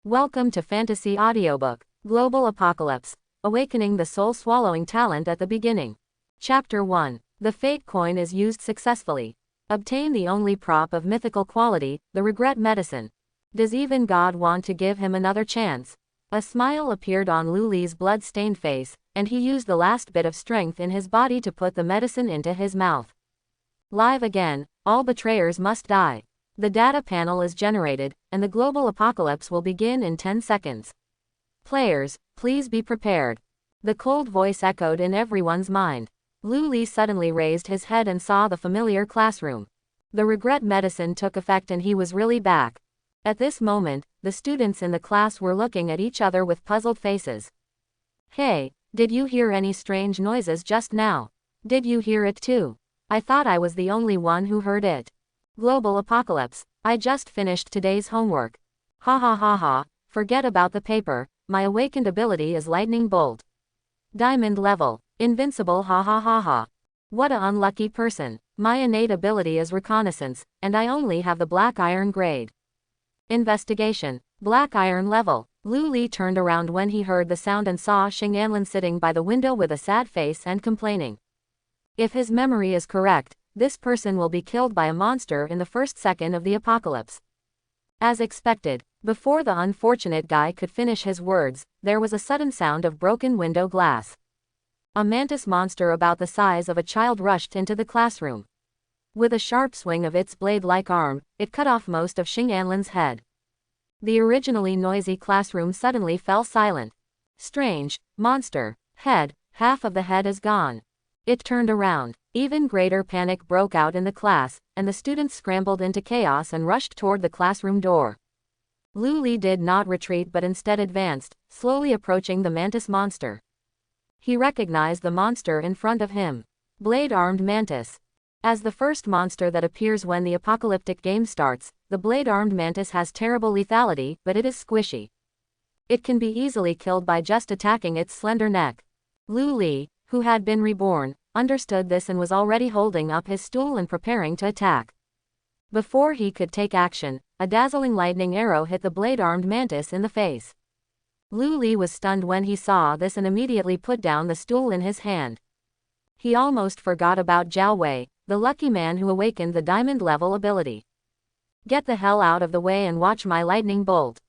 Welcome to Fantasy Audiobook, Global Apocalypse, Awakening the Soul-Swallowing Talent at the Beginning. Chapter 1. The Fate Coin is used successfully. Obtain the only prop of mythical quality, the Regret Medicine. Does even God want to give him another chance? A smile appeared on Lu Li's blood-stained face, and he used the last bit of strength in his body to put the medicine into his mouth. Live again, all betrayers must die. The data panel is generated, and the global apocalypse will begin in 10 seconds. Players, please be prepared. The cold voice echoed in everyone's mind. Lu Li suddenly raised his head and saw the familiar classroom. The regret medicine took effect and he was really back. At this moment, the students in the class were looking at each other with puzzled faces. Hey, did you hear any strange noises just now? Did you hear it too? I thought I was the only one who heard it. Global apocalypse. I just finished today's homework. Ha ha ha ha, forget about the paper, my awakened ability is lightning bolt. Diamond level. Invincible ha ha ha ha. What a unlucky person. My innate ability is reconnaissance, and I only have the black iron grade. Investigation. Black iron level. Lu Li turned around when he heard the sound and saw Xing Anlin sitting by the window with a sad face and complaining. If his memory is correct, this person will be killed by a monster in the first second of the apocalypse. As expected, before the unfortunate guy could finish his words, there was a sudden sound of broken window glass. A mantis monster about the size of a child rushed into the classroom. With a sharp swing of its blade-like arm, it cut off most of Xing Anlin's head. The originally noisy classroom suddenly fell silent. Strange, monster, head, half of the head is gone. It turned around. Even greater panic broke out in the class, and the students scrambled into chaos and rushed toward the classroom door. Lu Li did not retreat but instead advanced, slowly approaching the mantis monster. He recognized the monster in front of him. Blade-armed mantis. As the first monster that appears when the apocalyptic game starts, the blade-armed mantis has terrible lethality, but it is squishy. It can be easily killed by just attacking its slender neck. Lu Li, who had been reborn, understood this and was already holding up his stool and preparing to attack. Before he could take action, a dazzling lightning arrow hit the blade-armed mantis in the face. Lu Li was stunned when he saw this and immediately put down the stool in his hand. He almost forgot about Zhao Wei, the lucky man who awakened the diamond-level ability. Get the hell out of the way and watch my lightning bolt.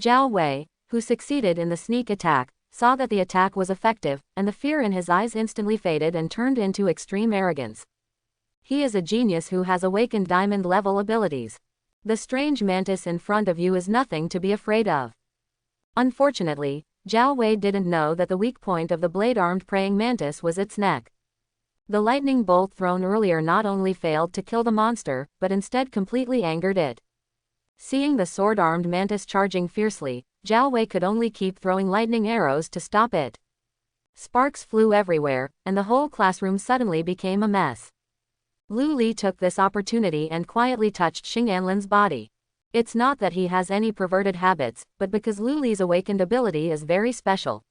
Zhao Wei, who succeeded in the sneak attack, saw that the attack was effective, and the fear in his eyes instantly faded and turned into extreme arrogance. He is a genius who has awakened diamond-level abilities. The strange mantis in front of you is nothing to be afraid of. Unfortunately, Zhao Wei didn't know that the weak point of the blade-armed praying mantis was its neck. The lightning bolt thrown earlier not only failed to kill the monster, but instead completely angered it. Seeing the sword-armed mantis charging fiercely, Zhao Wei could only keep throwing lightning arrows to stop it. Sparks flew everywhere, and the whole classroom suddenly became a mess. Lu Li took this opportunity and quietly touched Xing Anlin's body. It's not that he has any perverted habits, but because Lu Li's awakened ability is very special.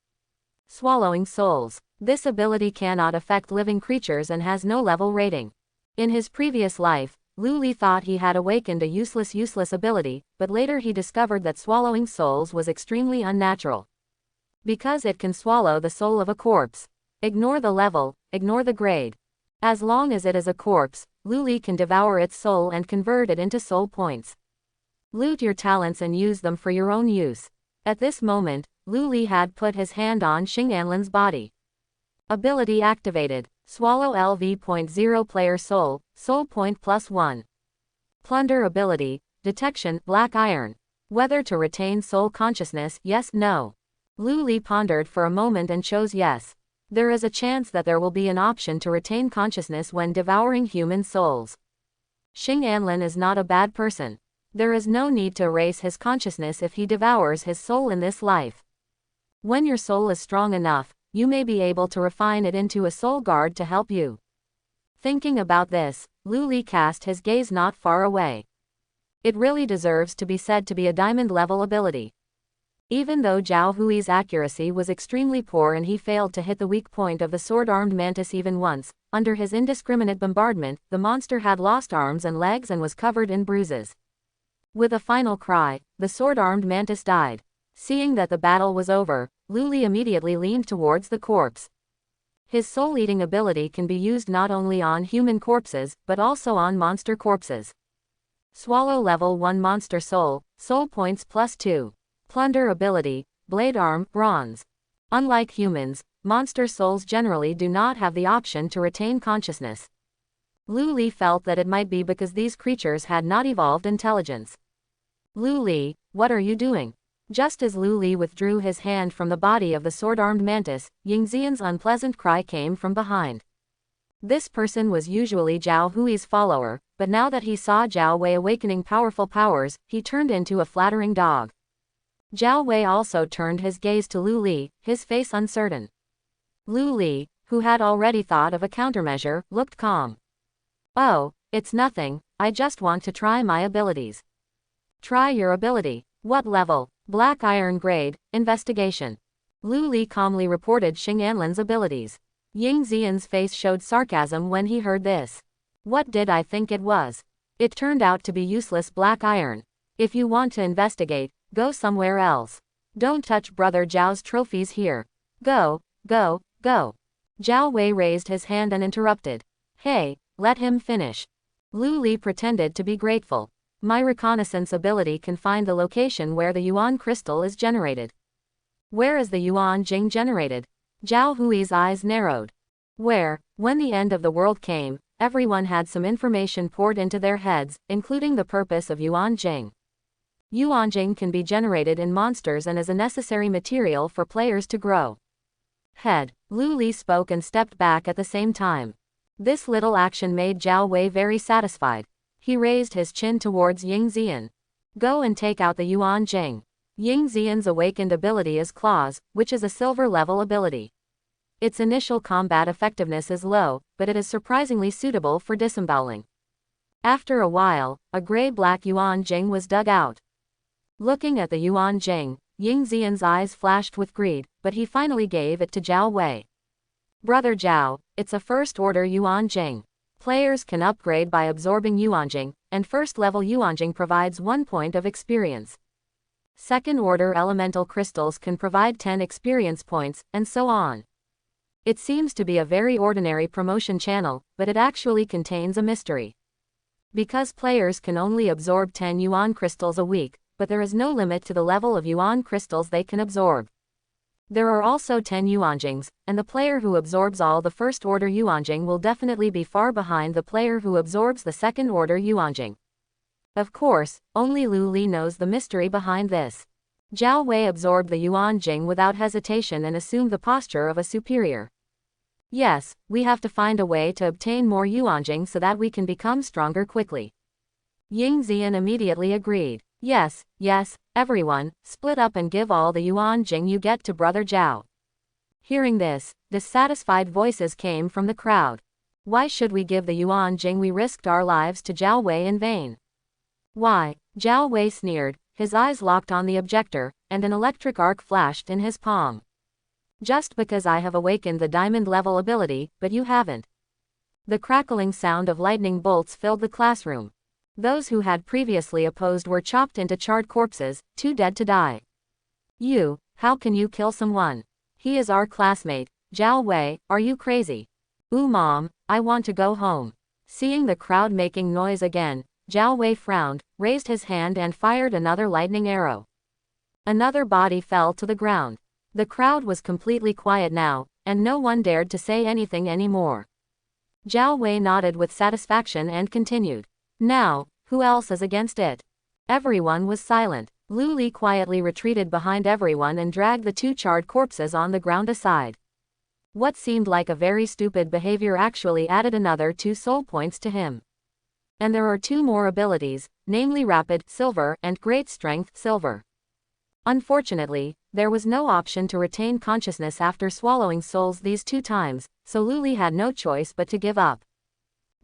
Swallowing souls. This ability cannot affect living creatures and has no level rating. In his previous life, Lu Li thought he had awakened a useless ability, but later he discovered that swallowing souls was extremely unnatural. Because it can swallow the soul of a corpse. Ignore the level, ignore the grade. As long as it is a corpse, Lu Li can devour its soul and convert it into soul points. Loot your talents and use them for your own use. At this moment, Lu Li had put his hand on Xing Anlin's body. Ability activated. Swallow LV.0 player soul, soul point +1. Plunder ability, detection, black iron. Whether to retain soul consciousness, yes, no. Lu Li pondered for a moment and chose yes. There is a chance that there will be an option to retain consciousness when devouring human souls. Xing Anlin is not a bad person. There is no need to erase his consciousness if he devours his soul in this life. When your soul is strong enough, you may be able to refine it into a soul guard to help you. Thinking about this, Lu Li cast his gaze not far away. It really deserves to be said to be a diamond-level ability. Even though Zhao Hui's accuracy was extremely poor and he failed to hit the weak point of the sword-armed mantis even once, under his indiscriminate bombardment, the monster had lost arms and legs and was covered in bruises. With a final cry, the sword-armed mantis died. Seeing that the battle was over, Lu Li immediately leaned towards the corpse. His soul-eating ability can be used not only on human corpses, but also on monster corpses. Swallow level 1 monster soul, soul points +2. Plunder ability, blade arm, bronze. Unlike humans, monster souls generally do not have the option to retain consciousness. Lu Li felt that it might be because these creatures had not evolved intelligence. Lu Li, what are you doing? Just as Lu Li withdrew his hand from the body of the sword-armed mantis, Yingxian's unpleasant cry came from behind. This person was usually Zhao Hui's follower, but now that he saw Zhao Wei awakening powerful powers, he turned into a flattering dog. Zhao Wei also turned his gaze to Lu Li, his face uncertain. Lu Li, who had already thought of a countermeasure, looked calm. Oh, it's nothing, I just want to try my abilities. Try your ability. What level? Black Iron Grade, Investigation. Lu Li calmly reported Xing Anlin's abilities. Ying Xian's face showed sarcasm when he heard this. What did I think it was? It turned out to be useless black iron. If you want to investigate, go somewhere else. Don't touch Brother Zhao's trophies here. Go, go, go. Zhao Wei raised his hand and interrupted. Hey, let him finish. Lu Li pretended to be grateful. My reconnaissance ability can find the location where the Yuan crystal is generated. Where is the Yuan Jing generated? Zhao Hui's eyes narrowed. Where, when the end of the world came, everyone had some information poured into their heads, including the purpose of Yuan Jing. Yuan Jing can be generated in monsters and is a necessary material for players to grow. Head. Lu Li spoke and stepped back at the same time. This little action made Zhao Wei very satisfied. He raised his chin towards Ying Xian. Go and take out the Yuan Jing. Ying Xian's awakened ability is Claws, which is a silver-level ability. Its initial combat effectiveness is low, but it is surprisingly suitable for disemboweling. After a while, a gray-black Yuan Jing was dug out. Looking at the Yuan Jing, Ying Xian's eyes flashed with greed, but he finally gave it to Zhao Wei. Brother Zhao, it's a first-order Yuan Jing. Players can upgrade by absorbing Yuanjing, and first-level Yuanjing provides 1 point of experience. Second-order elemental crystals can provide 10 experience points, and so on. It seems to be a very ordinary promotion channel, but it actually contains a mystery. Because players can only absorb 10 Yuan crystals a week, but there is no limit to the level of Yuan crystals they can absorb. There are also 10 Yuanjings, and the player who absorbs all the first-order Yuanjing will definitely be far behind the player who absorbs the second-order Yuanjing. Of course, only Lu Li knows the mystery behind this. Zhao Wei absorbed the Yuanjing without hesitation and assumed the posture of a superior. Yes, we have to find a way to obtain more Yuanjing so that we can become stronger quickly. Ying Xian immediately agreed. Yes, yes, everyone, split up and give all the Yuan Jing you get to Brother Zhao. Hearing this, dissatisfied voices came from the crowd. Why should we give the Yuan Jing we risked our lives to Zhao Wei in vain? Why? Zhao Wei sneered, his eyes locked on the objector, and an electric arc flashed in his palm. Just because I have awakened the diamond-level ability, but you haven't. The crackling sound of lightning bolts filled the classroom. Those who had previously opposed were chopped into charred corpses, too dead to die. You, how can you kill someone? He is our classmate. Zhao Wei, are you crazy? Ooh mom, I want to go home. Seeing the crowd making noise again, Zhao Wei frowned, raised his hand and fired another lightning arrow. Another body fell to the ground. The crowd was completely quiet now, and no one dared to say anything anymore. Zhao Wei nodded with satisfaction and continued. Now, who else is against it? Everyone was silent. Lu Li quietly retreated behind everyone and dragged the 2 charred corpses on the ground aside. What seemed like a very stupid behavior actually added another 2 soul points to him. And there are 2 more abilities, namely Rapid, Silver, and Great Strength, Silver. Unfortunately, there was no option to retain consciousness after swallowing souls these 2 times, so Lu Li had no choice but to give up.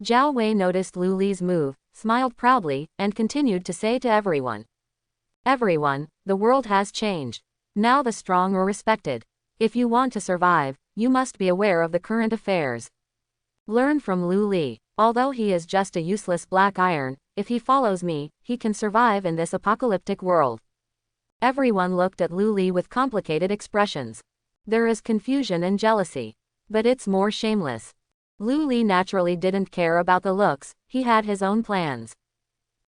Zhao Wei noticed Lu Li's move, smiled proudly, and continued to say to everyone. Everyone, the world has changed. Now the strong are respected. If you want to survive, you must be aware of the current affairs. Learn from Lu Li. Although he is just a useless black iron, if he follows me, he can survive in this apocalyptic world. Everyone looked at Lu Li with complicated expressions. There is confusion and jealousy. But it's more shameless. Lu Li naturally didn't care about the looks, he had his own plans.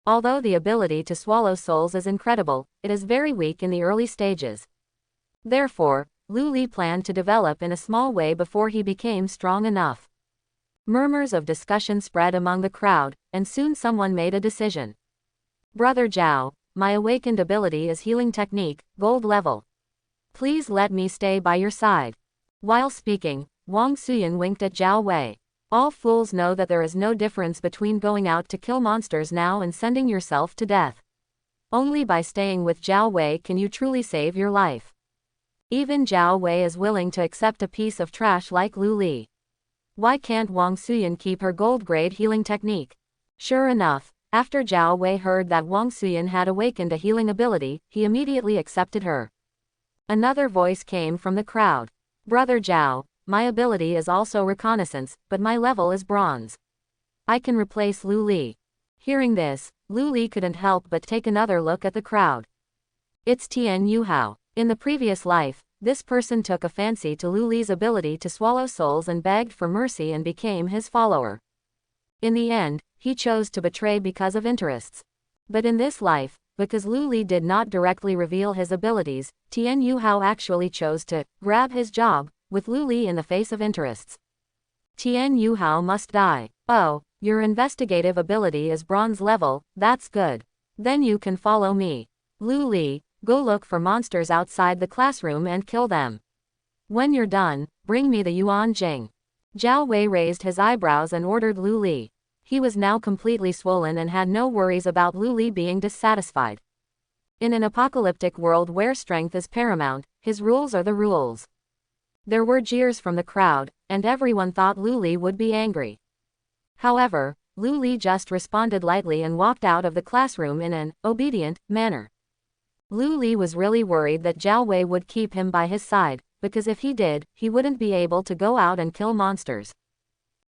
Although the ability to swallow souls is incredible, it is very weak in the early stages. Therefore, Lu Li planned to develop in a small way before he became strong enough. Murmurs of discussion spread among the crowd, and soon someone made a decision. Brother Zhao, my awakened ability is healing technique, gold level. Please let me stay by your side. While speaking, Wang Suyan winked at Zhao Wei. All fools know that there is no difference between going out to kill monsters now and sending yourself to death. Only by staying with Zhao Wei can you truly save your life. Even Zhao Wei is willing to accept a piece of trash like Lu Li. Why can't Wang Suyan keep her gold-grade healing technique? Sure enough, after Zhao Wei heard that Wang Suyan had awakened a healing ability, he immediately accepted her. Another voice came from the crowd. Brother Zhao, my ability is also reconnaissance, but my level is bronze. I can replace Lu Li. Hearing this, Lu Li couldn't help but take another look at the crowd. It's Tian Yuhao. In the previous life, this person took a fancy to Lu Li's ability to swallow souls and begged for mercy and became his follower. In the end, he chose to betray because of interests. But in this life, because Lu Li did not directly reveal his abilities, Tian Yuhao actually chose to grab his job, with Lu Li in the face of interests. Tian Yuhao must die. Oh, your investigative ability is bronze level, that's good. Then you can follow me. Lu Li, go look for monsters outside the classroom and kill them. When you're done, bring me the Yuan Jing. Zhao Wei raised his eyebrows and ordered Lu Li. He was now completely swollen and had no worries about Lu Li being dissatisfied. In an apocalyptic world where strength is paramount, his rules are the rules. There were jeers from the crowd, and everyone thought Lu Li would be angry. However, Lu Li just responded lightly and walked out of the classroom in an obedient manner. Lu Li was really worried that Zhao Wei would keep him by his side, because if he did, he wouldn't be able to go out and kill monsters.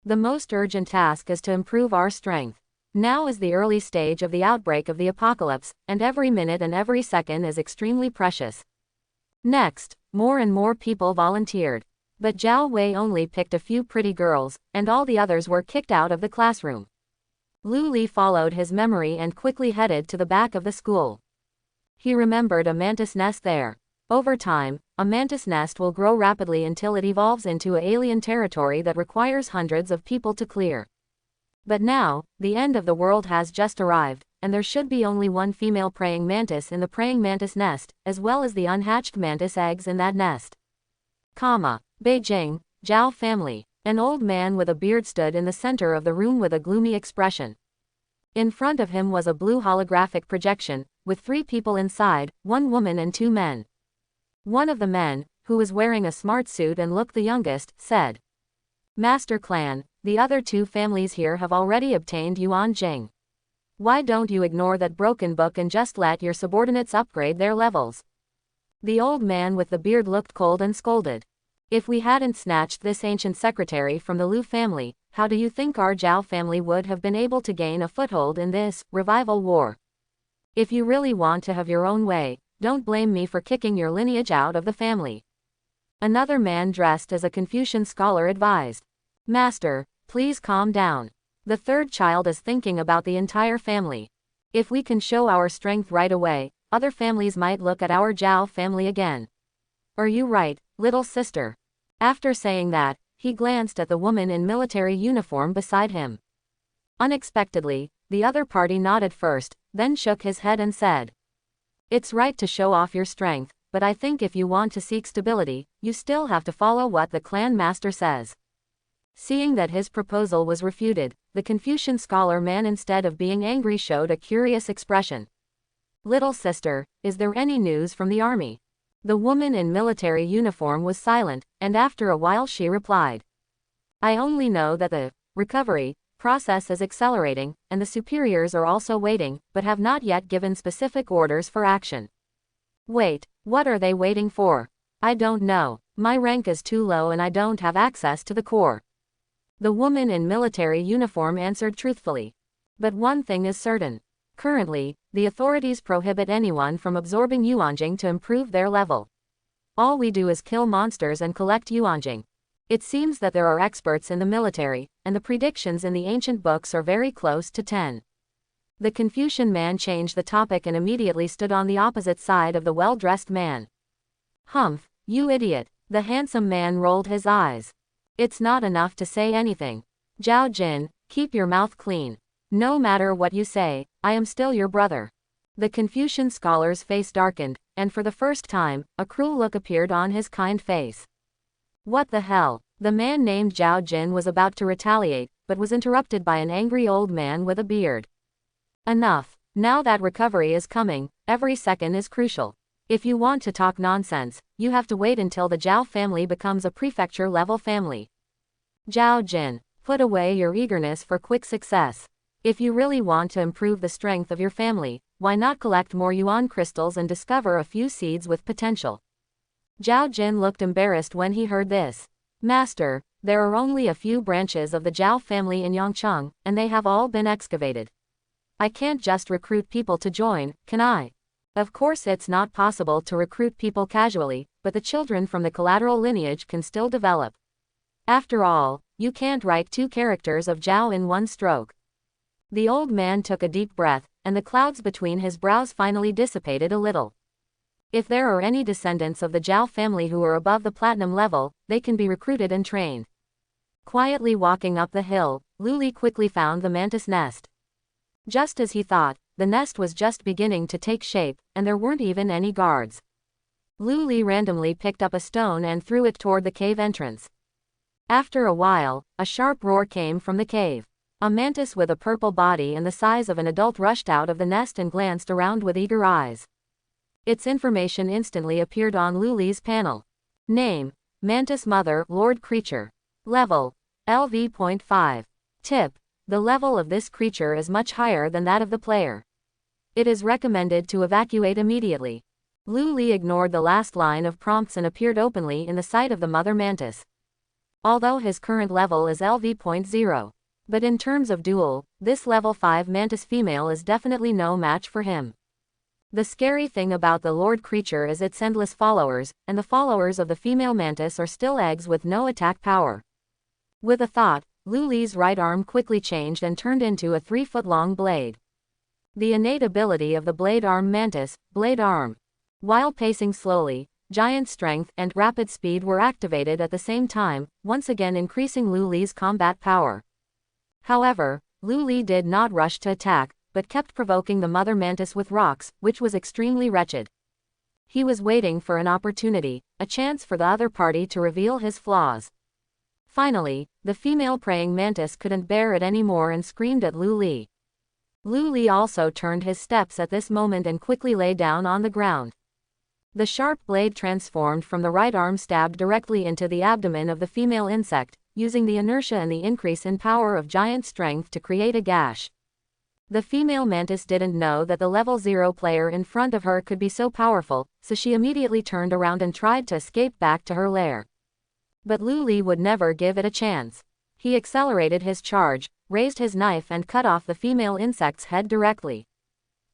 The most urgent task is to improve our strength. Now is the early stage of the outbreak of the apocalypse, and every minute and every second is extremely precious. Next, more and more people volunteered. But Zhao Wei only picked a few pretty girls, and all the others were kicked out of the classroom. Lu Li followed his memory and quickly headed to the back of the school. He remembered a mantis nest there. Over time, a mantis nest will grow rapidly until it evolves into an alien territory that requires hundreds of people to clear. But now, the end of the world has just arrived, and there should be only one female praying mantis in the praying mantis nest, as well as the unhatched mantis eggs in that nest. Beijing, Zhao family. An old man with a beard stood in the center of the room with a gloomy expression. In front of him was a blue holographic projection, with 3 people inside, 1 woman and 2 men. One of the men, who was wearing a smart suit and looked the youngest, said, "Master Clan, the other 2 families here have already obtained Yuan Jing. Why don't you ignore that broken book and just let your subordinates upgrade their levels?" The old man with the beard looked cold and scolded. "If we hadn't snatched this ancient secretary from the Lu family, how do you think our Zhao family would have been able to gain a foothold in this revival war? If you really want to have your own way, don't blame me for kicking your lineage out of the family." Another man dressed as a Confucian scholar advised, "Master, please calm down. The 3rd child is thinking about the entire family. If we can show our strength right away, other families might look at our Zhao family again. Are you right, little sister?" After saying that, he glanced at the woman in military uniform beside him. Unexpectedly, the other party nodded first, then shook his head and said, "It's right to show off your strength, but I think if you want to seek stability, you still have to follow what the clan master says." Seeing that his proposal was refuted, the Confucian scholar man instead of being angry showed a curious expression. "Little sister, is there any news from the army?" The woman in military uniform was silent, and after a while she replied, "I only know that the recovery process is accelerating, and the superiors are also waiting, but have not yet given specific orders for action." "Wait, what are they waiting for?" "I don't know. My rank is too low and I don't have access to the corps." The woman in military uniform answered truthfully. But one thing is certain. Currently, the authorities prohibit anyone from absorbing yuanjing to improve their level. All we do is kill monsters and collect yuanjing. It seems that there are experts in the military, and the predictions in the ancient books are very close to 10. The Confucian man changed the topic and immediately stood on the opposite side of the well-dressed man. Humph, you idiot. The handsome man rolled his eyes. It's not enough to say anything. Zhao Jin, keep your mouth clean. No matter what you say, I am still your brother. The Confucian scholar's face darkened, and for the first time, a cruel look appeared on his kind face. What the hell? The man named Zhao Jin was about to retaliate, but was interrupted by an angry old man with a beard. Enough. Now that recovery is coming, every second is crucial. If you want to talk nonsense, you have to wait until the Zhao family becomes a prefecture-level family. Zhao Jin, put away your eagerness for quick success. If you really want to improve the strength of your family, why not collect more yuan crystals and discover a few seeds with potential? Zhao Jin looked embarrassed when he heard this. Master, there are only a few branches of the Zhao family in Yangcheng, and they have all been excavated. I can't just recruit people to join, can I? Of course it's not possible to recruit people casually, but the children from the collateral lineage can still develop. After all, you can't write 2 characters of Zhao in one stroke. The old man took a deep breath, and the clouds between his brows finally dissipated a little. If there are any descendants of the Zhao family who are above the platinum level, they can be recruited and trained. Quietly walking up the hill, Lu Li quickly found the mantis nest. Just as he thought, the nest was just beginning to take shape, and there weren't even any guards. Lu Li randomly picked up a stone and threw it toward the cave entrance. After a while, a sharp roar came from the cave. A mantis with a purple body and the size of an adult rushed out of the nest and glanced around with eager eyes. Its information instantly appeared on Lu Li's panel. Name: Mantis Mother, Lord Creature. Level: LV.5. Tip: the level of this creature is much higher than that of the player. It is recommended to evacuate immediately. Lu Li ignored the last line of prompts and appeared openly in the sight of the mother mantis. Although his current level is LV.0. But in terms of duel, this level 5 mantis female is definitely no match for him. The scary thing about the Lord creature is its endless followers, and the followers of the female mantis are still eggs with no attack power. With a thought, Lu Li's right arm quickly changed and turned into a 3-foot-long blade. The innate ability of the blade arm mantis, blade arm. While pacing slowly, giant strength and rapid speed were activated at the same time, once again increasing Lu Li's combat power. However, Lu Li did not rush to attack, but kept provoking the mother mantis with rocks, which was extremely wretched. He was waiting for an opportunity, a chance for the other party to reveal his flaws. Finally, the female praying mantis couldn't bear it anymore and screamed at Lu Li. Lu Li also turned his steps at this moment and quickly lay down on the ground. The sharp blade transformed from the right arm stabbed directly into the abdomen of the female insect, using the inertia and the increase in power of giant strength to create a gash. The female mantis didn't know that the level 0 player in front of her could be so powerful, so she immediately turned around and tried to escape back to her lair. But Lu Li would never give it a chance. He accelerated his charge, raised his knife and cut off the female insect's head directly.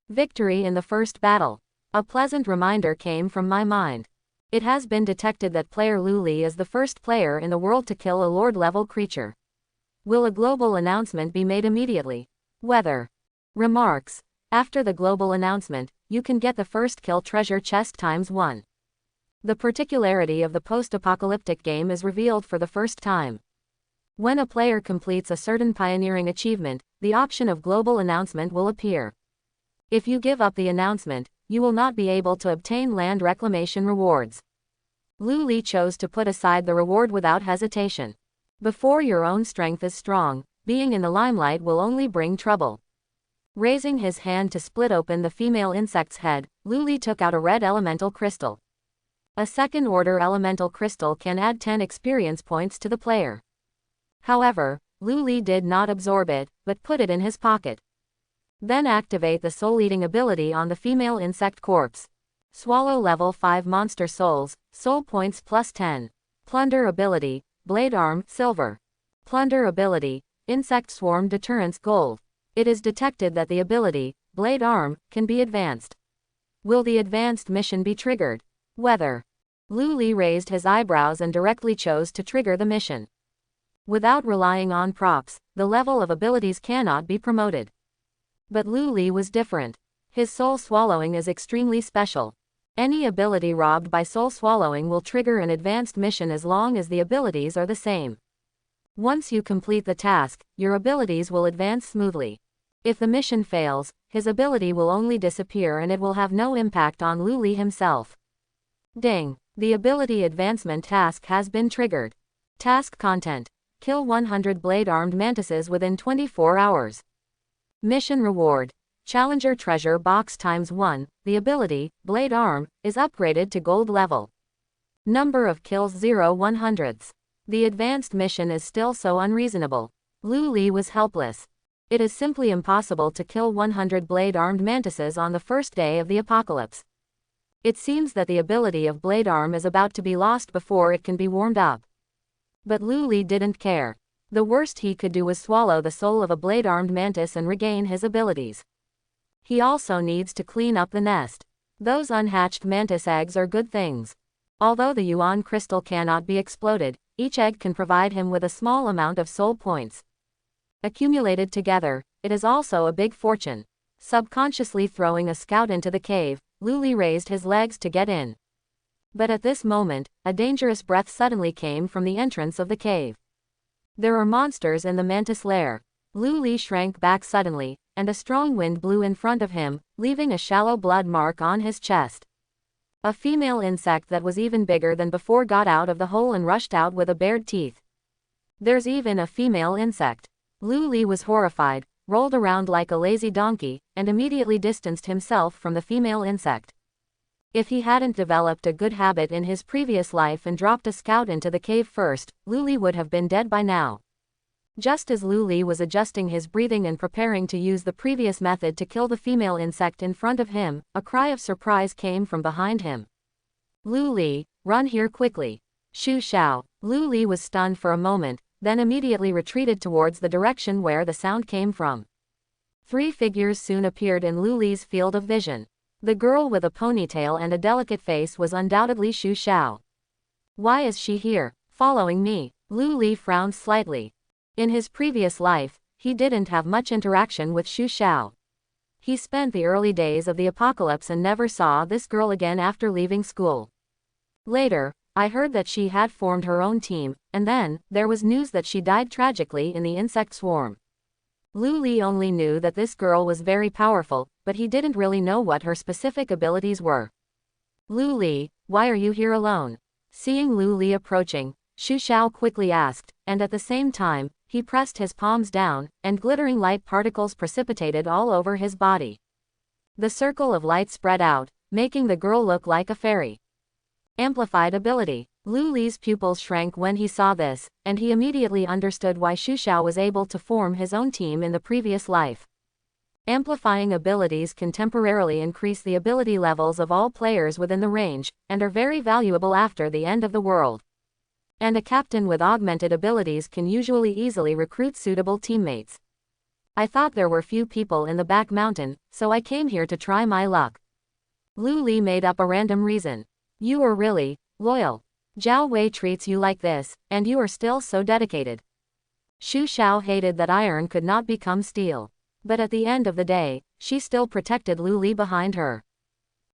Victory in the first battle. A pleasant reminder came from my mind. It has been detected that player Lu Li is the first player in the world to kill a Lord-level creature. Will a global announcement be made immediately? Weather. Remarks. After the global announcement, you can get the first kill treasure chest ×1. The particularity of the post-apocalyptic game is revealed for the first time. When a player completes a certain pioneering achievement, the option of global announcement will appear. If you give up the announcement, you will not be able to obtain land reclamation rewards. Lu Li chose to put aside the reward without hesitation. Before your own strength is strong, being in the limelight will only bring trouble. Raising his hand to split open the female insect's head, Lu Li took out a red elemental crystal. A second-order elemental crystal can add 10 experience points to the player. However, Lu Li did not absorb it, but put it in his pocket. Then activate the soul-eating ability on the female insect corpse. Swallow level 5 monster souls, soul points +10. Plunder ability, blade arm, silver. Plunder ability, insect swarm deterrence gold. It is detected that the ability, Blade Arm, can be advanced. Will the advanced mission be triggered? Whether. Lu Li raised his eyebrows and directly chose to trigger the mission. Without relying on props, the level of abilities cannot be promoted. But Lu Li was different. His soul swallowing is extremely special. Any ability robbed by soul swallowing will trigger an advanced mission as long as the abilities are the same. Once you complete the task, your abilities will advance smoothly. If the mission fails, his ability will only disappear and it will have no impact on Lu Li himself. Ding! The ability advancement task has been triggered. Task content: kill 100 blade-armed mantises within 24 hours. Mission reward: Challenger treasure box ×1. The ability, Blade Arm, is upgraded to gold level. Number of kills 0/100. The advanced mission is still so unreasonable. Lu Li was helpless. It is simply impossible to kill 100 blade-armed mantises on the first day of the apocalypse. It seems that the ability of Blade Arm is about to be lost before it can be warmed up. But Lu Li didn't care. The worst he could do was swallow the soul of a blade-armed mantis and regain his abilities. He also needs to clean up the nest. Those unhatched mantis eggs are good things. Although the Yuan crystal cannot be exploded, each egg can provide him with a small amount of soul points. Accumulated together, it is also a big fortune. Subconsciously throwing a scout into the cave, Lu Li raised his legs to get in. But at this moment, a dangerous breath suddenly came from the entrance of the cave. There are monsters in the mantis lair. Lu Li shrank back suddenly, and a strong wind blew in front of him, leaving a shallow blood mark on his chest. A female insect that was even bigger than before got out of the hole and rushed out with bared teeth. There's even a female insect. Lu Li was horrified, rolled around like a lazy donkey, and immediately distanced himself from the female insect. If he hadn't developed a good habit in his previous life and dropped a scout into the cave first, Lu Li would have been dead by now. Just as Lu Li was adjusting his breathing and preparing to use the previous method to kill the female insect in front of him, a cry of surprise came from behind him. Lu Li, run here quickly. Shu Xiao. Lu Li was stunned for a moment, then immediately retreated towards the direction where the sound came from. 3 figures soon appeared in Lu Li's field of vision. The girl with a ponytail and a delicate face was undoubtedly Shu Xiao. Why is she here, following me? Lu Li frowned slightly. In his previous life, he didn't have much interaction with Shu Xiao. He spent the early days of the apocalypse and never saw this girl again after leaving school. Later, I heard that she had formed her own team, and then, there was news that she died tragically in the insect swarm. Lu Li only knew that this girl was very powerful, but he didn't really know what her specific abilities were. Lu Li, why are you here alone? Seeing Lu Li approaching, Shu Xiao quickly asked, and at the same time, he pressed his palms down, and glittering light particles precipitated all over his body. The circle of light spread out, making the girl look like a fairy. Amplified ability. Lu Li's pupils shrank when he saw this, and he immediately understood why Shu Xiao was able to form his own team in the previous life. Amplifying abilities can temporarily increase the ability levels of all players within the range, and are very valuable after the end of the world. And a captain with augmented abilities can usually easily recruit suitable teammates. I thought there were few people in the back mountain, so I came here to try my luck. Lu Li made up a random reason. You are really loyal. Zhao Wei treats you like this, and you are still so dedicated. Shu Xiao hated that iron could not become steel. But at the end of the day, she still protected Lu Li behind her.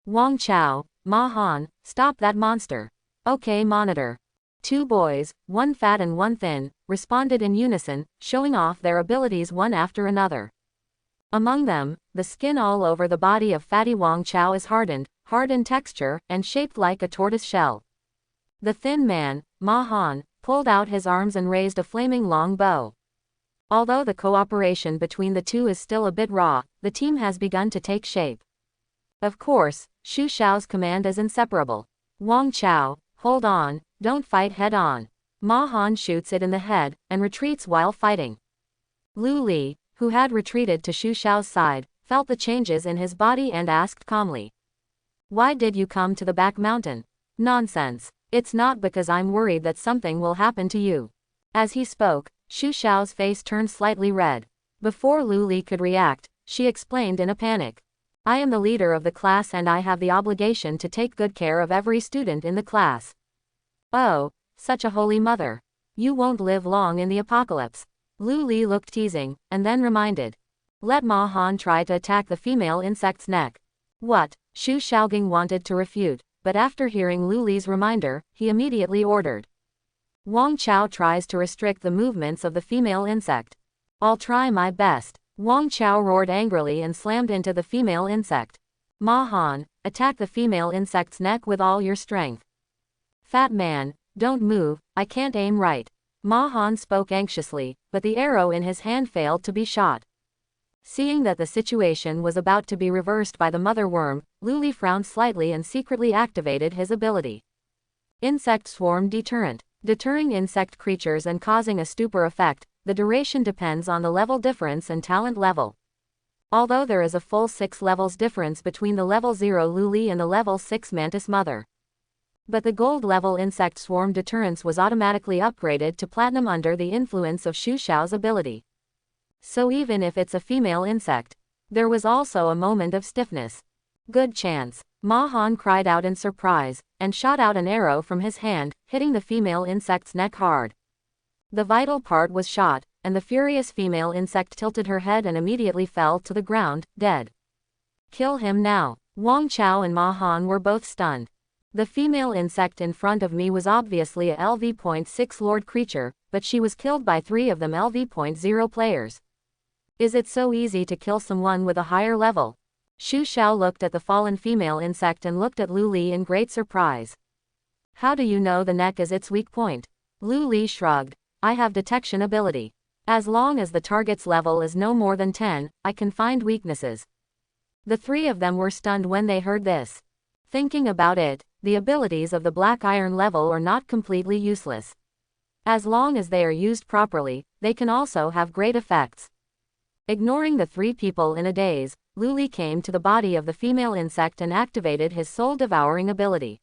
Wang Chao, Ma Han, stop that monster. Okay, monitor. 2 boys, one fat and one thin, responded in unison, showing off their abilities one after another. Among them, the skin all over the body of fatty Wang Chao is hardened, hard in texture, and shaped like a tortoise shell. The thin man, Ma Han, pulled out his arms and raised a flaming long bow. Although the cooperation between the two is still a bit raw, the team has begun to take shape. Of course, Shu Xiao's command is inseparable. Wang Chao, hold on, don't fight head on. Ma Han shoots it in the head, and retreats while fighting. Lu Li, who had retreated to Shu Xiao's side, felt the changes in his body and asked calmly. Why did you come to the back mountain? Nonsense. It's not because I'm worried that something will happen to you. As he spoke, Shu Xiao's face turned slightly red. Before Lu Li could react, she explained in a panic. I am the leader of the class and I have the obligation to take good care of every student in the class. Oh, such a holy mother. You won't live long in the apocalypse. Lu Li looked teasing, and then reminded. Let Ma Han try to attack the female insect's neck. What? Xu Xiaogang wanted to refute, but after hearing Lu Li's reminder, he immediately ordered. Wang Chao tries to restrict the movements of the female insect. I'll try my best. Wang Chao roared angrily and slammed into the female insect. Ma Han, attack the female insect's neck with all your strength. Fat man, don't move, I can't aim right. Ma Han spoke anxiously, but the arrow in his hand failed to be shot. Seeing that the situation was about to be reversed by the mother worm, Lu Li frowned slightly and secretly activated his ability. Insect Swarm Deterrent. Deterring insect creatures and causing a stupor effect, the duration depends on the level difference and talent level. Although there is a full 6 levels difference between the level 0 Lu Li and the level 6 Mantis Mother. But the gold level Insect Swarm Deterrence was automatically upgraded to platinum under the influence of Xu Xiao's ability. So even if it's a female insect, there was also a moment of stiffness. Good chance. Ma Han cried out in surprise, and shot out an arrow from his hand, hitting the female insect's neck hard. The vital part was shot, and the furious female insect tilted her head and immediately fell to the ground, dead. Kill him now. Wang Chao and Ma Han were both stunned. The female insect in front of me was obviously a LV.6 Lord creature, but she was killed by 3 of them LV.0 players. Is it so easy to kill someone with a higher level? Xu Xiao looked at the fallen female insect and looked at Lu Li in great surprise. How do you know the neck is its weak point? Lu Li shrugged. I have detection ability. As long as the target's level is no more than 10, I can find weaknesses. The 3 of them were stunned when they heard this. Thinking about it, the abilities of the Black Iron level are not completely useless. As long as they are used properly, they can also have great effects. Ignoring the 3 people in a daze, Lu Li came to the body of the female insect and activated his soul-devouring ability.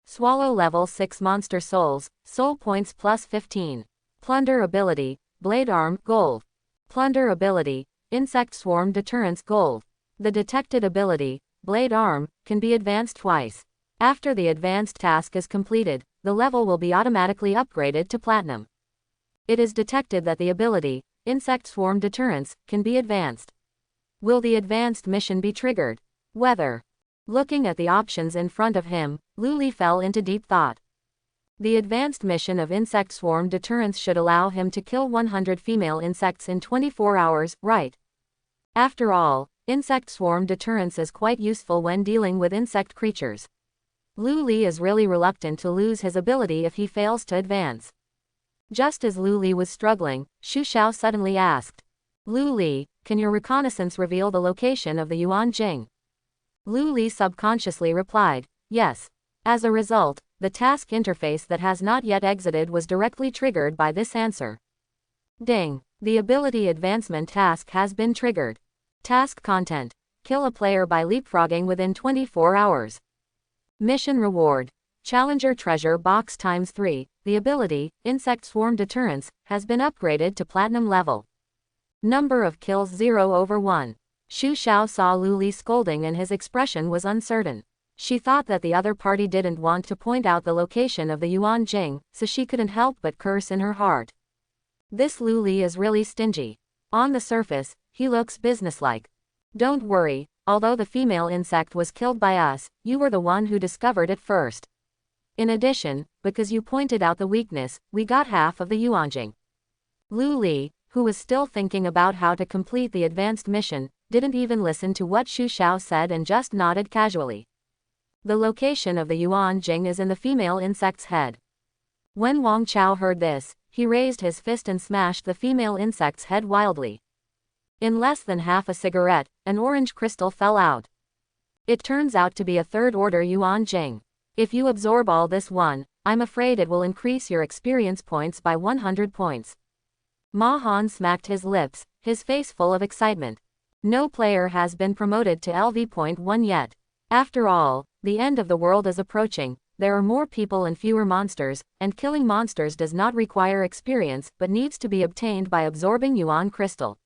Swallow level 6 monster souls, soul points plus 15. Plunder ability, blade arm, gold. Plunder ability, insect swarm deterrence, gold. The detected ability, blade arm, can be advanced twice. After the advanced task is completed, the level will be automatically upgraded to platinum. It is detected that the ability, insect swarm deterrence, can be advanced. Will the advanced mission be triggered? Whether. Looking at the options in front of him, Lu Li fell into deep thought. The advanced mission of insect swarm deterrence should allow him to kill 100 female insects in 24 hours, right? After all, insect swarm deterrence is quite useful when dealing with insect creatures. Lu Li is really reluctant to lose his ability if he fails to advance. Just as Lu Li was struggling, Xu Xiao suddenly asked. Lu Li, can your reconnaissance reveal the location of the Yuan Jing? Lu Li subconsciously replied, yes. As a result, the task interface that has not yet exited was directly triggered by this answer. Ding. The ability advancement task has been triggered. Task content. Kill a player by leapfrogging within 24 hours. Mission reward. Challenger treasure box times 3. The ability, insect swarm deterrence, has been upgraded to platinum level. Number of kills 0/1. Xu Xiao saw Lu Li scolding and his expression was uncertain. She thought that the other party didn't want to point out the location of the Yuan Jing, so she couldn't help but curse in her heart. This Lu Li is really stingy. On the surface, he looks businesslike. Don't worry, although the female insect was killed by us, you were the one who discovered it first. In addition, because you pointed out the weakness, we got half of the Yuan Jing. Lu Li, who was still thinking about how to complete the advanced mission, didn't even listen to what Xu Xiao said and just nodded casually. The location of the Yuan Jing is in the female insect's head. When Wang Chao heard this, he raised his fist and smashed the female insect's head wildly. In less than half a cigarette, an orange crystal fell out. It turns out to be a third-order Yuan Jing. If you absorb all this one, I'm afraid it will increase your experience points by 100 points. Ma Han smacked his lips, his face full of excitement. No player has been promoted to LV.1 yet. After all, the end of the world is approaching, there are more people and fewer monsters, and killing monsters does not require experience but needs to be obtained by absorbing Yuan crystal.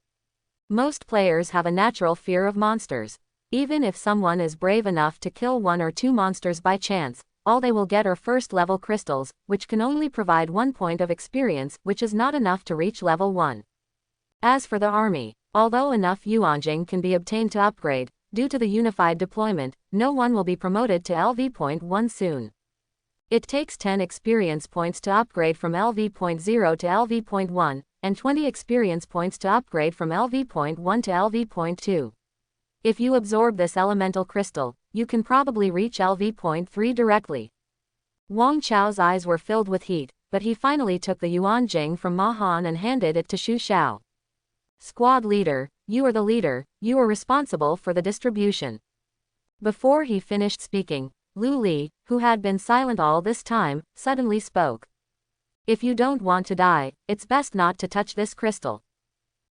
Most players have a natural fear of monsters. Even if someone is brave enough to kill 1 or 2 monsters by chance, all they will get are first-level crystals, which can only provide 1 point of experience, which is not enough to reach level 1. As for the army, although enough yuanjing can be obtained to upgrade, due to the unified deployment, no one will be promoted to LV.1 soon. It takes 10 experience points to upgrade from LV.0 to LV.1, and 20 experience points to upgrade from LV.1 to LV.2. If you absorb this elemental crystal, you can probably reach LV.3 directly. Wang Chao's eyes were filled with heat, but he finally took the yuanjing from Ma Han and handed it to Xu Xiao. Squad leader, you are the leader, you are responsible for the distribution. Before he finished speaking, Lu Li, who had been silent all this time, suddenly spoke. If you don't want to die, it's best not to touch this crystal.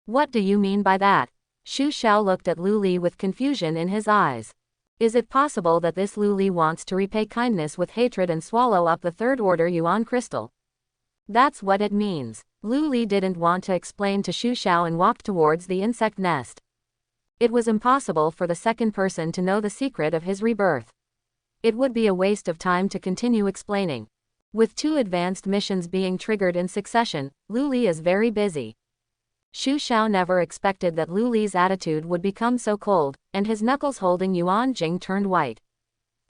What do you mean by that? Xu Xiao looked at Lu Li with confusion in his eyes. Is it possible that this Lu Li wants to repay kindness with hatred and swallow up the third-order yuan crystal? That's what it means. Lu Li didn't want to explain to Xu Xiao and walked towards the insect nest. It was impossible for the second person to know the secret of his rebirth. It would be a waste of time to continue explaining. With 2 advanced missions being triggered in succession, Lu Li is very busy. Xu Xiao never expected that Lu Li's attitude would become so cold, and his knuckles holding yuanjing turned white.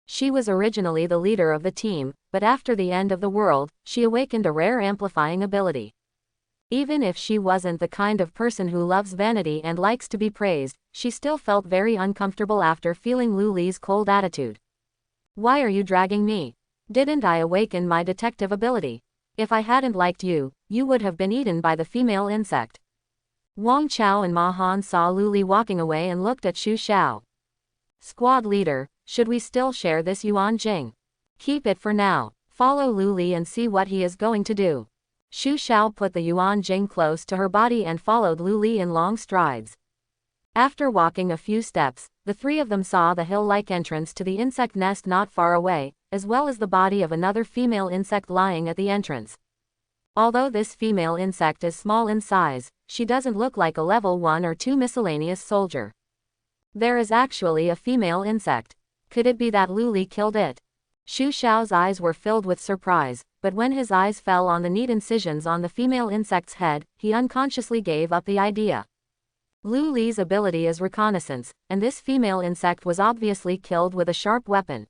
She was originally the leader of the team, but after the end of the world, she awakened a rare amplifying ability. Even if she wasn't the kind of person who loves vanity and likes to be praised, she still felt very uncomfortable after feeling Lu Li's cold attitude. Why are you dragging me? Didn't I awaken my detective ability? If I hadn't liked you, you would have been eaten by the female insect. Wang Chao and Ma Han saw Lu Li walking away and looked at Xu Xiao. Squad leader, should we still share this yuanjing? Keep it for now. Follow Lu Li and see what he is going to do. Xu Xiao put the yuanjing close to her body and followed Lu Li in long strides. After walking a few steps, the 3 of them saw the hill-like entrance to the insect nest not far away, as well as the body of another female insect lying at the entrance. Although this female insect is small in size, she doesn't look like a level 1 or 2 miscellaneous soldier. There is actually a female insect. Could it be that Lu Li killed it? Xu Xiao's eyes were filled with surprise, but when his eyes fell on the neat incisions on the female insect's head, he unconsciously gave up the idea. Lu Li's ability is reconnaissance, and this female insect was obviously killed with a sharp weapon.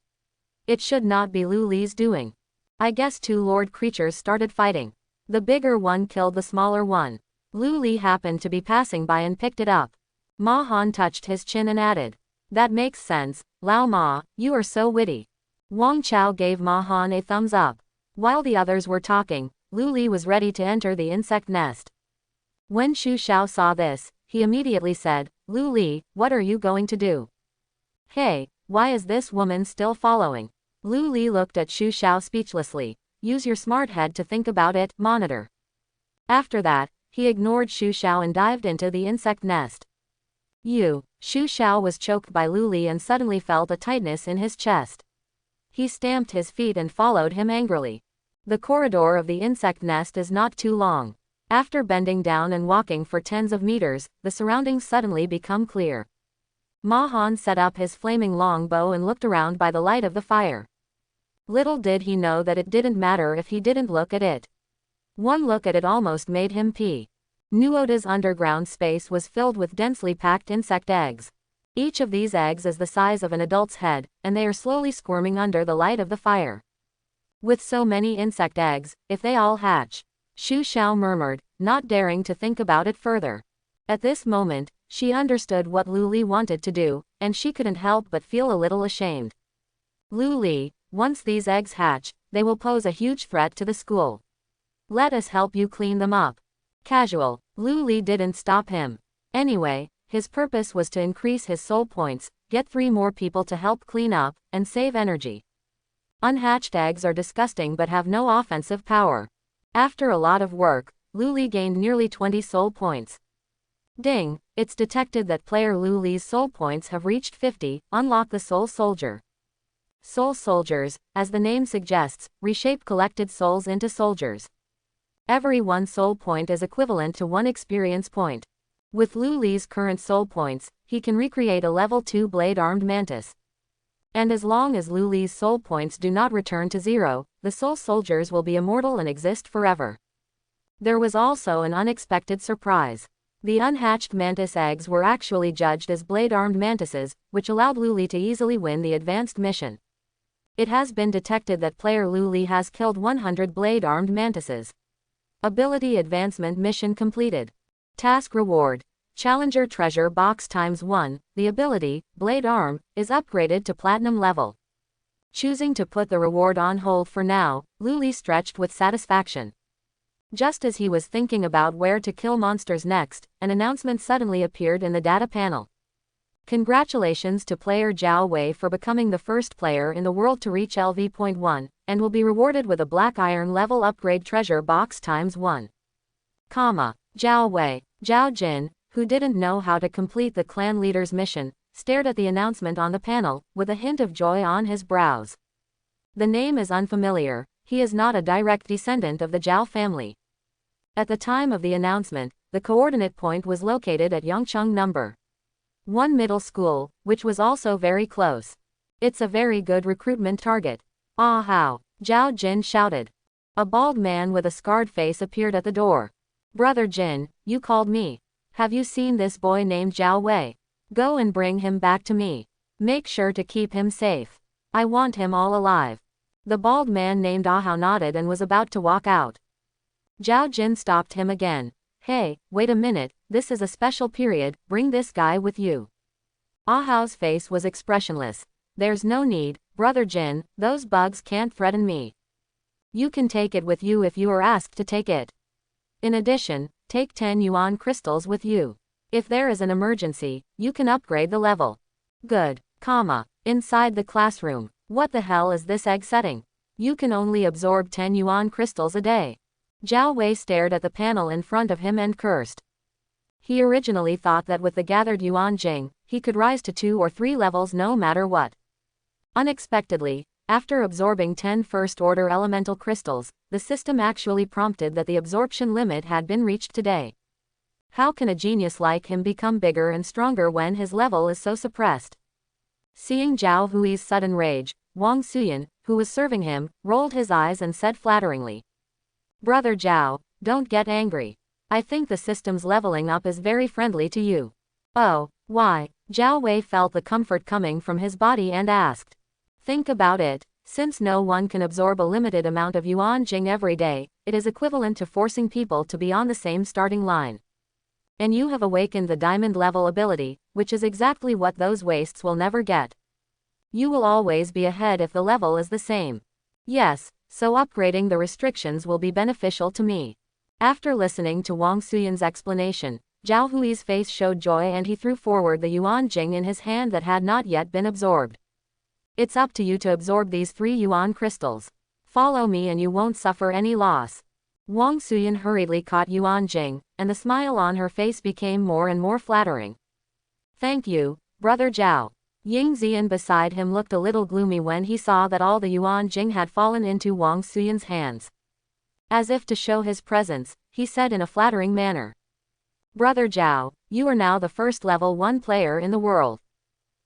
It should not be Lu Li's doing. I guess 2 lord creatures started fighting. The bigger one killed the smaller one. Lu Li happened to be passing by and picked it up. Ma Han touched his chin and added, "That makes sense, Lao Ma, you are so witty." Wang Chao gave Ma Han a thumbs up. While the others were talking, Lu Li was ready to enter the insect nest. When Xu Xiao saw this, he immediately said, "Lu Li, what are you going to do?" "Hey, why is this woman still following?" Lu Li looked at Xu Xiao speechlessly. "Use your smart head to think about it, monitor." After that, he ignored Xu Xiao and dived into the insect nest. Xu Xiao was choked by Lu Li and suddenly felt a tightness in his chest. He stamped his feet and followed him angrily. The corridor of the insect nest is not too long. After bending down and walking for tens of meters, the surroundings suddenly become clear. Ma Han set up his flaming longbow and looked around by the light of the fire. Little did he know that it didn't matter if he didn't look at it. One look at it almost made him pee. Nuoda's underground space was filled with densely packed insect eggs. Each of these eggs is the size of an adult's head, and they are slowly squirming under the light of the fire. With so many insect eggs, if they all hatch, Xu Xiao murmured, not daring to think about it further. At this moment, she understood what Lu Li wanted to do, and she couldn't help but feel a little ashamed. Lu Li, once these eggs hatch, they will pose a huge threat to the school. Let us help you clean them up. Casual. Lu Li didn't stop him. Anyway, his purpose was to increase his soul points, get 3 more people to help clean up, and save energy. Unhatched eggs are disgusting but have no offensive power. After a lot of work, Lu Li gained nearly 20 soul points. Ding, it's detected that player Lu Li's soul points have reached 50, unlock the Soul Soldier. Soul Soldiers, as the name suggests, reshape collected souls into soldiers. Every 1 soul point is equivalent to 1 experience point. With Lu Li's current soul points, he can recreate a level 2 blade-armed mantis. And as long as Lu Li's soul points do not return to 0, the soul soldiers will be immortal and exist forever. There was also an unexpected surprise. The unhatched mantis eggs were actually judged as blade-armed mantises, which allowed Lu Li to easily win the advanced mission. It has been detected that player Lu Li has killed 100 blade-armed mantises. Ability advancement mission completed. Task reward. Challenger treasure box ×1. The ability, Blade Arm, is upgraded to platinum level. Choosing to put the reward on hold for now, Lu Li stretched with satisfaction. Just as he was thinking about where to kill monsters next, an announcement suddenly appeared in the data panel. Congratulations to player Zhao Wei for becoming the first player in the world to reach LV.1, and will be rewarded with a Black Iron level upgrade treasure box ×1. Zhao Wei. Zhao Jin, who didn't know how to complete the clan leader's mission, stared at the announcement on the panel, with a hint of joy on his brows. The name is unfamiliar, he is not a direct descendant of the Zhao family. At the time of the announcement, the coordinate point was located at Yongcheng No. 1 Middle School, which was also very close. It's a very good recruitment target. Ah how! Zhao Jin shouted. A bald man with a scarred face appeared at the door. Brother Jin, you called me. Have you seen this boy named Zhao Wei? Go and bring him back to me. Make sure to keep him safe. I want him all alive. The bald man named Ahao nodded and was about to walk out. Zhao Jin stopped him again. Hey, wait a minute, this is a special period, bring this guy with you. Ahao's face was expressionless. There's no need, Brother Jin, those bugs can't threaten me. You can take it with you if you are asked to take it. In addition, take 10 yuan crystals with you. If there is an emergency, you can upgrade the level. Good, inside the classroom. What the hell is this egg setting? You can only absorb 10 yuan crystals a day. Zhao Wei stared at the panel in front of him and cursed. He originally thought that with the gathered yuan jing, he could rise to 2 or 3 levels no matter what. Unexpectedly, after absorbing 10 first-order elemental crystals, the system actually prompted that the absorption limit had been reached today. How can a genius like him become bigger and stronger when his level is so suppressed? Seeing Zhao Hui's sudden rage, Wang Suyan, who was serving him, rolled his eyes and said flatteringly. Brother Zhao, don't get angry. I think the system's leveling up is very friendly to you. Oh, why? Zhao Wei felt the comfort coming from his body and asked. Think about it, since no one can absorb a limited amount of yuan jing every day, it is equivalent to forcing people to be on the same starting line. And you have awakened the diamond level ability, which is exactly what those wastes will never get. You will always be ahead if the level is the same. Yes, so upgrading the restrictions will be beneficial to me. After listening to Wang Suyan's explanation, Zhao Hui's face showed joy and he threw forward the yuan jing in his hand that had not yet been absorbed. It's up to you to absorb these 3 yuan crystals. Follow me and you won't suffer any loss. Wang Suyan hurriedly caught yuan jing, and the smile on her face became more and more flattering. Thank you, Brother Zhao. Ying Zian beside him looked a little gloomy when he saw that all the yuan jing had fallen into Wang Suyan's hands. As if to show his presence, he said in a flattering manner. Brother Zhao, you are now the first level 1 player in the world.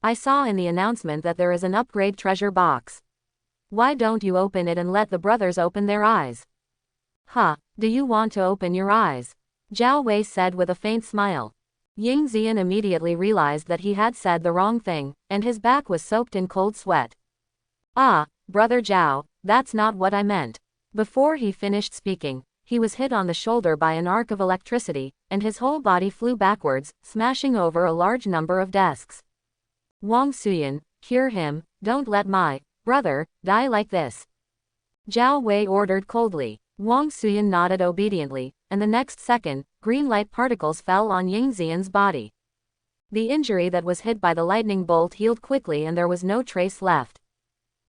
I saw in the announcement that there is an upgrade treasure box. Why don't you open it and let the brothers open their eyes? Do you want to open your eyes? Zhao Wei said with a faint smile. Ying Zian immediately realized that he had said the wrong thing, and his back was soaked in cold sweat. Brother Zhao, that's not what I meant. Before he finished speaking, he was hit on the shoulder by an arc of electricity, and his whole body flew backwards, smashing over a large number of desks. Wang Suyan, cure him, don't let my brother die like this. Zhao Wei ordered coldly. Wang Suyan nodded obediently, and the next second, green light particles fell on Ying Zian's body. The injury that was hit by the lightning bolt healed quickly and there was no trace left.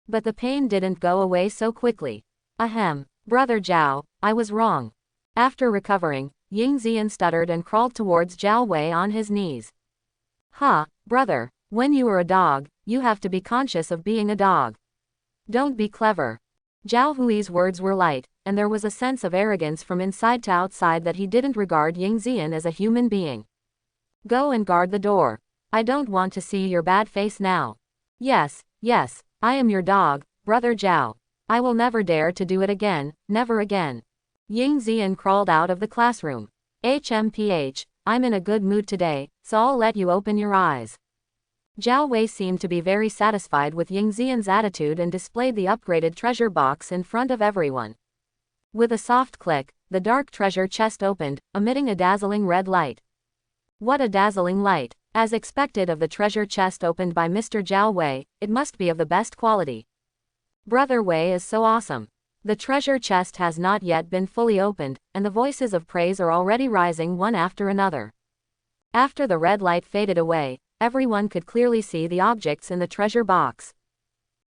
But the pain didn't go away so quickly. Brother Zhao, I was wrong. After recovering, Ying Zian stuttered and crawled towards Zhao Wei on his knees. Brother, when you are a dog, you have to be conscious of being a dog. Don't be clever. Zhao Hui's words were light, and there was a sense of arrogance from inside to outside that he didn't regard Ying Zian as a human being. Go and guard the door. I don't want to see your bad face now. Yes, yes, I am your dog, Brother Zhao. I will never dare to do it again, never again. Ying Zian crawled out of the classroom. HMPH, I'm in a good mood today, so I'll let you open your eyes. Zhao Wei seemed to be very satisfied with Ying Zian's attitude and displayed the upgraded treasure box in front of everyone. With a soft click, the dark treasure chest opened, emitting a dazzling red light. What a dazzling light! As expected of the treasure chest opened by Mr. Zhao Wei, it must be of the best quality. Brother Wei is so awesome. The treasure chest has not yet been fully opened, and the voices of praise are already rising one after another. After the red light faded away, everyone could clearly see the objects in the treasure box.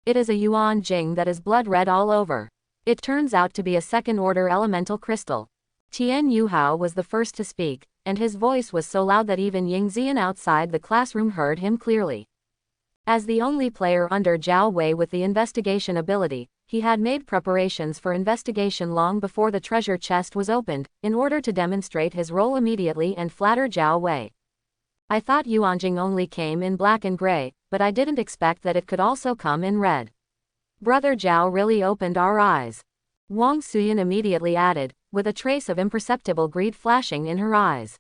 It is a yuan jing that is blood red all over. It turns out to be a second-order elemental crystal. Tian Yuhao was the first to speak, and his voice was so loud that even Ying Zian outside the classroom heard him clearly. As the only player under Zhao Wei with the investigation ability, he had made preparations for investigation long before the treasure chest was opened, in order to demonstrate his role immediately and flatter Zhao Wei. I thought Yuanjing only came in black and gray, but I didn't expect that it could also come in red. Brother Zhao really opened our eyes. Wang Suyan immediately added, with a trace of imperceptible greed flashing in her eyes.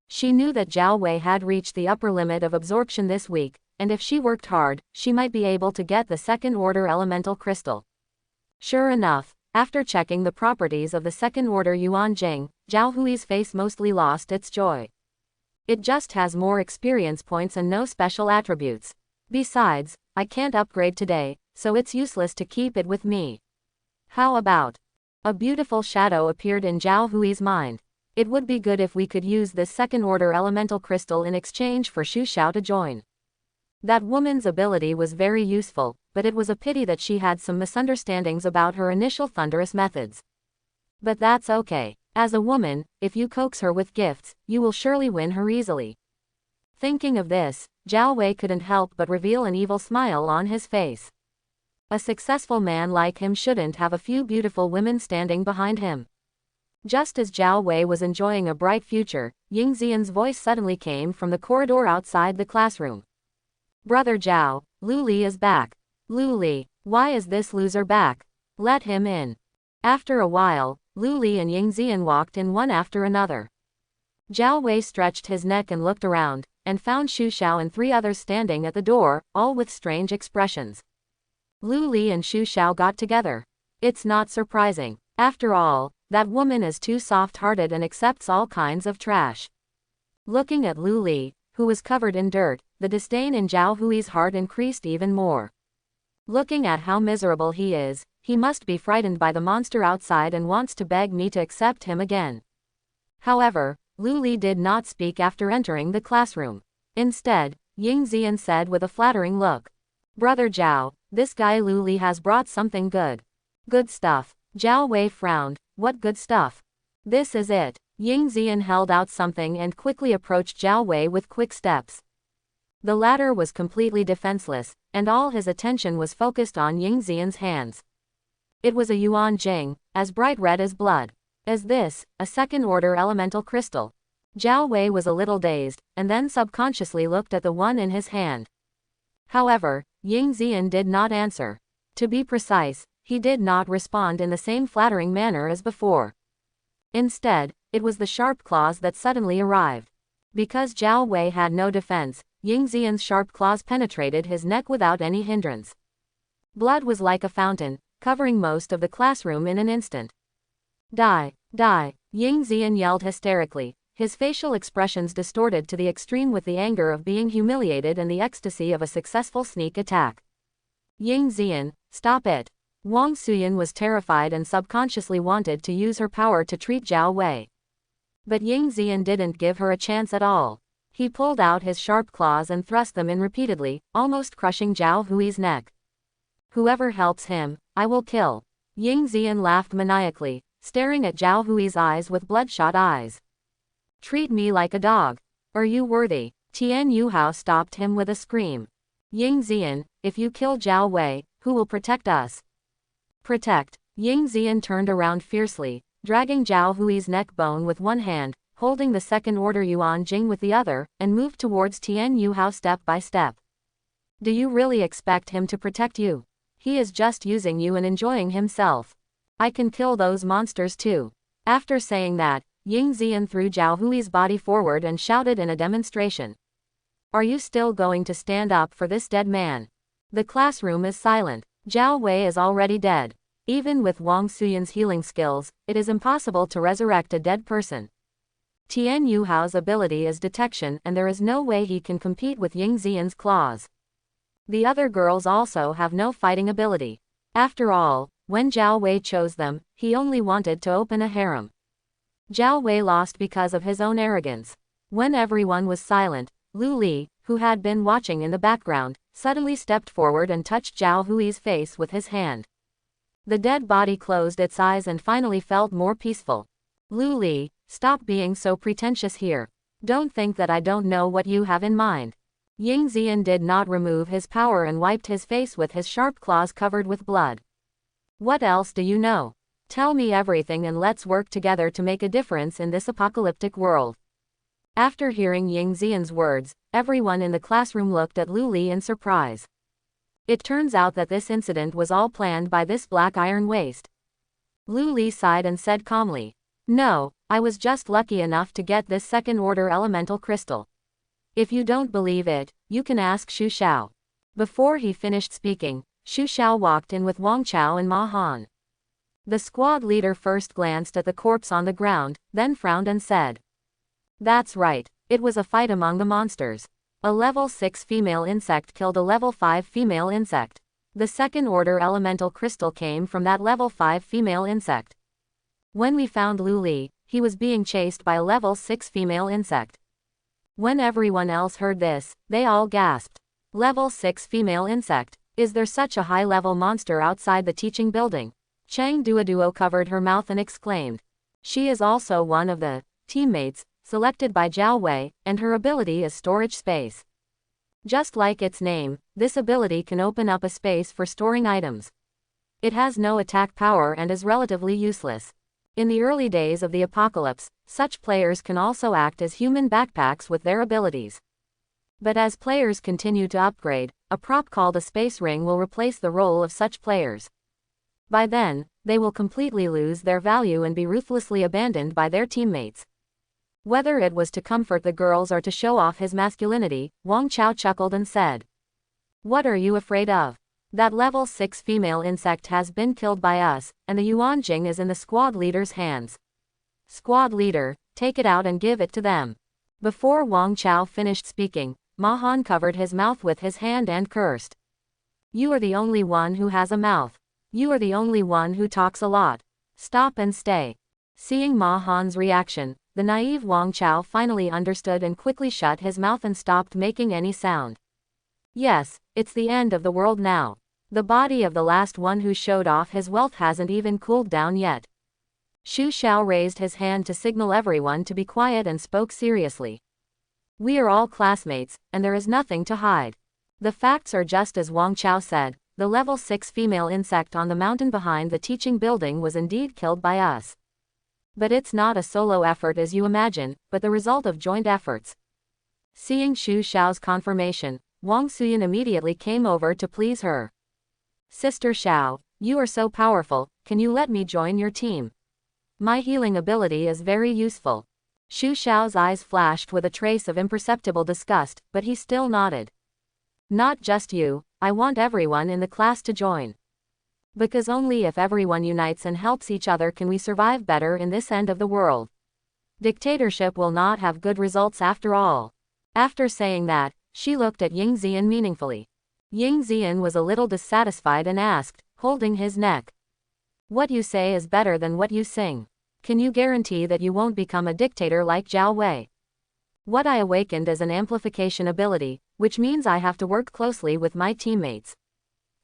She knew that Zhao Wei had reached the upper limit of absorption this week, and if she worked hard, she might be able to get the second-order elemental crystal. Sure enough, after checking the properties of the second-order Yuan Jing, Zhao Hui's face mostly lost its joy. It just has more experience points and no special attributes. Besides, I can't upgrade today, so it's useless to keep it with me. How about? A beautiful shadow appeared in Zhao Hui's mind. It would be good if we could use this second-order elemental crystal in exchange for Xu Xiao to join. That woman's ability was very useful, but it was a pity that she had some misunderstandings about her initial thunderous methods. But that's okay. As a woman, if you coax her with gifts, you will surely win her easily. Thinking of this, Zhao Wei couldn't help but reveal an evil smile on his face. A successful man like him shouldn't have a few beautiful women standing behind him. Just as Zhao Wei was enjoying a bright future, Ying Zian's voice suddenly came from the corridor outside the classroom. Brother Zhao, Lu Li is back. Lu Li, why is this loser back? Let him in. After a while, Lu Li and Ying Zian walked in one after another. Zhao Wei stretched his neck and looked around, and found Xu Xiao and 3 others standing at the door, all with strange expressions. Lu Li and Xu Xiao got together. It's not surprising. After all, that woman is too soft-hearted and accepts all kinds of trash. Looking at Lu Li, who was covered in dirt, the disdain in Zhao Hui's heart increased even more. Looking at how miserable he is, he must be frightened by the monster outside and wants to beg me to accept him again. However, Lu Li did not speak after entering the classroom. Instead, Ying Zian said with a flattering look, Brother Zhao, this guy Lu Li has brought something good. Good stuff. Zhao Wei frowned. What good stuff? This is it. Ying Zian held out something and quickly approached Zhao Wei with quick steps. The latter was completely defenseless, and all his attention was focused on Ying Zian's hands. It was a yuan jing, as bright red as blood. As this, a second-order elemental crystal. Zhao Wei was a little dazed, and then subconsciously looked at the one in his hand. However, Ying Zian did not answer. To be precise, he did not respond in the same flattering manner as before. Instead, it was the sharp claws that suddenly arrived. Because Zhao Wei had no defense, Ying Zian's sharp claws penetrated his neck without any hindrance. Blood was like a fountain, covering most of the classroom in an instant. Die, die, Ying Zian yelled hysterically, his facial expressions distorted to the extreme with the anger of being humiliated and the ecstasy of a successful sneak attack. Ying Zian, stop it. Wang Suyan was terrified and subconsciously wanted to use her power to treat Zhao Wei. But Ying Zian didn't give her a chance at all. He pulled out his sharp claws and thrust them in repeatedly, almost crushing Zhao Hui's neck. Whoever helps him, I will kill. Ying Zian laughed maniacally, staring at Zhao Hui's eyes with bloodshot eyes. Treat me like a dog. Are you worthy? Tian Yuhao stopped him with a scream. Ying Zian, if you kill Zhao Wei, who will protect us? Protect. Ying Zian turned around fiercely, dragging Zhao Hui's neck bone with one hand, holding the second order Yuan Jing with the other, and moved towards Tian Yu Hao step by step. Do you really expect him to protect you? He is just using you and enjoying himself. I can kill those monsters too. After saying that, Ying Zian threw Zhao Hui's body forward and shouted in a demonstration. Are you still going to stand up for this dead man? The classroom is silent. Zhao Wei is already dead. Even with Wang Suyan's healing skills, it is impossible to resurrect a dead person. Tian Yu Hao's ability is detection, and there is no way he can compete with Ying Zian's claws. The other girls also have no fighting ability. After all, when Zhao Wei chose them, he only wanted to open a harem. Zhao Wei lost because of his own arrogance. When everyone was silent, Lu Li, who had been watching in the background, suddenly stepped forward and touched Zhao Hui's face with his hand. The dead body closed its eyes and finally felt more peaceful. Lu Li, stop being so pretentious here. Don't think that I don't know what you have in mind. Ying Zian did not remove his power and wiped his face with his sharp claws covered with blood. What else do you know? Tell me everything and let's work together to make a difference in this apocalyptic world. After hearing Ying Zian's words, everyone in the classroom looked at Lu Li in surprise. It turns out that this incident was all planned by this black iron waste. Lu Li sighed and said calmly, "No, I was just lucky enough to get this second-order elemental crystal. If you don't believe it, you can ask Xu Xiao." Before he finished speaking, Xu Xiao walked in with Wang Chao and Ma Han. The squad leader first glanced at the corpse on the ground, then frowned and said, "That's right, it was a fight among the monsters. A level 6 female insect killed a level 5 female insect. The second-order elemental crystal came from that level 5 female insect. When we found Lu Li, he was being chased by a level 6 female insect." When everyone else heard this, they all gasped. Level 6 female insect? Is there such a high-level monster outside the teaching building? Chang Duoduo covered her mouth and exclaimed. She is also one of the teammates selected by Zhao Wei, and her ability is storage space. Just like its name, this ability can open up a space for storing items. It has no attack power and is relatively useless. In the early days of the apocalypse, such players can also act as human backpacks with their abilities. But as players continue to upgrade, a prop called a space ring will replace the role of such players. By then, they will completely lose their value and be ruthlessly abandoned by their teammates. Whether it was to comfort the girls or to show off his masculinity, Wang Chao chuckled and said, "What are you afraid of? That level 6 female insect has been killed by us, and the Yuan Jing is in the squad leader's hands. Squad leader, take it out and give it to them." Before Wang Chao finished speaking, Ma Han covered his mouth with his hand and cursed. "You are the only one who has a mouth. You are the only one who talks a lot. Stop and stay." Seeing Ma Han's reaction, the naive Wang Chao finally understood and quickly shut his mouth and stopped making any sound. Yes, it's the end of the world now. The body of the last one who showed off his wealth hasn't even cooled down yet. Xu Xiao raised his hand to signal everyone to be quiet and spoke seriously. "We are all classmates, and there is nothing to hide. The facts are just as Wang Chao said, the level 6 female insect on the mountain behind the teaching building was indeed killed by us. But it's not a solo effort as you imagine, but the result of joint efforts." Seeing Xu Xiao's confirmation, Wang Suyan immediately came over to please her. "Sister Xiao, you are so powerful, can you let me join your team? My healing ability is very useful." Xu Xiao's eyes flashed with a trace of imperceptible disgust, but he still nodded. "Not just you, I want everyone in the class to join. Because only if everyone unites and helps each other can we survive better in this end of the world. Dictatorship will not have good results after all." After saying that, she looked at Ying Zian meaningfully. Ying Zian was a little dissatisfied and asked, holding his neck, "What you say is better than what you sing. Can you guarantee that you won't become a dictator like Zhao Wei?" "What I awakened is an amplification ability, which means I have to work closely with my teammates,"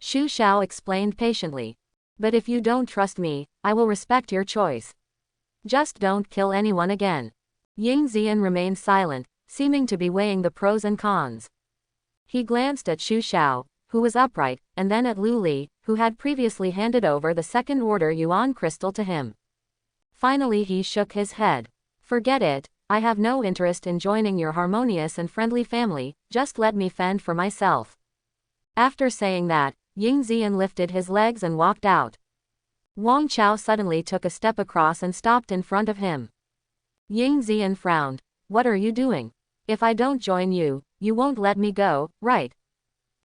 Xu Xiao explained patiently. "But if you don't trust me, I will respect your choice. Just don't kill anyone again." Ying Zian remained silent, seeming to be weighing the pros and cons. He glanced at Xu Xiao, who was upright, and then at Lu Li, who had previously handed over the second-order Yuan crystal to him. Finally he shook his head. "Forget it, I have no interest in joining your harmonious and friendly family, just let me fend for myself. After saying that, Ying Zian lifted his legs and walked out. Wang Chao suddenly took a step across and stopped in front of him. Ying Zian frowned. What are you doing? If I don't join you, you won't let me go, right?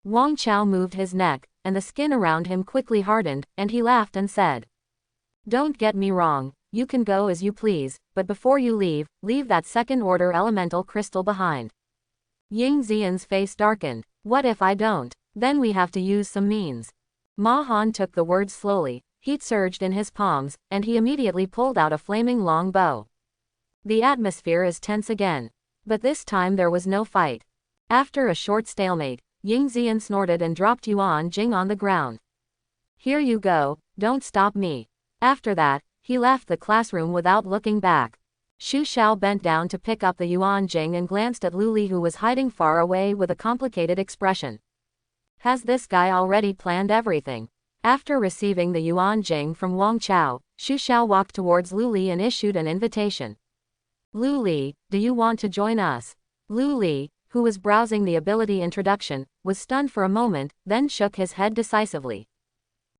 Wang Chao moved his neck, and the skin around him quickly hardened, and he laughed and said, Don't get me wrong, you can go as you please, but before you leave that second-order elemental crystal behind. Ying Zian's face darkened. What if I don't? Then we have to use some means. Ma Han took the words slowly, heat surged in his palms, and he immediately pulled out a flaming long bow. The atmosphere is tense again. But this time there was no fight. After a short stalemate, Ying Zian snorted and dropped Yuan Jing on the ground. Here you go, don't stop me. After that, he left the classroom without looking back. Xu Xiao bent down to pick up the Yuan Jing and glanced at Lu Li, who was hiding far away with a complicated expression. Has this guy already planned everything? After receiving the Yuan Jing from Wang Chao, Xu Xiao walked towards Lu Li and issued an invitation. Lu Li, do you want to join us? Lu Li, who was browsing the ability introduction, was stunned for a moment, then shook his head decisively.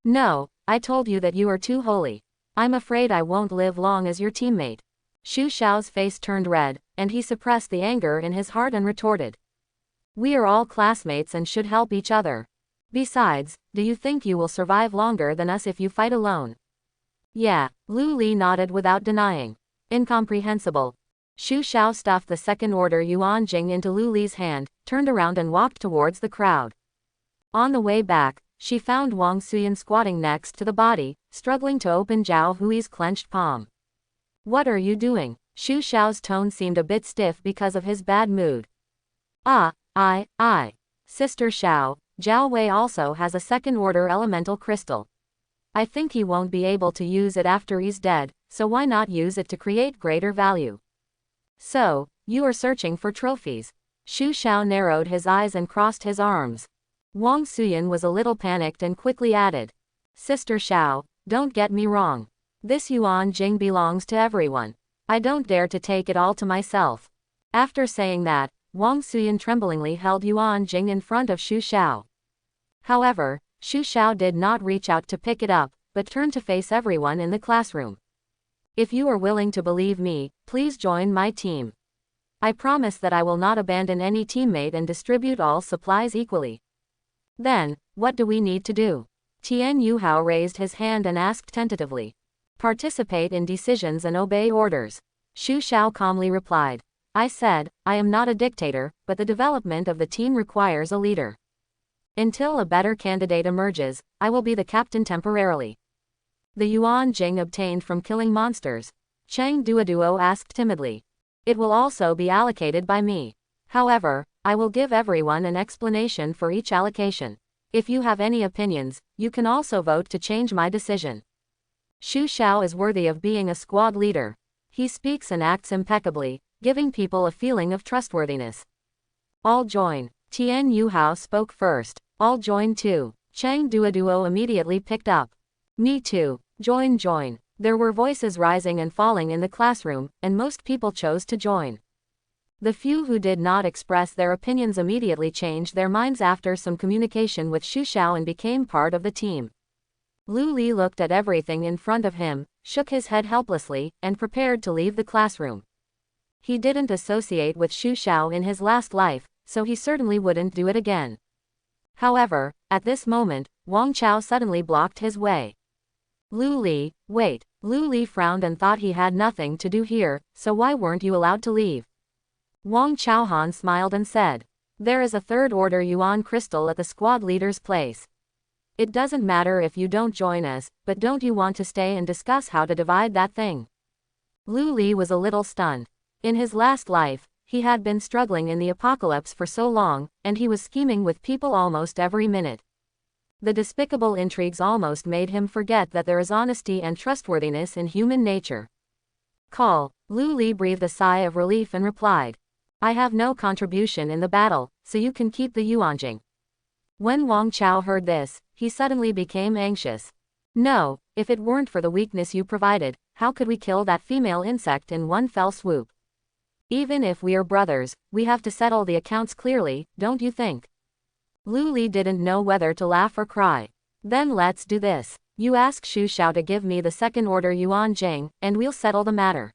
No, I told you that you are too holy. I'm afraid I won't live long as your teammate. Xu Xiao's face turned red, and he suppressed the anger in his heart and retorted. We are all classmates and should help each other. Besides, do you think you will survive longer than us if you fight alone? Yeah, Lu Li nodded without denying. Incomprehensible. Xu Xiao stuffed the second-order Yuan Jing into Lu Li's hand, turned around and walked towards the crowd. On the way back, she found Wang Suyan squatting next to the body, struggling to open Zhao Hui's clenched palm. What are you doing? Xu Xiao's tone seemed a bit stiff because of his bad mood. Sister Xiao, Zhao Wei also has a second-order elemental crystal. I think he won't be able to use it after he's dead, so why not use it to create greater value? So, you are searching for trophies. Xu Xiao narrowed his eyes and crossed his arms. Wang Suyan was a little panicked and quickly added. Sister Xiao, don't get me wrong. This Yuan Jing belongs to everyone. I don't dare to take it all to myself. After saying that, Wang Suyan tremblingly held Yuan Jing in front of Xu Xiao. However, Xu Xiao did not reach out to pick it up, but turned to face everyone in the classroom. If you are willing to believe me, please join my team. I promise that I will not abandon any teammate and distribute all supplies equally. Then, what do we need to do? Tian Yuhao raised his hand and asked tentatively. Participate in decisions and obey orders. Xu Xiao calmly replied. I said, I am not a dictator, but the development of the team requires a leader. Until a better candidate emerges, I will be the captain temporarily. The Yuan Jing obtained from killing monsters. Cheng Duoduo asked timidly. It will also be allocated by me. However, I will give everyone an explanation for each allocation. If you have any opinions, you can also vote to change my decision. Xu Xiao is worthy of being a squad leader. He speaks and acts impeccably, giving people a feeling of trustworthiness. All join. Tian Yuhao spoke first. All join too. Cheng Duoduo immediately picked up. Me too. Join. There were voices rising and falling in the classroom, and most people chose to join. The few who did not express their opinions immediately changed their minds after some communication with Xu Xiao and became part of the team. Lu Li looked at everything in front of him, shook his head helplessly, and prepared to leave the classroom. He didn't associate with Xu Xiao in his last life, so he certainly wouldn't do it again. However, at this moment, Wang Chao suddenly blocked his way. Lu Li, wait. Lu Li frowned and thought he had nothing to do here, so why weren't you allowed to leave? Wang Chaohan smiled and said, there is a third-order Yuan crystal at the squad leader's place. It doesn't matter if you don't join us, but don't you want to stay and discuss how to divide that thing? Lu Li was a little stunned. In his last life, he had been struggling in the apocalypse for so long, and he was scheming with people almost every minute. The despicable intrigues almost made him forget that there is honesty and trustworthiness in human nature. Call. Lu Li breathed a sigh of relief and replied. I have no contribution in the battle, so you can keep the Yuanjing. When Wang Chao heard this, he suddenly became anxious. No, if it weren't for the weakness you provided, how could we kill that female insect in one fell swoop? Even if we are brothers, we have to settle the accounts clearly, don't you think? Lu Li didn't know whether to laugh or cry. Then let's do this. You ask Xu Xiao to give me the second order Yuan Jing, and we'll settle the matter.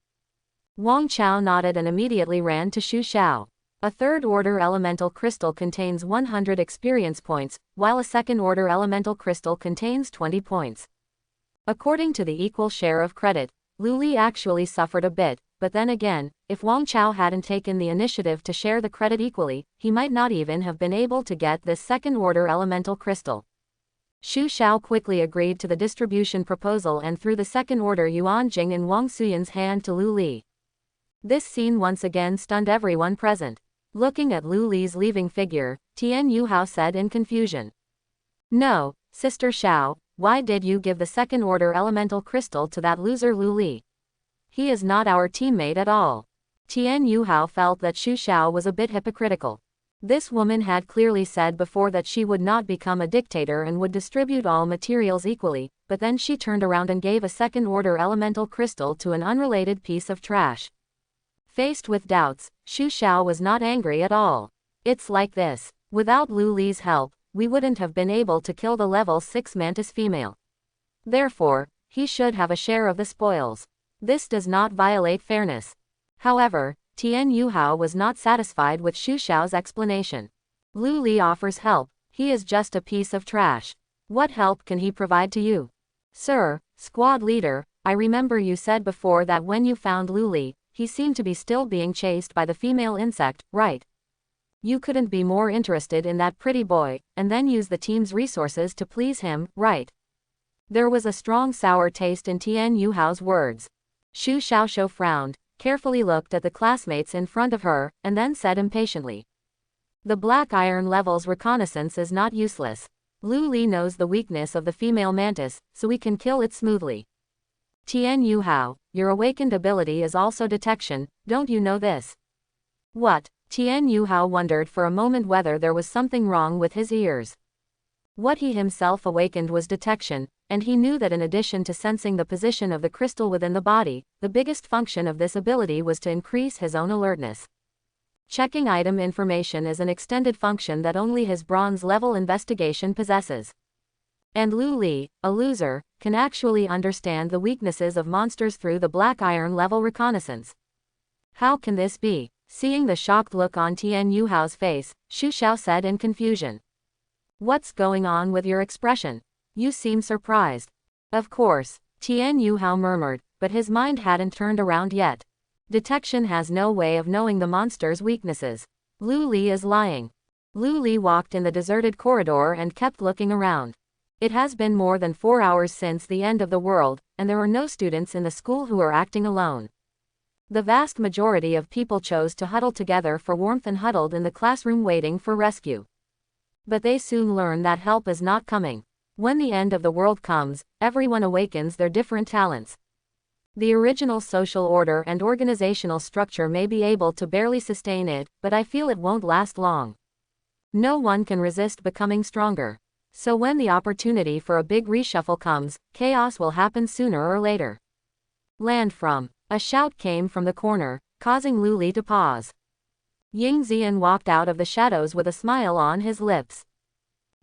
Wang Chao nodded and immediately ran to Xu Xiao. A third-order elemental crystal contains 100 experience points, while a second-order elemental crystal contains 20 points. According to the equal share of credit, Lu Li actually suffered a bit, but then again, if Wang Chao hadn't taken the initiative to share the credit equally, he might not even have been able to get this second-order elemental crystal. Xu Xiao quickly agreed to the distribution proposal and threw the second-order Yuan Jing in Wang Suyan's hand to Lu Li. This scene once again stunned everyone present. Looking at Lu Li's leaving figure, Tian Yuhao said in confusion. No, Sister Xiao, why did you give the second-order elemental crystal to that loser Lu Li? He is not our teammate at all. Tian Yuhao felt that Xu Xiao was a bit hypocritical. This woman had clearly said before that she would not become a dictator and would distribute all materials equally, but then she turned around and gave a second-order elemental crystal to an unrelated piece of trash. Faced with doubts, Xu Xiao was not angry at all. It's like this. Without Lu Li's help, we wouldn't have been able to kill the level 6 mantis female. Therefore, he should have a share of the spoils. This does not violate fairness. However, Tian Yuhao was not satisfied with Xu Xiao's explanation. Lu Li offers help, he is just a piece of trash. What help can he provide to you? Sir, squad leader, I remember you said before that when you found Lu Li, he seemed to be still being chased by the female insect, right? You couldn't be more interested in that pretty boy, and then use the team's resources to please him, right? There was a strong sour taste in Tian Yuhao's words. Xu Xiaoshu frowned, carefully looked at the classmates in front of her, and then said impatiently. The black iron level's reconnaissance is not useless. Lu Li knows the weakness of the female mantis, so we can kill it smoothly. Tian Yuhao, your awakened ability is also detection, don't you know this? What? Tian Yuhao wondered for a moment whether there was something wrong with his ears. What he himself awakened was detection, and he knew that in addition to sensing the position of the crystal within the body, the biggest function of this ability was to increase his own alertness. Checking item information is an extended function that only his bronze-level investigation possesses. And Lu Li, a loser, can actually understand the weaknesses of monsters through the black iron level reconnaissance. How can this be? Seeing the shocked look on Tian Yuhao's face, Xu Xiao said in confusion. What's going on with your expression? You seem surprised. Of course, Tian Yuhao murmured, but his mind hadn't turned around yet. Detection has no way of knowing the monster's weaknesses. Lu Li is lying. Lu Li walked in the deserted corridor and kept looking around. It has been more than 4 hours since the end of the world, and there are no students in the school who are acting alone. The vast majority of people chose to huddle together for warmth and huddled in the classroom waiting for rescue. But they soon learn that help is not coming. When the end of the world comes, everyone awakens their different talents. The original social order and organizational structure may be able to barely sustain it, but I feel it won't last long. No one can resist becoming stronger. So when the opportunity for a big reshuffle comes, chaos will happen sooner or later. Land from. A shout came from the corner, causing Lu Li to pause. Ying Zian walked out of the shadows with a smile on his lips.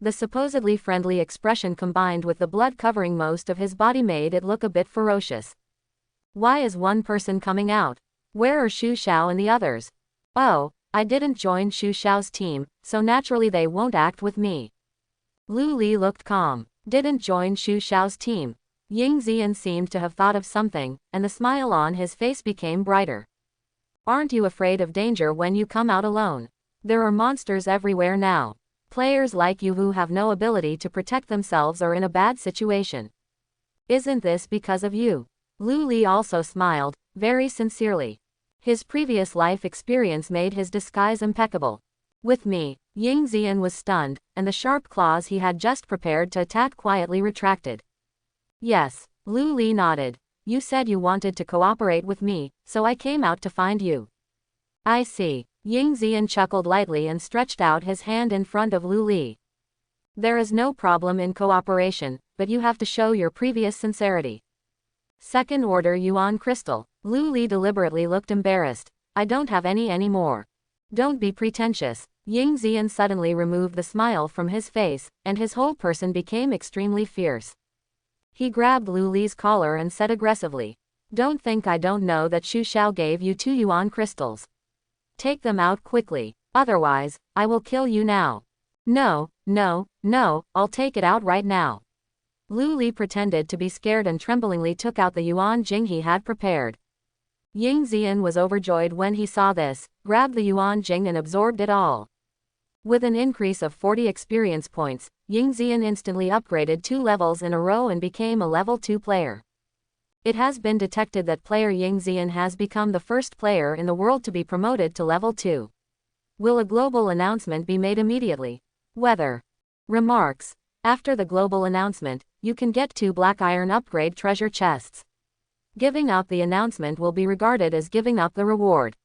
The supposedly friendly expression combined with the blood covering most of his body made it look a bit ferocious. Why is one person coming out? Where are Xu Xiao and the others? Oh, I didn't join Xu Xiao's team, so naturally they won't act with me. Lu Li looked calm. Didn't join Xu Xiao's team. Ying Zian seemed to have thought of something, and the smile on his face became brighter. Aren't you afraid of danger when you come out alone? There are monsters everywhere now. Players like you who have no ability to protect themselves are in a bad situation. Isn't this because of you? Lu Li also smiled, very sincerely. His previous life experience made his disguise impeccable. With me. Ying Zian was stunned, and the sharp claws he had just prepared to attack quietly retracted. Yes, Lu Li nodded. You said you wanted to cooperate with me, so I came out to find you. I see. Ying Zian chuckled lightly and stretched out his hand in front of Lu Li. There is no problem in cooperation, but you have to show your previous sincerity. Second order Yuan crystal. Lu Li deliberately looked embarrassed. I don't have any anymore. Don't be pretentious. Ying Zian suddenly removed the smile from his face, and his whole person became extremely fierce. He grabbed Lu Li's collar and said aggressively, "Don't think I don't know that Xu Xiao gave you 2 yuan crystals. Take them out quickly, otherwise, I will kill you now." "No, no, no, I'll take it out right now." Lu Li pretended to be scared and tremblingly took out the yuan jing he had prepared. Ying Zian was overjoyed when he saw this, grabbed the yuan jing and absorbed it all. With an increase of 40 experience points, Ying Zian instantly upgraded 2 levels in a row and became a level 2 player. It has been detected that player Ying Zian has become the first player in the world to be promoted to level 2. Will a global announcement be made immediately? Weather. Remarks. After the global announcement, you can get 2 black iron upgrade treasure chests. Giving up the announcement will be regarded as giving up the reward.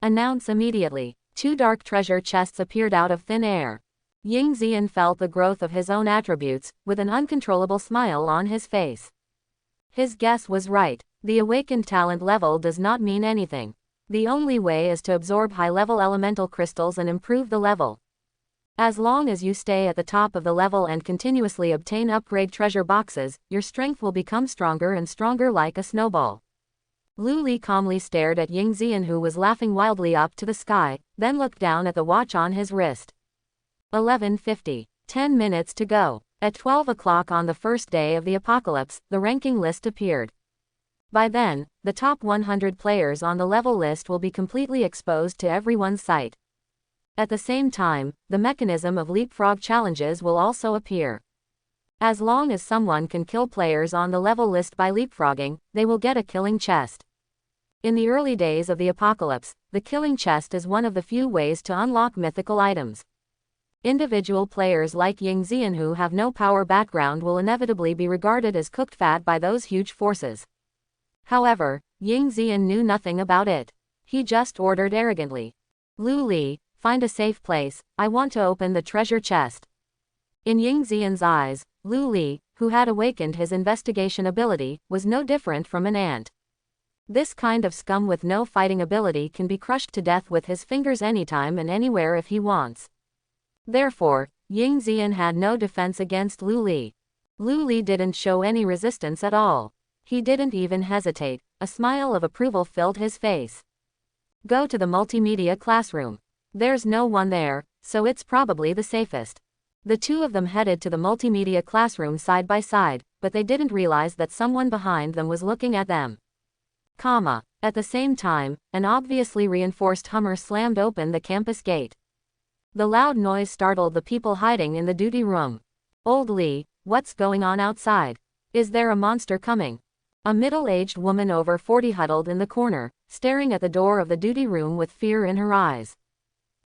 Announce immediately. 2 dark treasure chests appeared out of thin air. Ying Zian felt the growth of his own attributes, with an uncontrollable smile on his face. His guess was right. The awakened talent level does not mean anything. The only way is to absorb high-level elemental crystals and improve the level. As long as you stay at the top of the level and continuously obtain upgrade treasure boxes, your strength will become stronger and stronger like a snowball. Lu Li calmly stared at Ying Zian, who was laughing wildly up to the sky, then looked down at the watch on his wrist. 11:50. 10 minutes to go. At 12 o'clock on the first day of the apocalypse, the ranking list appeared. By then, the top 100 players on the level list will be completely exposed to everyone's sight. At the same time, the mechanism of leapfrog challenges will also appear. As long as someone can kill players on the level list by leapfrogging, they will get a killing chest. In the early days of the apocalypse, the killing chest is one of the few ways to unlock mythical items. Individual players like Ying Zian who have no power background will inevitably be regarded as cooked fat by those huge forces. However, Ying Zian knew nothing about it. He just ordered arrogantly, "Lu Li, find a safe place, I want to open the treasure chest." In Ying Zian's eyes, Lu Li, who had awakened his investigation ability, was no different from an ant. This kind of scum with no fighting ability can be crushed to death with his fingers anytime and anywhere if he wants. Therefore, Ying Zian had no defense against Lu Li. Lu Li didn't show any resistance at all. He didn't even hesitate. A smile of approval filled his face. "Go to the multimedia classroom. There's no one there, so it's probably the safest." The two of them headed to the multimedia classroom side by side, but they didn't realize that someone behind them was looking at them. At the same time, an obviously reinforced Hummer slammed open the campus gate. The loud noise startled the people hiding in the duty room. "Old Li, what's going on outside? Is there a monster coming?" A middle-aged woman over 40 huddled in the corner, staring at the door of the duty room with fear in her eyes.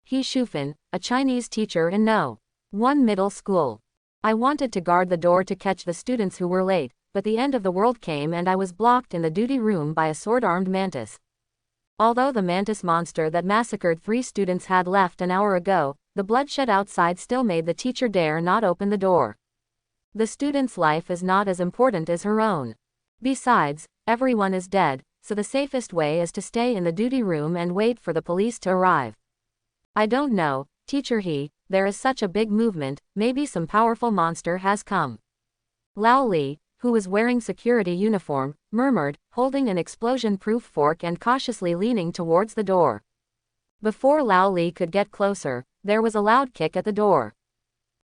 He Shufan, a Chinese teacher in No. 1 middle school. "I wanted to guard the door to catch the students who were late, but the end of the world came and I was blocked in the duty room by a sword-armed mantis. Although the mantis monster that massacred 3 students had left an hour ago, the bloodshed outside still made the teacher dare not open the door. The student's life is not as important as her own. Besides, everyone is dead, so the safest way is to stay in the duty room and wait for the police to arrive." "I don't know, Teacher He, there is such a big movement, maybe some powerful monster has come." Lao Li, who was wearing security uniform, murmured, holding an explosion-proof fork and cautiously leaning towards the door. Before Lao Li could get closer, there was a loud kick at the door.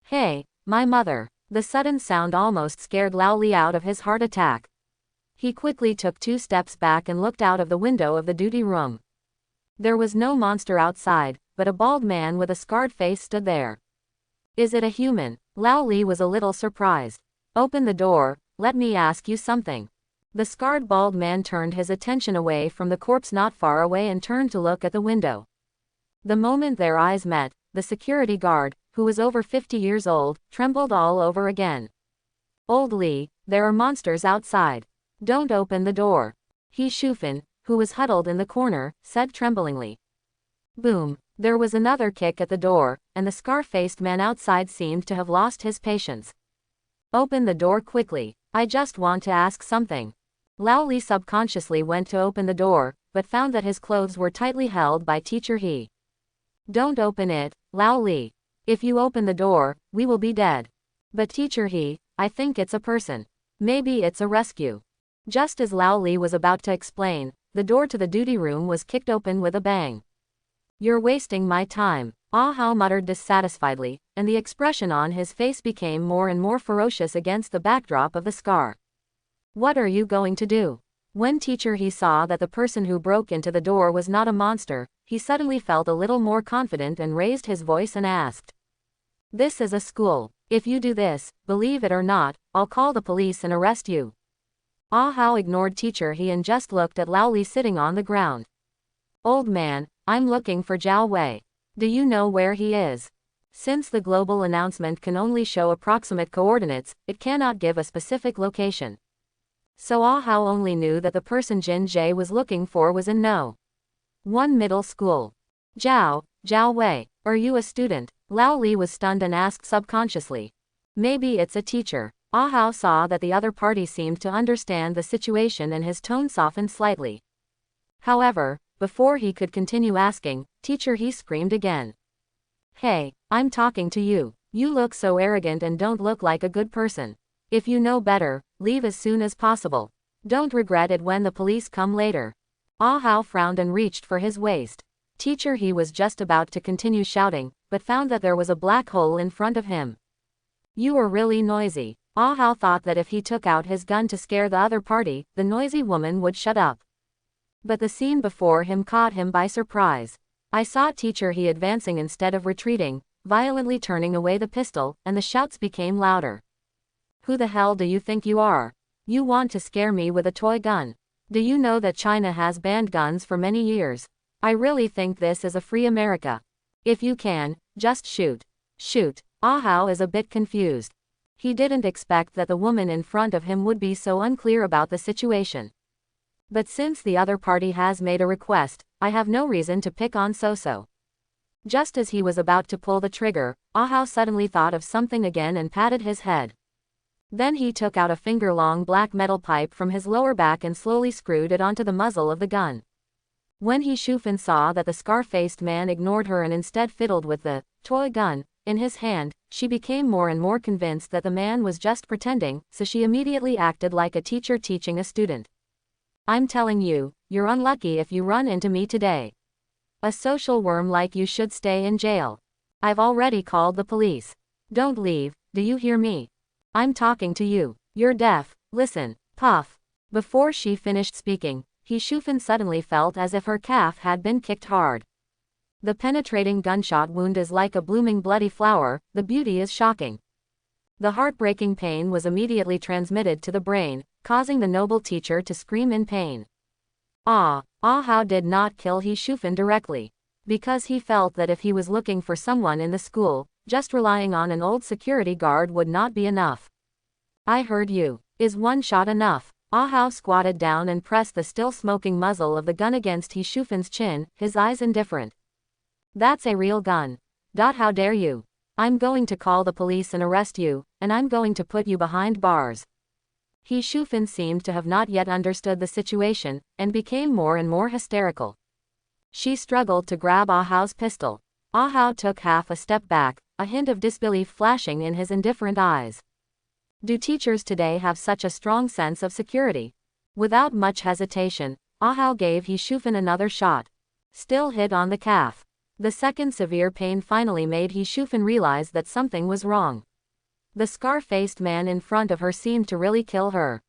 "Hey, my mother." The sudden sound almost scared Lao Li out of his heart attack. He quickly took 2 steps back and looked out of the window of the duty room. There was no monster outside, but a bald man with a scarred face stood there. "Is it a human?" Lao Li was a little surprised. "Open the door, let me ask you something." The scarred bald man turned his attention away from the corpse not far away and turned to look at the window. The moment their eyes met, the security guard, who was over 50 years old, trembled all over again. "Old Li, there are monsters outside. Don't open the door." He Shufan, who was huddled in the corner, said tremblingly. Boom. There was another kick at the door, and the scar-faced man outside seemed to have lost his patience. "Open the door quickly. I just want to ask something." Lao Li subconsciously went to open the door, but found that his clothes were tightly held by Teacher He. Don't open it, Lao Li. If you open the door, we will be dead. But Teacher He, I think it's a person. Maybe it's a rescue. Just as Lao Li was about to explain, the door to the duty room was kicked open with a bang. You're wasting my time, Ah Hao muttered dissatisfiedly, and the expression on his face became more and more ferocious against the backdrop of the scar. What are you going to do? When Teacher He saw that the person who broke into the door was not a monster, he suddenly felt a little more confident and raised his voice and asked. This is a school. If you do this, believe it or not, I'll call the police and arrest you. Ah Hao ignored Teacher He and just looked at Lao Li sitting on the ground. Old man, I'm looking for Zhao Wei. Do you know where he is? Since the global announcement can only show approximate coordinates, it cannot give a specific location. So Ah Hao only knew that the person Jin Jie was looking for was in No. 1 middle school. Zhao Wei, are you a student? Lao Li was stunned and asked subconsciously. Maybe it's a teacher. Ah Hao saw that the other party seemed to understand the situation and his tone softened slightly. However, before he could continue asking, Teacher He screamed again. Hey, I'm talking to you. You look so arrogant and don't look like a good person. If you know better, leave as soon as possible. Don't regret it when the police come later. Ah Hao frowned and reached for his waist. Teacher He was just about to continue shouting, but found that there was a black hole in front of him. You are really noisy. Ah Hao thought that if he took out his gun to scare the other party, the noisy woman would shut up. But the scene before him caught him by surprise. I saw Teacher He advancing instead of retreating, violently turning away the pistol, and the shouts became louder. Who the hell do you think you are? You want to scare me with a toy gun? Do you know that China has banned guns for many years? I really think this is a free America. If you can, just shoot. Shoot. Ah Hao is a bit confused. He didn't expect that the woman in front of him would be so unclear about the situation. But since the other party has made a request, I have no reason to pick on So-So. Just as he was about to pull the trigger, Ah Hao suddenly thought of something again and patted his head. Then he took out a finger-long black metal pipe from his lower back and slowly screwed it onto the muzzle of the gun. When He Shufan saw that the scar-faced man ignored her and instead fiddled with the toy gun in his hand, she became more and more convinced that the man was just pretending, so she immediately acted like a teacher teaching a student. I'm telling you, you're unlucky if you run into me today. A social worm like you should stay in jail. I've already called the police. Don't leave, do you hear me? I'm talking to you. You're deaf, listen, puff. Before she finished speaking, He Shufan suddenly felt as if her calf had been kicked hard. The penetrating gunshot wound is like a blooming bloody flower, the beauty is shocking. The heartbreaking pain was immediately transmitted to the brain, causing the noble teacher to scream in pain. Ah Hao did not kill He Shufan directly. Because he felt that if he was looking for someone in the school, just relying on an old security guard would not be enough. I heard you. Is one shot enough? Ah Hao squatted down and pressed the still smoking muzzle of the gun against He Shufan's chin, his eyes indifferent. That's a real gun. How dare you? I'm going to call the police and arrest you, and I'm going to put you behind bars. He Shufan seemed to have not yet understood the situation, and became more and more hysterical. She struggled to grab Ah Hao's pistol. Ah Hao took half a step back, a hint of disbelief flashing in his indifferent eyes. Do teachers today have such a strong sense of security? Without much hesitation, Ah Hao gave He Shufan another shot. Still hit on the calf. The second severe pain finally made He Shufan realize that something was wrong. The scar-faced man in front of her seemed to really kill her.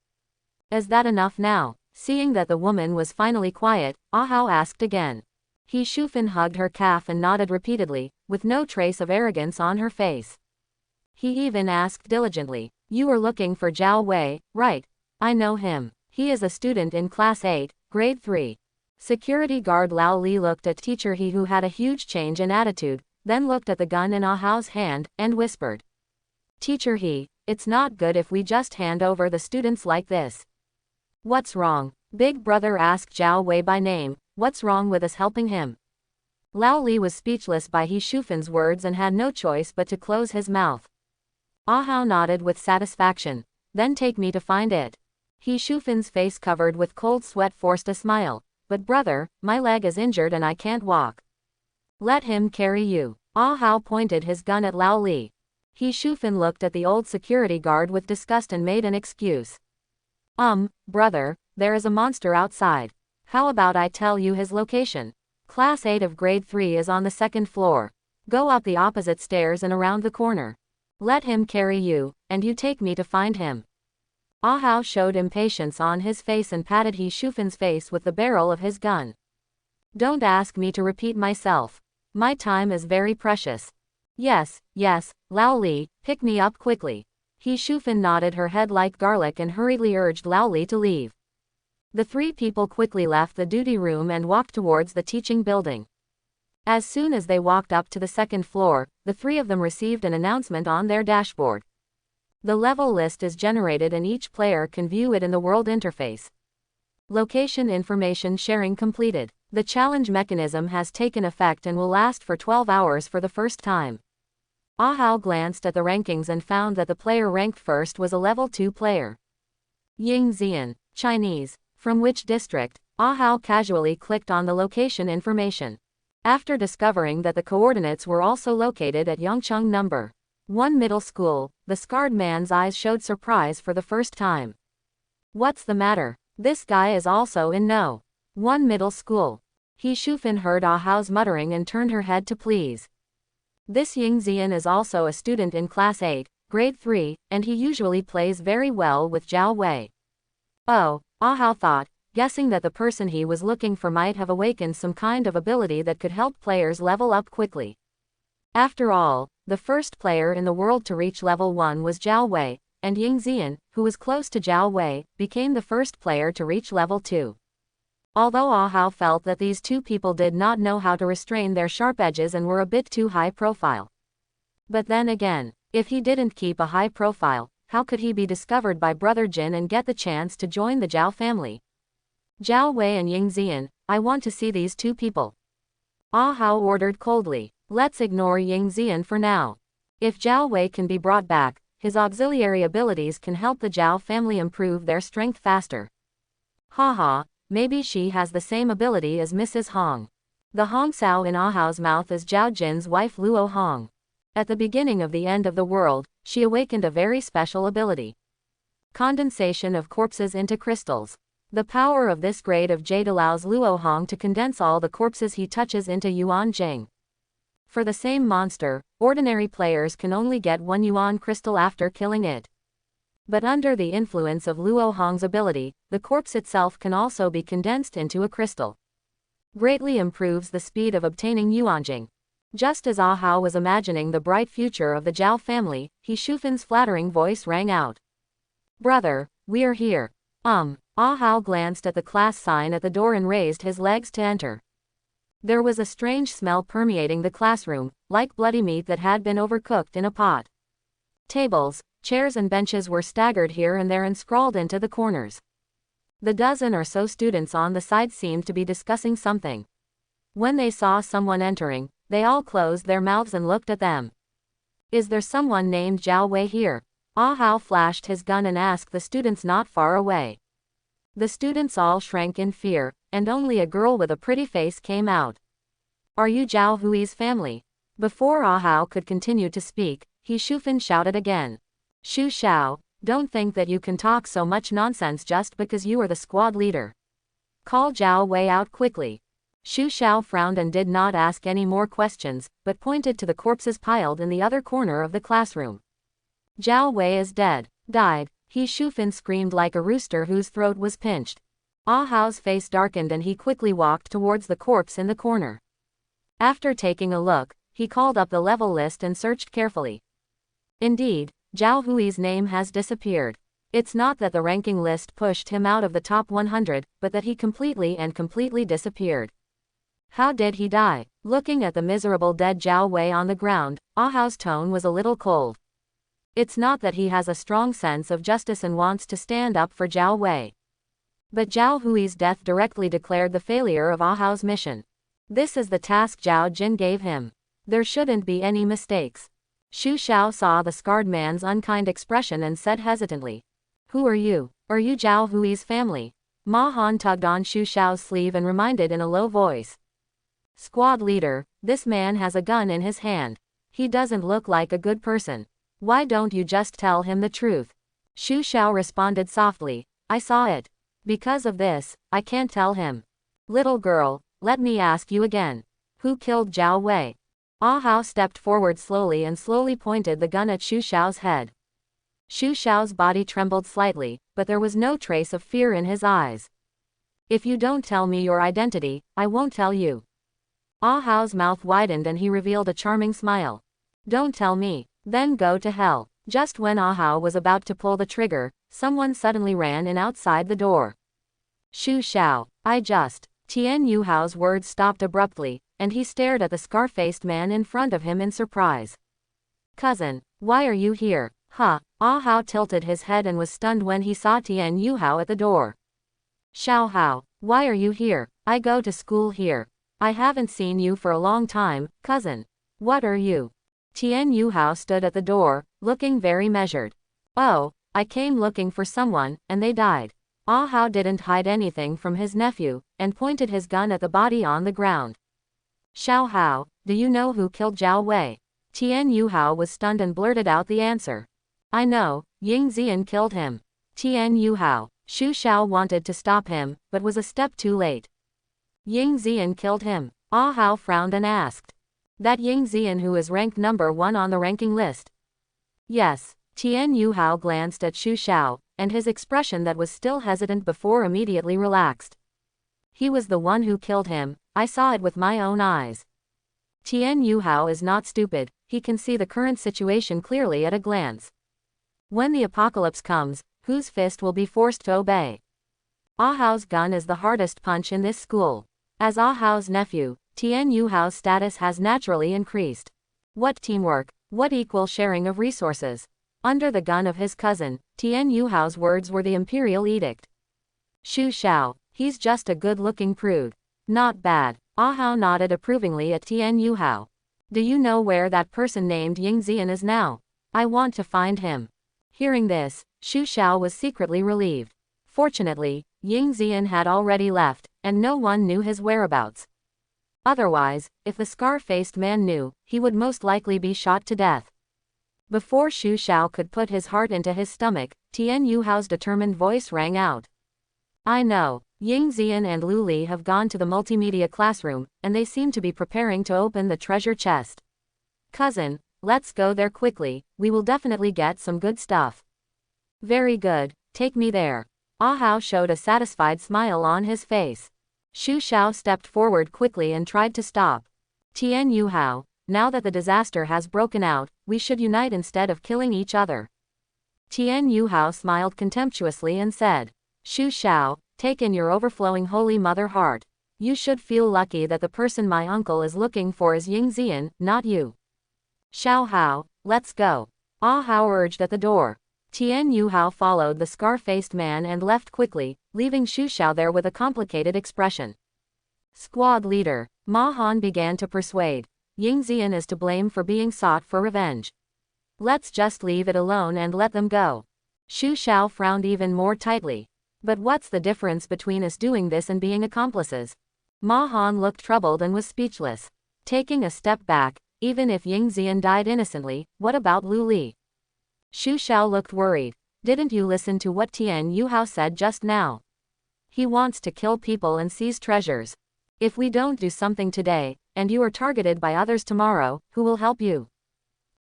Is that enough now? Seeing that the woman was finally quiet, Ah Hao asked again. He Shufan hugged her calf and nodded repeatedly, with no trace of arrogance on her face. He even asked diligently, You are looking for Zhao Wei, right? I know him. He is a student in Class 8, Grade 3. Security guard Lao Li looked at Teacher He, who had a huge change in attitude, then looked at the gun in Ah Hao's hand, and whispered. Teacher He, it's not good if we just hand over the students like this. What's wrong? Big brother asked Zhao Wei by name. What's wrong with us helping him? Lao Li was speechless by He Shufan's words and had no choice but to close his mouth. Ah Hao nodded with satisfaction. Then take me to find it. He Shufan's face covered with cold sweat forced a smile. but brother, my leg is injured and I can't walk. Let him carry you. Ah Hao pointed his gun at Lao Li. He Shufan looked at the old security guard with disgust and made an excuse. Brother, there is a monster outside. How about I tell you his location? Class 8 of grade 3 is on the second floor. Go up the opposite stairs and around the corner. Let him carry you, and you take me to find him. Ah Hao showed impatience on his face and patted He Shufan's face with the barrel of his gun. Don't ask me to repeat myself. My time is very precious. Yes, Lao Li, pick me up quickly. He Shufan nodded her head like garlic and hurriedly urged Lao Li to leave. The three people quickly left the duty room and walked towards the teaching building. As soon as they walked up to the second floor, the three of them received an announcement on their dashboard. The level list is generated and each player can view it in the world interface. Location information sharing completed. The challenge mechanism has taken effect and will last for 12 hours for the first time. Ah Hao glanced at the rankings and found that the player ranked first was a level 2 player. Ying Xian, Chinese. From which district? Ah Hao casually clicked on the location information. After discovering that the coordinates were also located at Yongcheng No. 1 Middle School, the scarred man's eyes showed surprise for the first time. What's the matter? This guy is also in No. 1 Middle School. He Shufan heard Ah Hao's muttering and turned her head to please. This Ying Xian is also a student in Class 8, Grade 3, and he usually plays very well with Zhao Wei. Oh, Ah Hao thought, guessing that the person he was looking for might have awakened some kind of ability that could help players level up quickly. After all, the first player in the world to reach level 1 was Zhao Wei, and Ying Xian, who was close to Zhao Wei, became the first player to reach level 2. Although Ah Hao felt that these two people did not know how to restrain their sharp edges and were a bit too high profile. But then again, if he didn't keep a high profile, how could he be discovered by Brother Jin and get the chance to join the Zhao family? Zhao Wei and Ying Xian, I want to see these two people. Ah Hao ordered coldly. Let's ignore Ying Xian for now. If Zhao Wei can be brought back, his auxiliary abilities can help the Zhao family improve their strength faster. Haha, maybe she has the same ability as Mrs. Hong. The Hong Sao in Ah Hao's mouth is Zhao Jin's wife Luo Hong. At the beginning of the end of the world, she awakened a very special ability. Condensation of corpses into crystals. The power of this grade of jade allows Luo Hong to condense all the corpses he touches into Yuan Jing. For the same monster, ordinary players can only get one Yuan crystal after killing it. But under the influence of Luo Hong's ability, the corpse itself can also be condensed into a crystal. Greatly improves the speed of obtaining Yuanjing. Just as Ah Hao was imagining the bright future of the Zhao family, He Shufan's flattering voice rang out. Brother, we're here. Ah Hao glanced at the class sign at the door and raised his legs to enter. There was a strange smell permeating the classroom, like bloody meat that had been overcooked in a pot. Tables, chairs and benches were staggered here and there and scrawled into the corners. The dozen or so students on the side seemed to be discussing something. When they saw someone entering, they all closed their mouths and looked at them. Is there someone named Zhao Wei here? Ah Hao flashed his gun and asked the students not far away. The students all shrank in fear, and only a girl with a pretty face came out. Are you Zhao Hui's family? Before Ah Hao could continue to speak, He Shufan shouted again. Shu Xiao, don't think that you can talk so much nonsense just because you are the squad leader. Call Zhao Wei out quickly. Shu Xiao frowned and did not ask any more questions, but pointed to the corpses piled in the other corner of the classroom. Zhao Wei is dead. Died. He Shufan screamed like a rooster whose throat was pinched. Ah Hao's face darkened and he quickly walked towards the corpse in the corner. After taking a look, he called up the level list and searched carefully. Indeed, Zhao Hui's name has disappeared. It's not that the ranking list pushed him out of the top 100, but that he completely disappeared. How did he die? Looking at the miserable dead Zhao Wei on the ground, Ah Hao's tone was a little cold. It's not that he has a strong sense of justice and wants to stand up for Zhao Wei. But Zhao Hui's death directly declared the failure of Ah Hao's mission. This is the task Zhao Jin gave him. There shouldn't be any mistakes. Shu Xiao saw the scarred man's unkind expression and said hesitantly. Who are you? Are you Zhao Hui's family? Ma Han tugged on Xu Xiao's sleeve and reminded in a low voice. Squad leader, this man has a gun in his hand. He doesn't look like a good person. Why don't you just tell him the truth? Xu Xiao responded softly. I saw it. Because of this, I can't tell him. Little girl, let me ask you again. Who killed Zhao Wei? Ah Hao stepped forward slowly and slowly pointed the gun at Xu Xiao's head. Xu Xiao's body trembled slightly, but there was no trace of fear in his eyes. If you don't tell me your identity, I won't tell you. Ah Hao's mouth widened and he revealed a charming smile. Don't tell me, then go to hell. Just when Ah Hao was about to pull the trigger, someone suddenly ran in outside the door. Xu Xiao, Tian Yuhao's words stopped abruptly, and he stared at the scar-faced man in front of him in surprise. Cousin, why are you here? Huh? Ah Hao tilted his head and was stunned when he saw Tian Yuhao at the door. Xiao Hao, why are you here? I go to school here. I haven't seen you for a long time, cousin. What are you? Tian Yuhao stood at the door, looking very measured. Oh, I came looking for someone, and they died. Ah Hao didn't hide anything from his nephew, and pointed his gun at the body on the ground. Xiao Hao, do you know who killed Zhao Wei? Tian Yuhao was stunned and blurted out the answer. I know, Ying Zian killed him. Tian Yuhao. Xu Xiao wanted to stop him, but was a step too late. Ying Zian killed him. Ah Hao frowned and asked. That Ying Zian who is ranked number 1 on the ranking list? Yes. Tian Yuhao glanced at Xu Xiao, and his expression that was still hesitant before immediately relaxed. He was the one who killed him, I saw it with my own eyes. Tian Yuhao is not stupid, he can see the current situation clearly at a glance. When the apocalypse comes, whose fist will be forced to obey? Ah Hao's gun is the hardest punch in this school. As Ah Hao's nephew, Tian Yuhao's status has naturally increased. What teamwork, what equal sharing of resources. Under the gun of his cousin, Tian Yuhao's words were the imperial edict. Xu Xiao, he's just a good-looking prude. Not bad. Ah Hao nodded approvingly at Tian Yuhao. Do you know where that person named Ying Zian is now? I want to find him. Hearing this, Xu Xiao was secretly relieved. Fortunately, Ying Zian had already left, and no one knew his whereabouts. Otherwise, if the scar-faced man knew, he would most likely be shot to death. Before Xu Xiao could put his heart into his stomach, Tian Yuhao's determined voice rang out. I know, Ying Zian and Lu Li have gone to the multimedia classroom, and they seem to be preparing to open the treasure chest. Cousin, let's go there quickly, we will definitely get some good stuff. Very good, take me there. Ah Hao showed a satisfied smile on his face. Xu Xiao stepped forward quickly and tried to stop. Tian Yuhao, now that the disaster has broken out, we should unite instead of killing each other. Tian Yuhao smiled contemptuously and said, Xu Xiao, take in your overflowing Holy Mother heart. You should feel lucky that the person my uncle is looking for is Ying Zian, not you. Xiao Hao, let's go. Ah Hao urged at the door. Tian Yuhao followed the scar-faced man and left quickly, leaving Xu Xiao there with a complicated expression. Squad leader, Ma Han began to persuade. Ying Zian is to blame for being sought for revenge. Let's just leave it alone and let them go. Xu Xiao frowned even more tightly. But what's the difference between us doing this and being accomplices? Ma Han looked troubled and was speechless. Taking a step back, even if Ying Zian died innocently, what about Lu Li? Xu Xiao looked worried. Didn't you listen to what Tian Yuhao said just now? He wants to kill people and seize treasures. If we don't do something today, and you are targeted by others tomorrow, who will help you?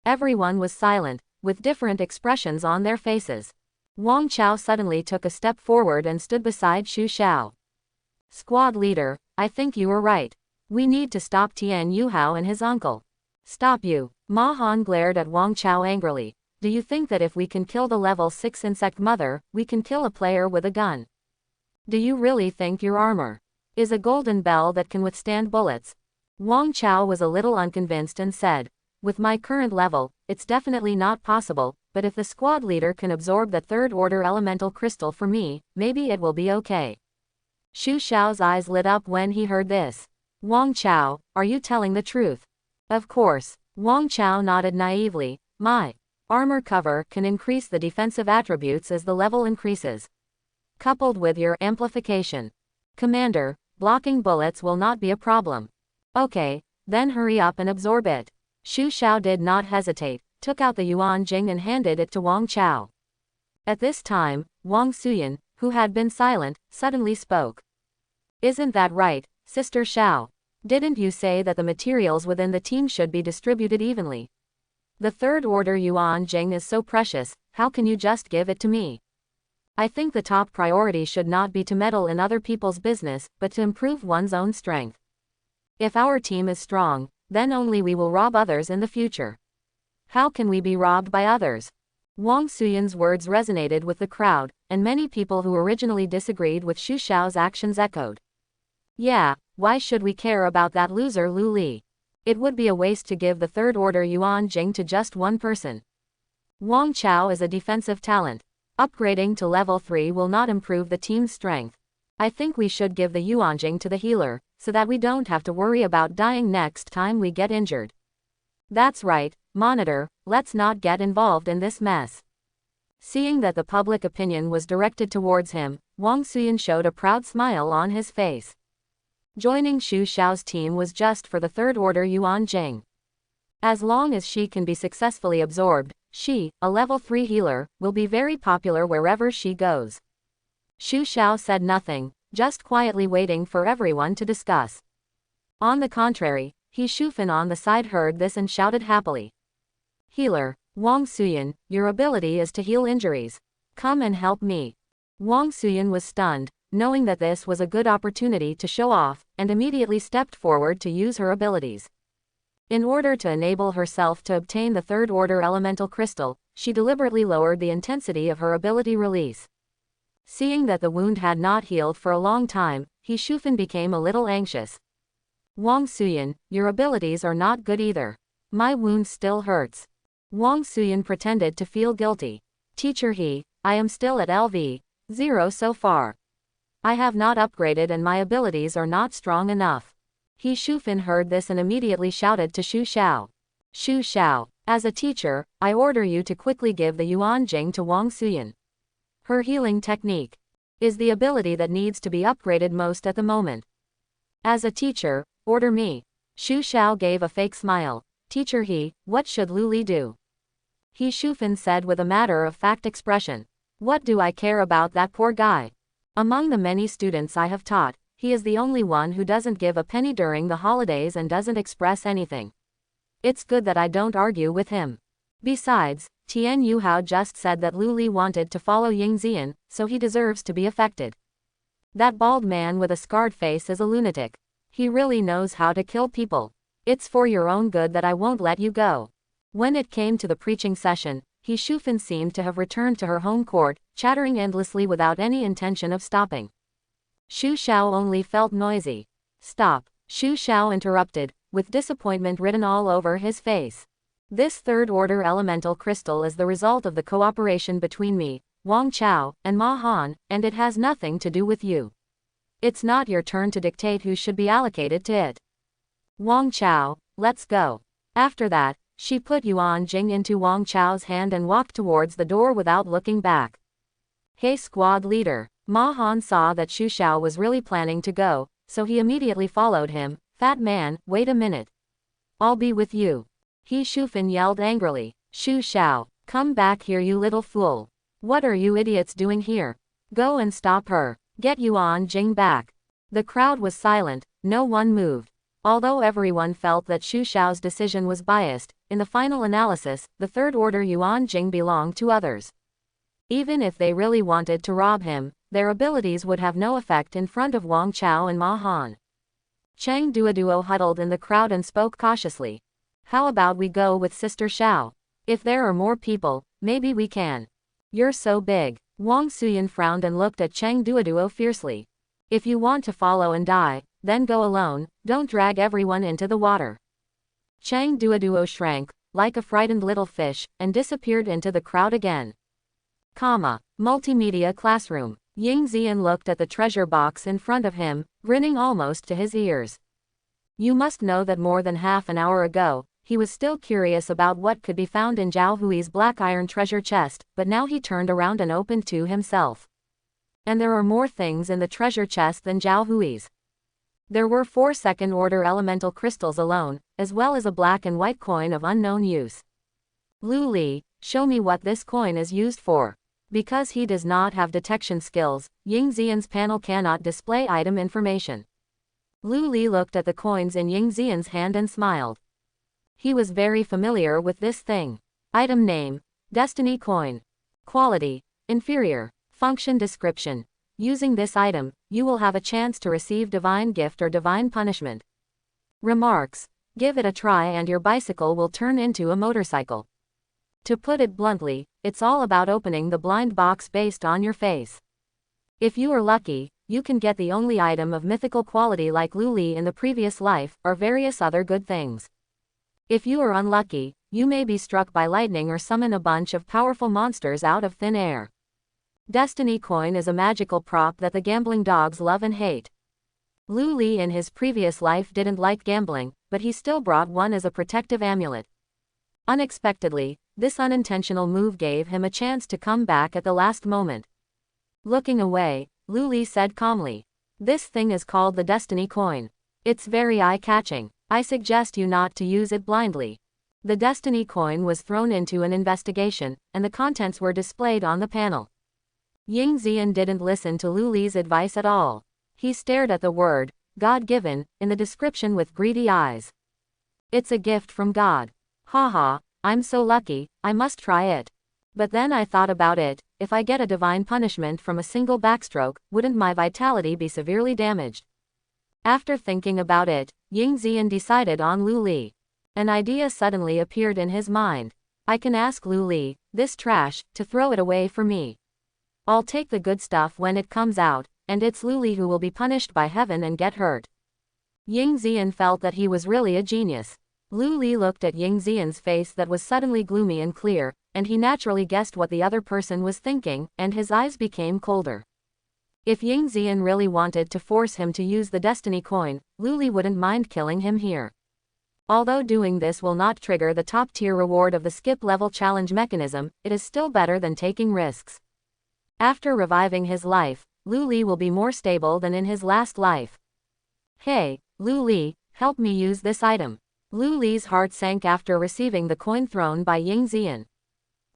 Everyone was silent, with different expressions on their faces. Wang Chao suddenly took a step forward and stood beside Xu Xiao. Squad leader, I think you were right. We need to stop Tian Yuhao and his uncle. Stop you. Ma Han glared at Wang Chao angrily. Do you think that if we can kill the level 6 insect mother, we can kill a player with a gun? Do you really think your armor is a golden bell that can withstand bullets? Wang Chao was a little unconvinced and said, with my current level, it's definitely not possible, but if the squad leader can absorb the third order elemental crystal for me, maybe it will be okay. Xu Xiao's eyes lit up when he heard this. Wang Chao, are you telling the truth? Of course. Wang Chao nodded naively. My armor cover can increase the defensive attributes as the level increases. coupled with your amplification. Commander, blocking bullets will not be a problem. Okay, then hurry up and absorb it. Xu Xiao did not hesitate, took out the Yuan Jing and handed it to Wang Chao. At this time, Wang Suyan, who had been silent, suddenly spoke. Isn't that right, Sister Xiao? Didn't you say that the materials within the team should be distributed evenly? The third order Yuan Jing is so precious, how can you just give it to me? I think the top priority should not be to meddle in other people's business, but to improve one's own strength. If our team is strong, then only we will rob others in the future. How can we be robbed by others? Wang Suyan's words resonated with the crowd, and many people who originally disagreed with Xu Xiao's actions echoed. Yeah, why should we care about that loser Lu Li? It would be a waste to give the third order Yuan Jing to just one person. Wang Chao is a defensive talent. Upgrading to level 3 will not improve the team's strength. I think we should give the Yuan Jing to the healer, so that we don't have to worry about dying next time we get injured. That's right, Monitor, let's not get involved in this mess. Seeing that the public opinion was directed towards him, Wang Suyan showed a proud smile on his face. Joining Xu Xiao's team was just for the third order Yuan Jing. As long as she can be successfully absorbed, she, a level 3 healer, will be very popular wherever she goes. Xu Xiao said nothing, just quietly waiting for everyone to discuss. On the contrary, He Shufan on the side heard this and shouted happily. Healer, Wang Suyan, your ability is to heal injuries. Come and help me. Wang Suyan was stunned, knowing that this was a good opportunity to show off, and immediately stepped forward to use her abilities. In order to enable herself to obtain the third order elemental crystal, she deliberately lowered the intensity of her ability release. Seeing that the wound had not healed for a long time, He Shufan became a little anxious. Wang Suyan, your abilities are not good either. My wound still hurts. Wang Suyan pretended to feel guilty. Teacher He, I am still at LV 0 so far. I have not upgraded and my abilities are not strong enough. He Shufan heard this and immediately shouted to Xu Xiao. Xu Xiao, as a teacher, I order you to quickly give the Yuan Jing to Wang Suyan. Her healing technique is the ability that needs to be upgraded most at the moment. As a teacher, order me. Xu Xiao gave a fake smile. Teacher He, what should Lu Li do? He Shufan said with a matter-of-fact expression. What do I care about that poor guy? Among the many students I have taught, he is the only one who doesn't give a penny during the holidays and doesn't express anything. It's good that I don't argue with him. Besides, Tian Yuhao just said that Lu Li wanted to follow Ying Zian, so he deserves to be affected. That bald man with a scarred face is a lunatic. He really knows how to kill people. It's for your own good that I won't let you go. When it came to the preaching session, He Shufan seemed to have returned to her home court, chattering endlessly without any intention of stopping. Xu Xiao only felt noisy. Stop, Xu Xiao interrupted, with disappointment written all over his face. This third order elemental crystal is the result of the cooperation between me, Wang Chao, and Ma Han, and it has nothing to do with you. It's not your turn to dictate who should be allocated to it. Wang Chao, let's go. After that, she put Yuan Jing into Wang Chao's hand and walked towards the door without looking back. Hey squad leader. Ma Han saw that Xu Xiao was really planning to go, so he immediately followed him. Fat man, wait a minute. I'll be with you. He Shufan yelled angrily. Xu Xiao, come back here you little fool. What are you idiots doing here? Go and stop her. Get Yuan Jing back. The crowd was silent, no one moved. Although everyone felt that Xu Xiao's decision was biased, in the final analysis, the third order Yuan Jing belonged to others. Even if they really wanted to rob him, their abilities would have no effect in front of Wang Chao and Ma Han. Cheng Duoduo huddled in the crowd and spoke cautiously. How about we go with Sister Xiao? If there are more people, maybe we can. You're so big. Wang Suyan frowned and looked at Cheng Duoduo fiercely. If you want to follow and die, then go alone, don't drag everyone into the water. Cheng Duoduo shrank, like a frightened little fish, and disappeared into the crowd again. Multimedia classroom. Ying Zian looked at the treasure box in front of him, grinning almost to his ears. You must know that more than half an hour ago, he was still curious about what could be found in Zhao Hui's black iron treasure chest, but now he turned around and opened to himself. And there are more things in the treasure chest than Zhao Hui's. There were 4 second-order elemental crystals alone, as well as a black and white coin of unknown use. Lu Li, show me what this coin is used for. Because he does not have detection skills, Ying Xian's panel cannot display item information. Lu Li looked at the coins in Ying Xian's hand and smiled. He was very familiar with this thing. Item name: Destiny Coin. Quality: inferior. Function description: using this item, you will have a chance to receive divine gift or divine punishment. Remarks: give it a try and your bicycle will turn into a motorcycle. To put it bluntly, it's all about opening the blind box based on your face. If you are lucky, you can get the only item of mythical quality like Lu Li in the previous life, or various other good things. If you are unlucky, you may be struck by lightning or summon a bunch of powerful monsters out of thin air. Destiny Coin is a magical prop that the gambling dogs love and hate. Lu Li in his previous life didn't like gambling, but he still brought one as a protective amulet. Unexpectedly, this unintentional move gave him a chance to come back at the last moment. Looking away, Lu Li said calmly, "This thing is called the Destiny Coin. It's very eye-catching. I suggest you not to use it blindly." The Destiny Coin was thrown into an investigation, and the contents were displayed on the panel. Ying Xian didn't listen to Lu Li's advice at all. He stared at the word, God-given, in the description with greedy eyes. "It's a gift from God. Haha, I'm so lucky, I must try it. But then I thought about it, if I get a divine punishment from a single backstroke, wouldn't my vitality be severely damaged?" After thinking about it, Ying Xian decided on Lu Li. An idea suddenly appeared in his mind. I can ask Lu Li, this trash, to throw it away for me. I'll take the good stuff when it comes out, and it's Lu Li who will be punished by heaven and get hurt. Ying Xian felt that he was really a genius. Lu Li looked at Ying Xian's face that was suddenly gloomy and clear, and he naturally guessed what the other person was thinking, and his eyes became colder. If Ying Xian really wanted to force him to use the Destiny Coin, Lu Li wouldn't mind killing him here. Although doing this will not trigger the top-tier reward of the skip-level challenge mechanism, it is still better than taking risks. After reviving his life, Lu Li will be more stable than in his last life. "Hey, Lu Li, help me use this item." Lu Li's heart sank after receiving the coin thrown by Ying Xian.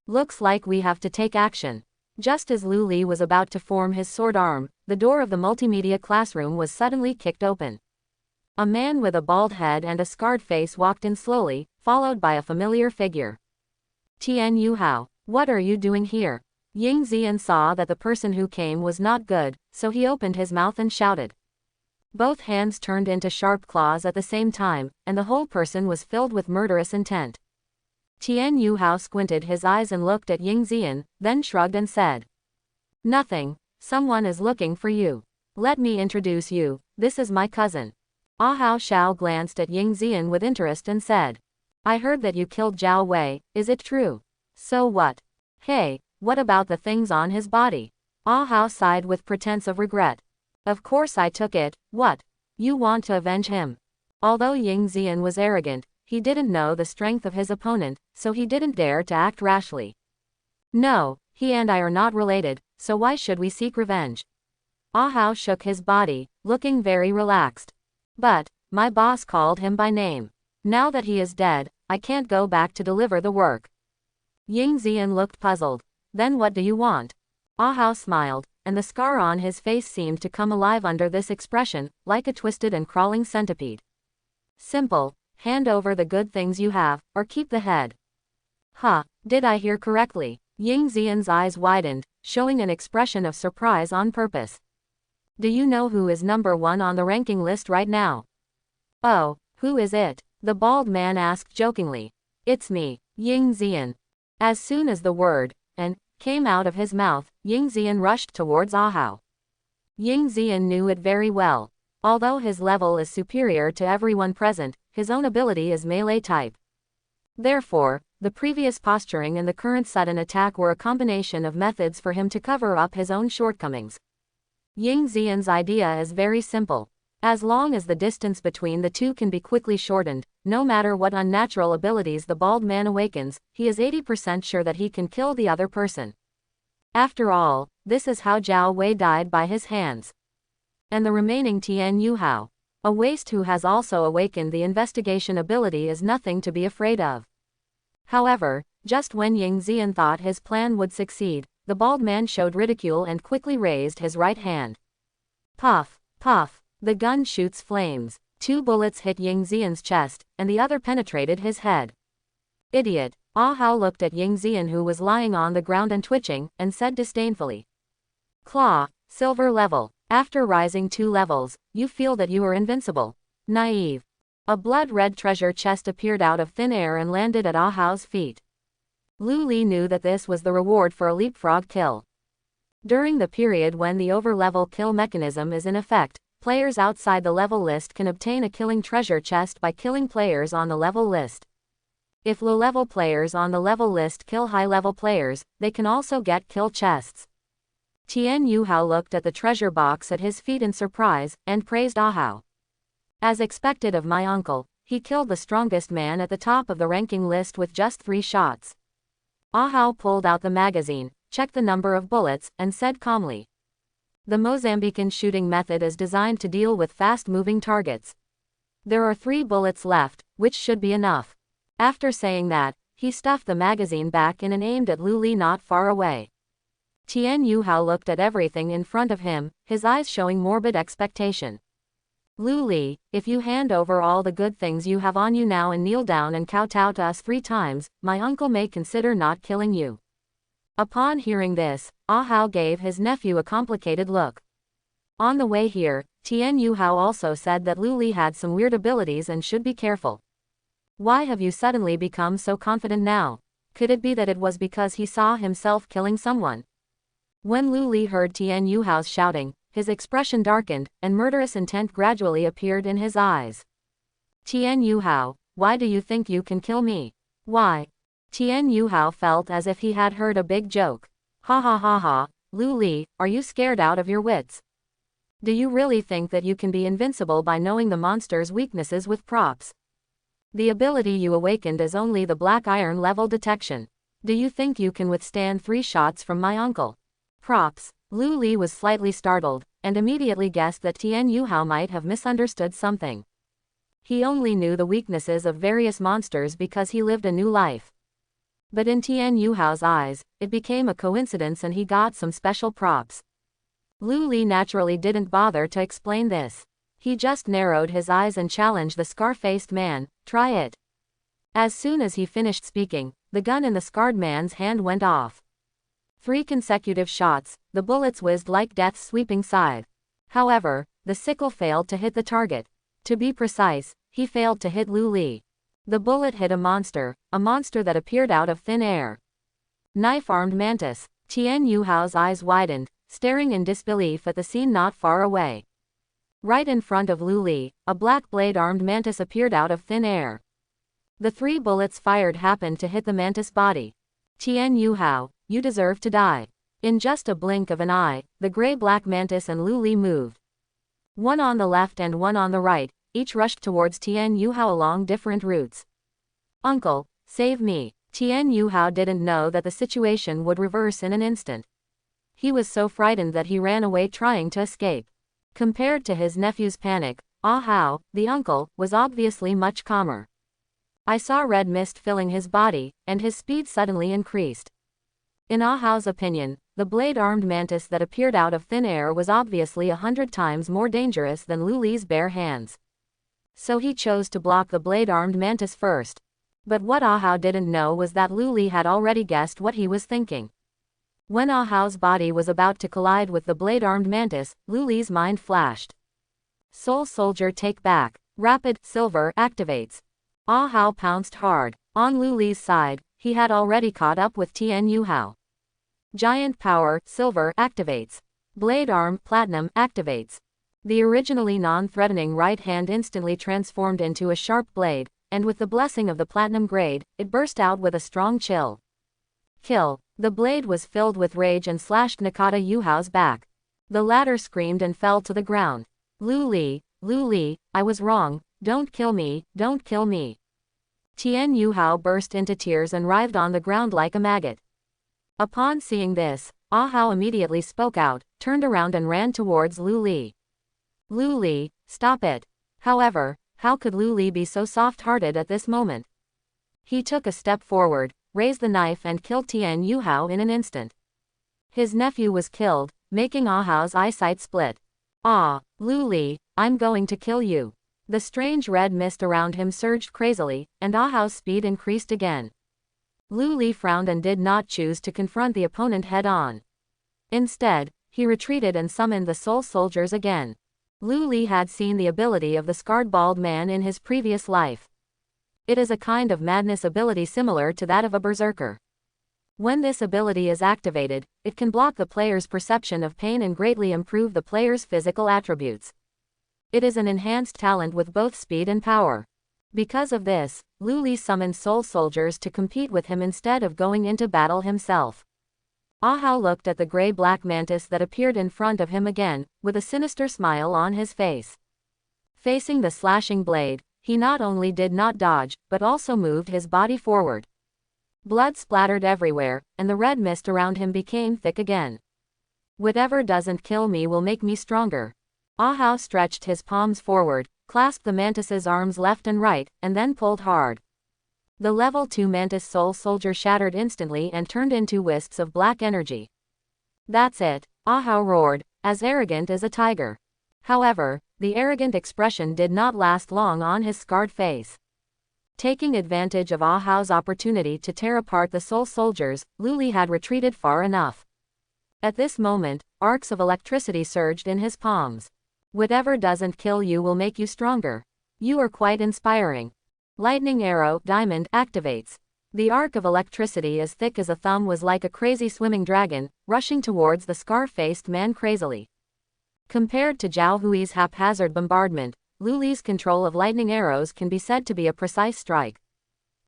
"Looks like we have to take action." Just as Lu Li was about to form his sword arm, the door of the multimedia classroom was suddenly kicked open. A man with a bald head and a scarred face walked in slowly, followed by a familiar figure. "Tian Yuhao, what are you doing here?" Ying Xian saw that the person who came was not good, so he opened his mouth and shouted. Both hands turned into sharp claws at the same time, and the whole person was filled with murderous intent. Tian Yuhao squinted his eyes and looked at Ying Xian, then shrugged and said, "Nothing. Someone is looking for you. Let me introduce you, this is my cousin." Ahao Shao glanced at Ying Xian with interest and said, "I heard that you killed Zhao Wei, is it true?" "So what? Hey, what about the things on his body?" Ahao sighed with pretense of regret. "Of course I took it, what? You want to avenge him?" Although Ying Xian was arrogant, he didn't know the strength of his opponent, so he didn't dare to act rashly. "No, he and I are not related, so why should we seek revenge?" Ahao shook his body, looking very relaxed. "But, my boss called him by name. Now that he is dead, I can't go back to deliver the work." Ying Xian looked puzzled. "Then what do you want?" Ahao smiled, and the scar on his face seemed to come alive under this expression, like a twisted and crawling centipede. "Simple, hand over the good things you have, or keep the head." "Huh, did I hear correctly?" Ying Xian's eyes widened, showing an expression of surprise on purpose. "Do you know who is number 1 on the ranking list right now?" "Oh, who is it?" the bald man asked jokingly. "It's me, Ying Xian." As soon as the word, and, came out of his mouth, Ying Xian rushed towards Ahao. Ying Xian knew it very well. Although his level is superior to everyone present, his own ability is melee type. Therefore, the previous posturing and the current sudden attack were a combination of methods for him to cover up his own shortcomings. Ying Xian's idea is very simple. As long as the distance between the two can be quickly shortened, no matter what unnatural abilities the bald man awakens, he is 80% sure that he can kill the other person. After all, this is how Zhao Wei died by his hands. And the remaining Tian Yuhao, a waste who has also awakened the investigation ability, is nothing to be afraid of. However, just when Ying Xian thought his plan would succeed, the bald man showed ridicule and quickly raised his right hand. Puff, puff, the gun shoots flames. 2 bullets hit Ying Xian's chest, and the other penetrated his head. Idiot. Ah Hao looked at Ying Xian, who was lying on the ground and twitching, and said disdainfully. Claw, silver level. After rising 2 levels, you feel that you are invincible. Naive. A blood-red treasure chest appeared out of thin air and landed at Ah Hao's feet. Lu Li knew that this was the reward for a leapfrog kill. During the period when the over-level kill mechanism is in effect, players outside the level list can obtain a killing treasure chest by killing players on the level list. If low-level players on the level list kill high-level players, they can also get kill chests. Tian Yuhao looked at the treasure box at his feet in surprise, and praised Ah Hao. As expected of my uncle, he killed the strongest man at the top of the ranking list with just 3 shots. Ah Hao pulled out the magazine, checked the number of bullets, and said calmly. The Mozambican shooting method is designed to deal with fast-moving targets. There are 3 bullets left, which should be enough. After saying that, he stuffed the magazine back in and aimed at Lu Li not far away. Tian Yuhao looked at everything in front of him, his eyes showing morbid expectation. Lu Li, if you hand over all the good things you have on you now and kneel down and kowtow to us 3 times, my uncle may consider not killing you. Upon hearing this, Ah Hao gave his nephew a complicated look. On the way here, Tian Yuhao also said that Lu Li had some weird abilities and should be careful. Why have you suddenly become so confident now? Could it be that it was because he saw himself killing someone? When Lu Li heard Tian Yuhao's shouting, his expression darkened, and murderous intent gradually appeared in his eyes. Tian Yuhao, why do you think you can kill me? Why? Tian Yuhao felt as if he had heard a big joke. Ha ha ha ha, Lu Li, are you scared out of your wits? Do you really think that you can be invincible by knowing the monster's weaknesses with props? The ability you awakened is only the black iron level detection. Do you think you can withstand 3 shots from my uncle? Props. Lu Li was slightly startled, and immediately guessed that Tian Yuhao might have misunderstood something. He only knew the weaknesses of various monsters because he lived a new life. But in Tian Yuhao's eyes, it became a coincidence and he got some special props. Lu Li naturally didn't bother to explain this. He just narrowed his eyes and challenged the scar-faced man, try it. As soon as he finished speaking, the gun in the scarred man's hand went off. 3 consecutive shots, the bullets whizzed like death's sweeping scythe. However, the sickle failed to hit the target. To be precise, he failed to hit Lu Li. The bullet hit a monster that appeared out of thin air. Knife-armed mantis. Tian Yuhao's eyes widened, staring in disbelief at the scene not far away. Right in front of Lu Li, a black blade-armed mantis appeared out of thin air. The 3 bullets fired happened to hit the mantis body. Tian Yuhao, you deserve to die. In just a blink of an eye, the gray-black mantis and Lu Li moved. One on the left and one on the right, each rushed towards Tian Yuhao along different routes. Uncle, save me. Tian Yuhao didn't know that the situation would reverse in an instant. He was so frightened that he ran away trying to escape. Compared to his nephew's panic, Ah Hao, the uncle, was obviously much calmer. I saw red mist filling his body, and his speed suddenly increased. In Ah Hao's opinion, the blade-armed mantis that appeared out of thin air was obviously 100 times more dangerous than Lu Li's bare hands. So he chose to block the blade-armed mantis first. But what Ah Hao didn't know was that Lu Li had already guessed what he was thinking. When Ah Hao's body was about to collide with the blade-armed mantis, Lu Li's mind flashed. Soul Soldier take back. Rapid Silver activates. Ah Hao pounced hard. On Lu Li's side, he had already caught up with Tian Yuhao. Giant Power Silver activates. Blade Arm Platinum activates. The originally non-threatening right hand instantly transformed into a sharp blade, and with the blessing of the Platinum grade, it burst out with a strong chill. Kill. The blade was filled with rage and slashed Nakata Yuhao's back. The latter screamed and fell to the ground. Lu Li, I was wrong, don't kill me, don't kill me. Tian Yuhao burst into tears and writhed on the ground like a maggot. Upon seeing this, Ah Hao immediately spoke out, turned around and ran towards Lu Li. Lu Li, stop it. However, how could Lu Li be so soft-hearted at this moment? He took a step forward, raised the knife and killed Tian Yuhao in an instant. His nephew was killed, making Ah Hao's eyesight split. Ah, Lu Li, I'm going to kill you. The strange red mist around him surged crazily, and Ah Hao's speed increased again. Lu Li frowned and did not choose to confront the opponent head-on. Instead, he retreated and summoned the soul soldiers again. Lu Li had seen the ability of the scarred bald man in his previous life. It is a kind of madness ability similar to that of a berserker. When this ability is activated, it can block the player's perception of pain and greatly improve the player's physical attributes. It is an enhanced talent with both speed and power. Because of this, Lu Li summoned soul soldiers to compete with him instead of going into battle himself. Ah Hao looked at the gray-black mantis that appeared in front of him again, with a sinister smile on his face. Facing the slashing blade, he not only did not dodge, but also moved his body forward. Blood splattered everywhere, and the red mist around him became thick again. Whatever doesn't kill me will make me stronger. Ah Hao stretched his palms forward, clasped the mantis's arms left and right, and then pulled hard. The level 2 mantis soul soldier shattered instantly and turned into wisps of black energy. That's it, Ah Hao roared, as arrogant as a tiger. However, the arrogant expression did not last long on his scarred face. Taking advantage of Ah Hao's opportunity to tear apart the soul soldiers, Lu Li had retreated far enough. At this moment, arcs of electricity surged in his palms. Whatever doesn't kill you will make you stronger. You are quite inspiring. Lightning arrow, diamond, activates. The arc of electricity as thick as a thumb was like a crazy swimming dragon, rushing towards the scar-faced man crazily. Compared to Zhao Hui's haphazard bombardment, Lu Li's control of lightning arrows can be said to be a precise strike.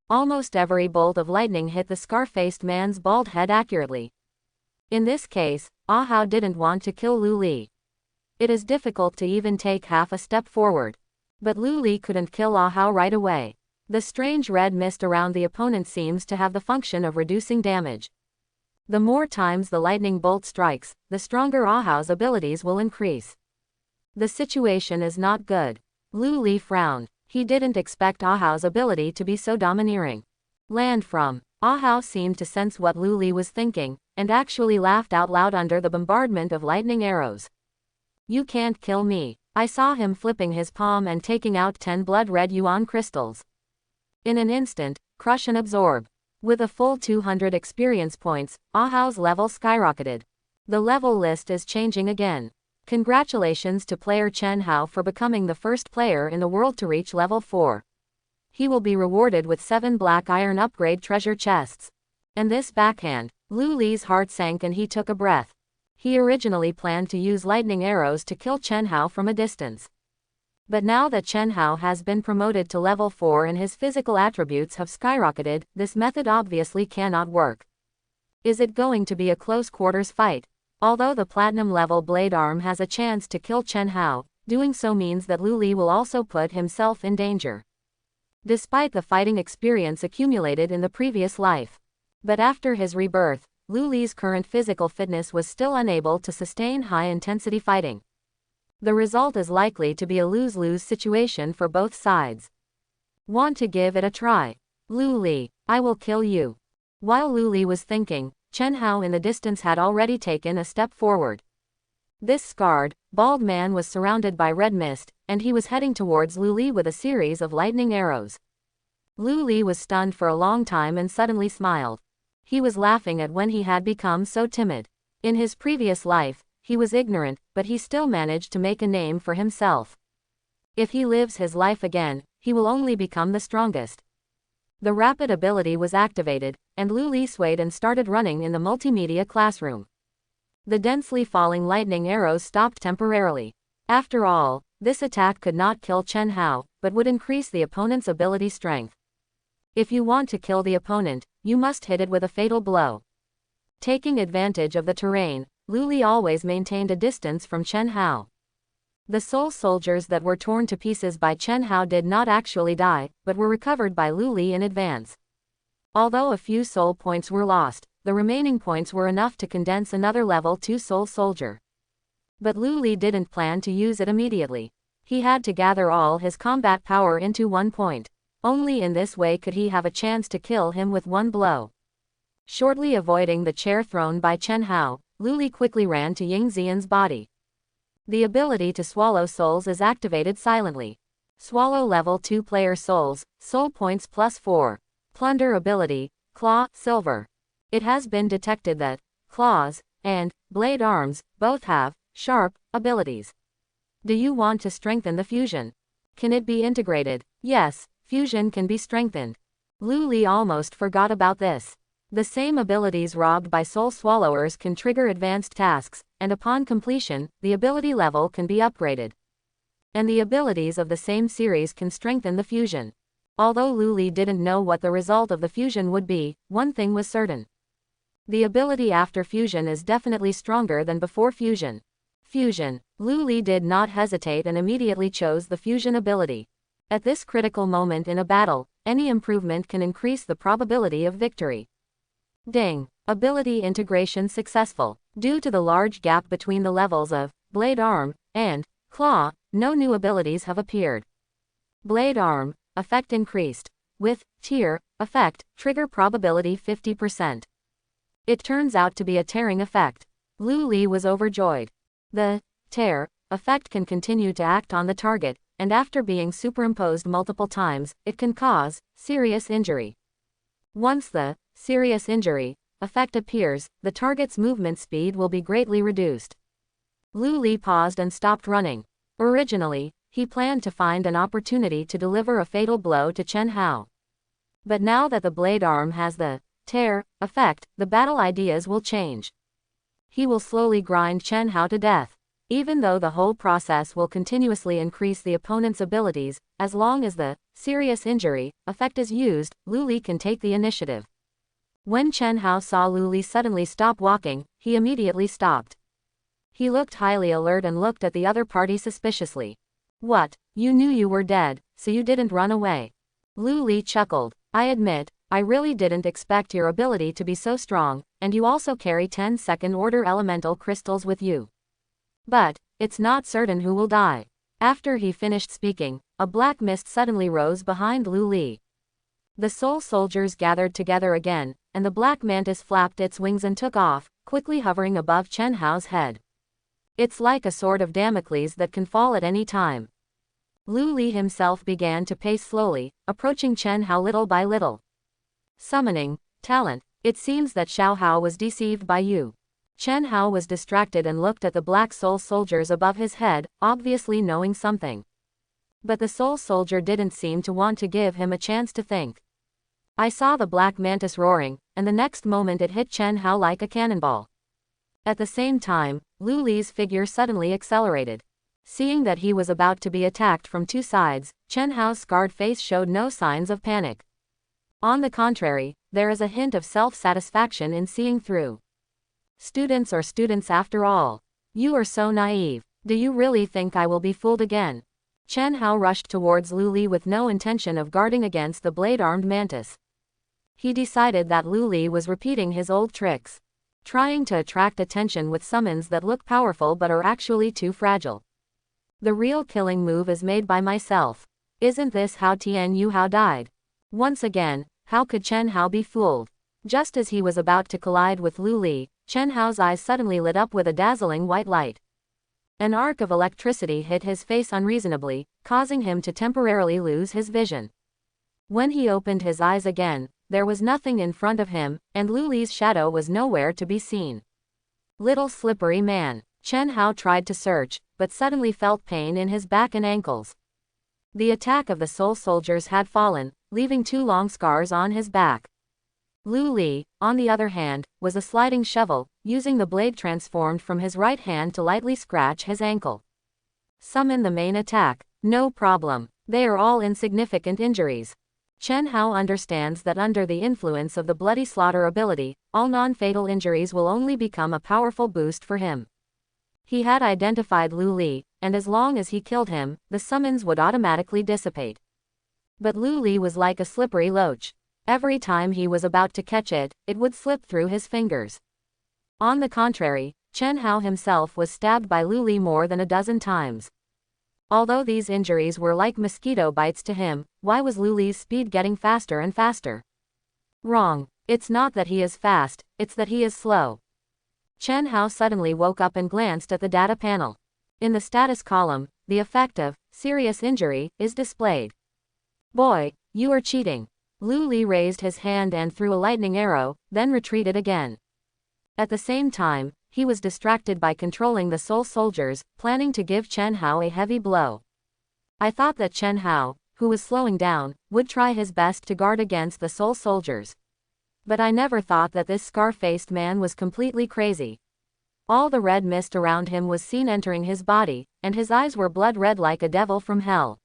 Almost every bolt of lightning hit the scar-faced man's bald head accurately. In this case, Ah Hao didn't want to kill Lu Li. It is difficult to even take half a step forward. But Lu Li couldn't kill Ah Hao right away. The strange red mist around the opponent seems to have the function of reducing damage. The more times the lightning bolt strikes, the stronger Ah Hao's abilities will increase. The situation is not good. Lu Li frowned. He didn't expect Ah Hao's ability to be so domineering. Land from. Ah Hao seemed to sense what Lu Li was thinking, and actually laughed out loud under the bombardment of lightning arrows. You can't kill me. I saw him flipping his palm and taking out 10 blood-red yuan crystals. In an instant, crush and absorb. With a full 200 experience points, Ah Hao's level skyrocketed. The level list is changing again. Congratulations to player Chen Hao for becoming the first player in the world to reach level 4. He will be rewarded with 7 black iron upgrade treasure chests. And this backhand, Lu Li's heart sank and he took a breath. He originally planned to use lightning arrows to kill Chen Hao from a distance. But now that Chen Hao has been promoted to level 4 and his physical attributes have skyrocketed, this method obviously cannot work. Is it going to be a close quarters fight? Although the platinum level blade arm has a chance to kill Chen Hao, doing so means that Lu Li will also put himself in danger. Despite the fighting experience accumulated in the previous life. But after his rebirth, Lu Li's current physical fitness was still unable to sustain high-intensity fighting. The result is likely to be a lose-lose situation for both sides. Want to give it a try? Lu Li, I will kill you. While Lu Li was thinking, Chen Hao in the distance had already taken a step forward. This scarred, bald man was surrounded by red mist, and he was heading towards Lu Li with a series of lightning arrows. Lu Li was stunned for a long time and suddenly smiled. He was laughing at when he had become so timid. In his previous life, he was ignorant, but he still managed to make a name for himself. If he lives his life again, he will only become the strongest. The rapid ability was activated, and Lu Li swayed and started running in the multimedia classroom. The densely falling lightning arrows stopped temporarily. After all, this attack could not kill Chen Hao, but would increase the opponent's ability strength. If you want to kill the opponent, you must hit it with a fatal blow. Taking advantage of the terrain, Lu Li always maintained a distance from Chen Hao. The soul soldiers that were torn to pieces by Chen Hao did not actually die, but were recovered by Lu Li in advance. Although a few soul points were lost, the remaining points were enough to condense another level 2 Soul Soldier. But Lu Li didn't plan to use it immediately. He had to gather all his combat power into one point. Only in this way could he have a chance to kill him with one blow. Shortly avoiding the chair thrown by Chen Hao, Lu Li quickly ran to Ying Xian's body. The ability to swallow souls is activated silently. Swallow level 2 player souls, soul points +4. Plunder ability, Claw, Silver. It has been detected that Claws and Blade Arms both have sharp abilities. Do you want to strengthen the fusion? Can it be integrated? Yes, fusion can be strengthened. Lu Li almost forgot about this. The same abilities robbed by soul swallowers can trigger advanced tasks, and upon completion, the ability level can be upgraded. And the abilities of the same series can strengthen the fusion. Although Lu Li didn't know what the result of the fusion would be, one thing was certain. The ability after fusion is definitely stronger than before fusion. Fusion. Lu Li did not hesitate and immediately chose the fusion ability. At this critical moment in a battle, any improvement can increase the probability of victory. Ding. Ability integration successful. Due to the large gap between the levels of Blade Arm and Claw, no new abilities have appeared. Blade Arm. Effect increased. With Tear effect, trigger probability 50%. It turns out to be a tearing effect. Lu Li was overjoyed. The Tear effect can continue to act on the target, and after being superimposed multiple times, it can cause serious injury. Once the serious injury effect appears, the target's movement speed will be greatly reduced. Lu Li paused and stopped running. Originally, he planned to find an opportunity to deliver a fatal blow to Chen Hao. But now that the Blade Arm has the Tear effect, the battle ideas will change. He will slowly grind Chen Hao to death. Even though the whole process will continuously increase the opponent's abilities, as long as the serious injury effect is used, Lu Li can take the initiative. When Chen Hao saw Lu Li suddenly stop walking, he immediately stopped. He looked highly alert and looked at the other party suspiciously. What? You knew you were dead, so you didn't run away? Lu Li chuckled. I admit, I really didn't expect your ability to be so strong, and you also carry 10 second-order elemental crystals with you. But it's not certain who will die. After he finished speaking, a black mist suddenly rose behind Lu Li. The soul soldiers gathered together again, and the black mantis flapped its wings and took off, quickly hovering above Chen Hao's head. It's like a sword of Damocles that can fall at any time. Lu Li himself began to pace slowly, approaching Chen Hao little by little. Summoning talent. It seems that Xiao Hao was deceived by you. Chen Hao was distracted and looked at the black soul soldiers above his head, obviously knowing something. But the soul soldier didn't seem to want to give him a chance to think. I saw the black mantis roaring, and the next moment it hit Chen Hao like a cannonball. At the same time, Lu Li's figure suddenly accelerated. Seeing that he was about to be attacked from two sides, Chen Hao's scarred face showed no signs of panic. On the contrary, there is a hint of self-satisfaction in seeing through. Students are students after all. You are so naive. Do you really think I will be fooled again? Chen Hao rushed towards Lu Li with no intention of guarding against the blade-armed mantis. He decided that Lu Li was repeating his old tricks. Trying to attract attention with summons that look powerful but are actually too fragile. The real killing move is made by myself. Isn't this how Tian Yu Hao died? Once again, how could Chen Hao be fooled? Just as he was about to collide with Lu Li, Chen Hao's eyes suddenly lit up with a dazzling white light. An arc of electricity hit his face unreasonably, causing him to temporarily lose his vision. When he opened his eyes again, there was nothing in front of him, and Lu Li's shadow was nowhere to be seen. Little slippery man. Chen Hao tried to search, but suddenly felt pain in his back and ankles. The attack of the soul soldiers had fallen, leaving 2 long scars on his back. Lu Li, on the other hand, was a sliding shovel, using the blade transformed from his right hand to lightly scratch his ankle. Summon the main attack. No problem. They are all insignificant injuries. Chen Hao understands that under the influence of the Bloody Slaughter ability, all non-fatal injuries will only become a powerful boost for him. He had identified Lu Li, and as long as he killed him, the summons would automatically dissipate. But Lu Li was like a slippery loach. Every time he was about to catch it, it would slip through his fingers. On the contrary, Chen Hao himself was stabbed by Lu Li more than a dozen times. Although these injuries were like mosquito bites to him, why was Lu Li's speed getting faster and faster? Wrong. It's not that he is fast, it's that he is slow. Chen Hao suddenly woke up and glanced at the data panel. In the status column, the effect of serious injury is displayed. Boy, you are cheating. Lu Li raised his hand and threw a lightning arrow, then retreated again. At the same time, he was distracted by controlling the soul soldiers, planning to give Chen Hao a heavy blow. I thought that Chen Hao, who was slowing down, would try his best to guard against the soul soldiers. But I never thought that this scar-faced man was completely crazy. All the red mist around him was seen entering his body, and his eyes were blood red like a devil from hell.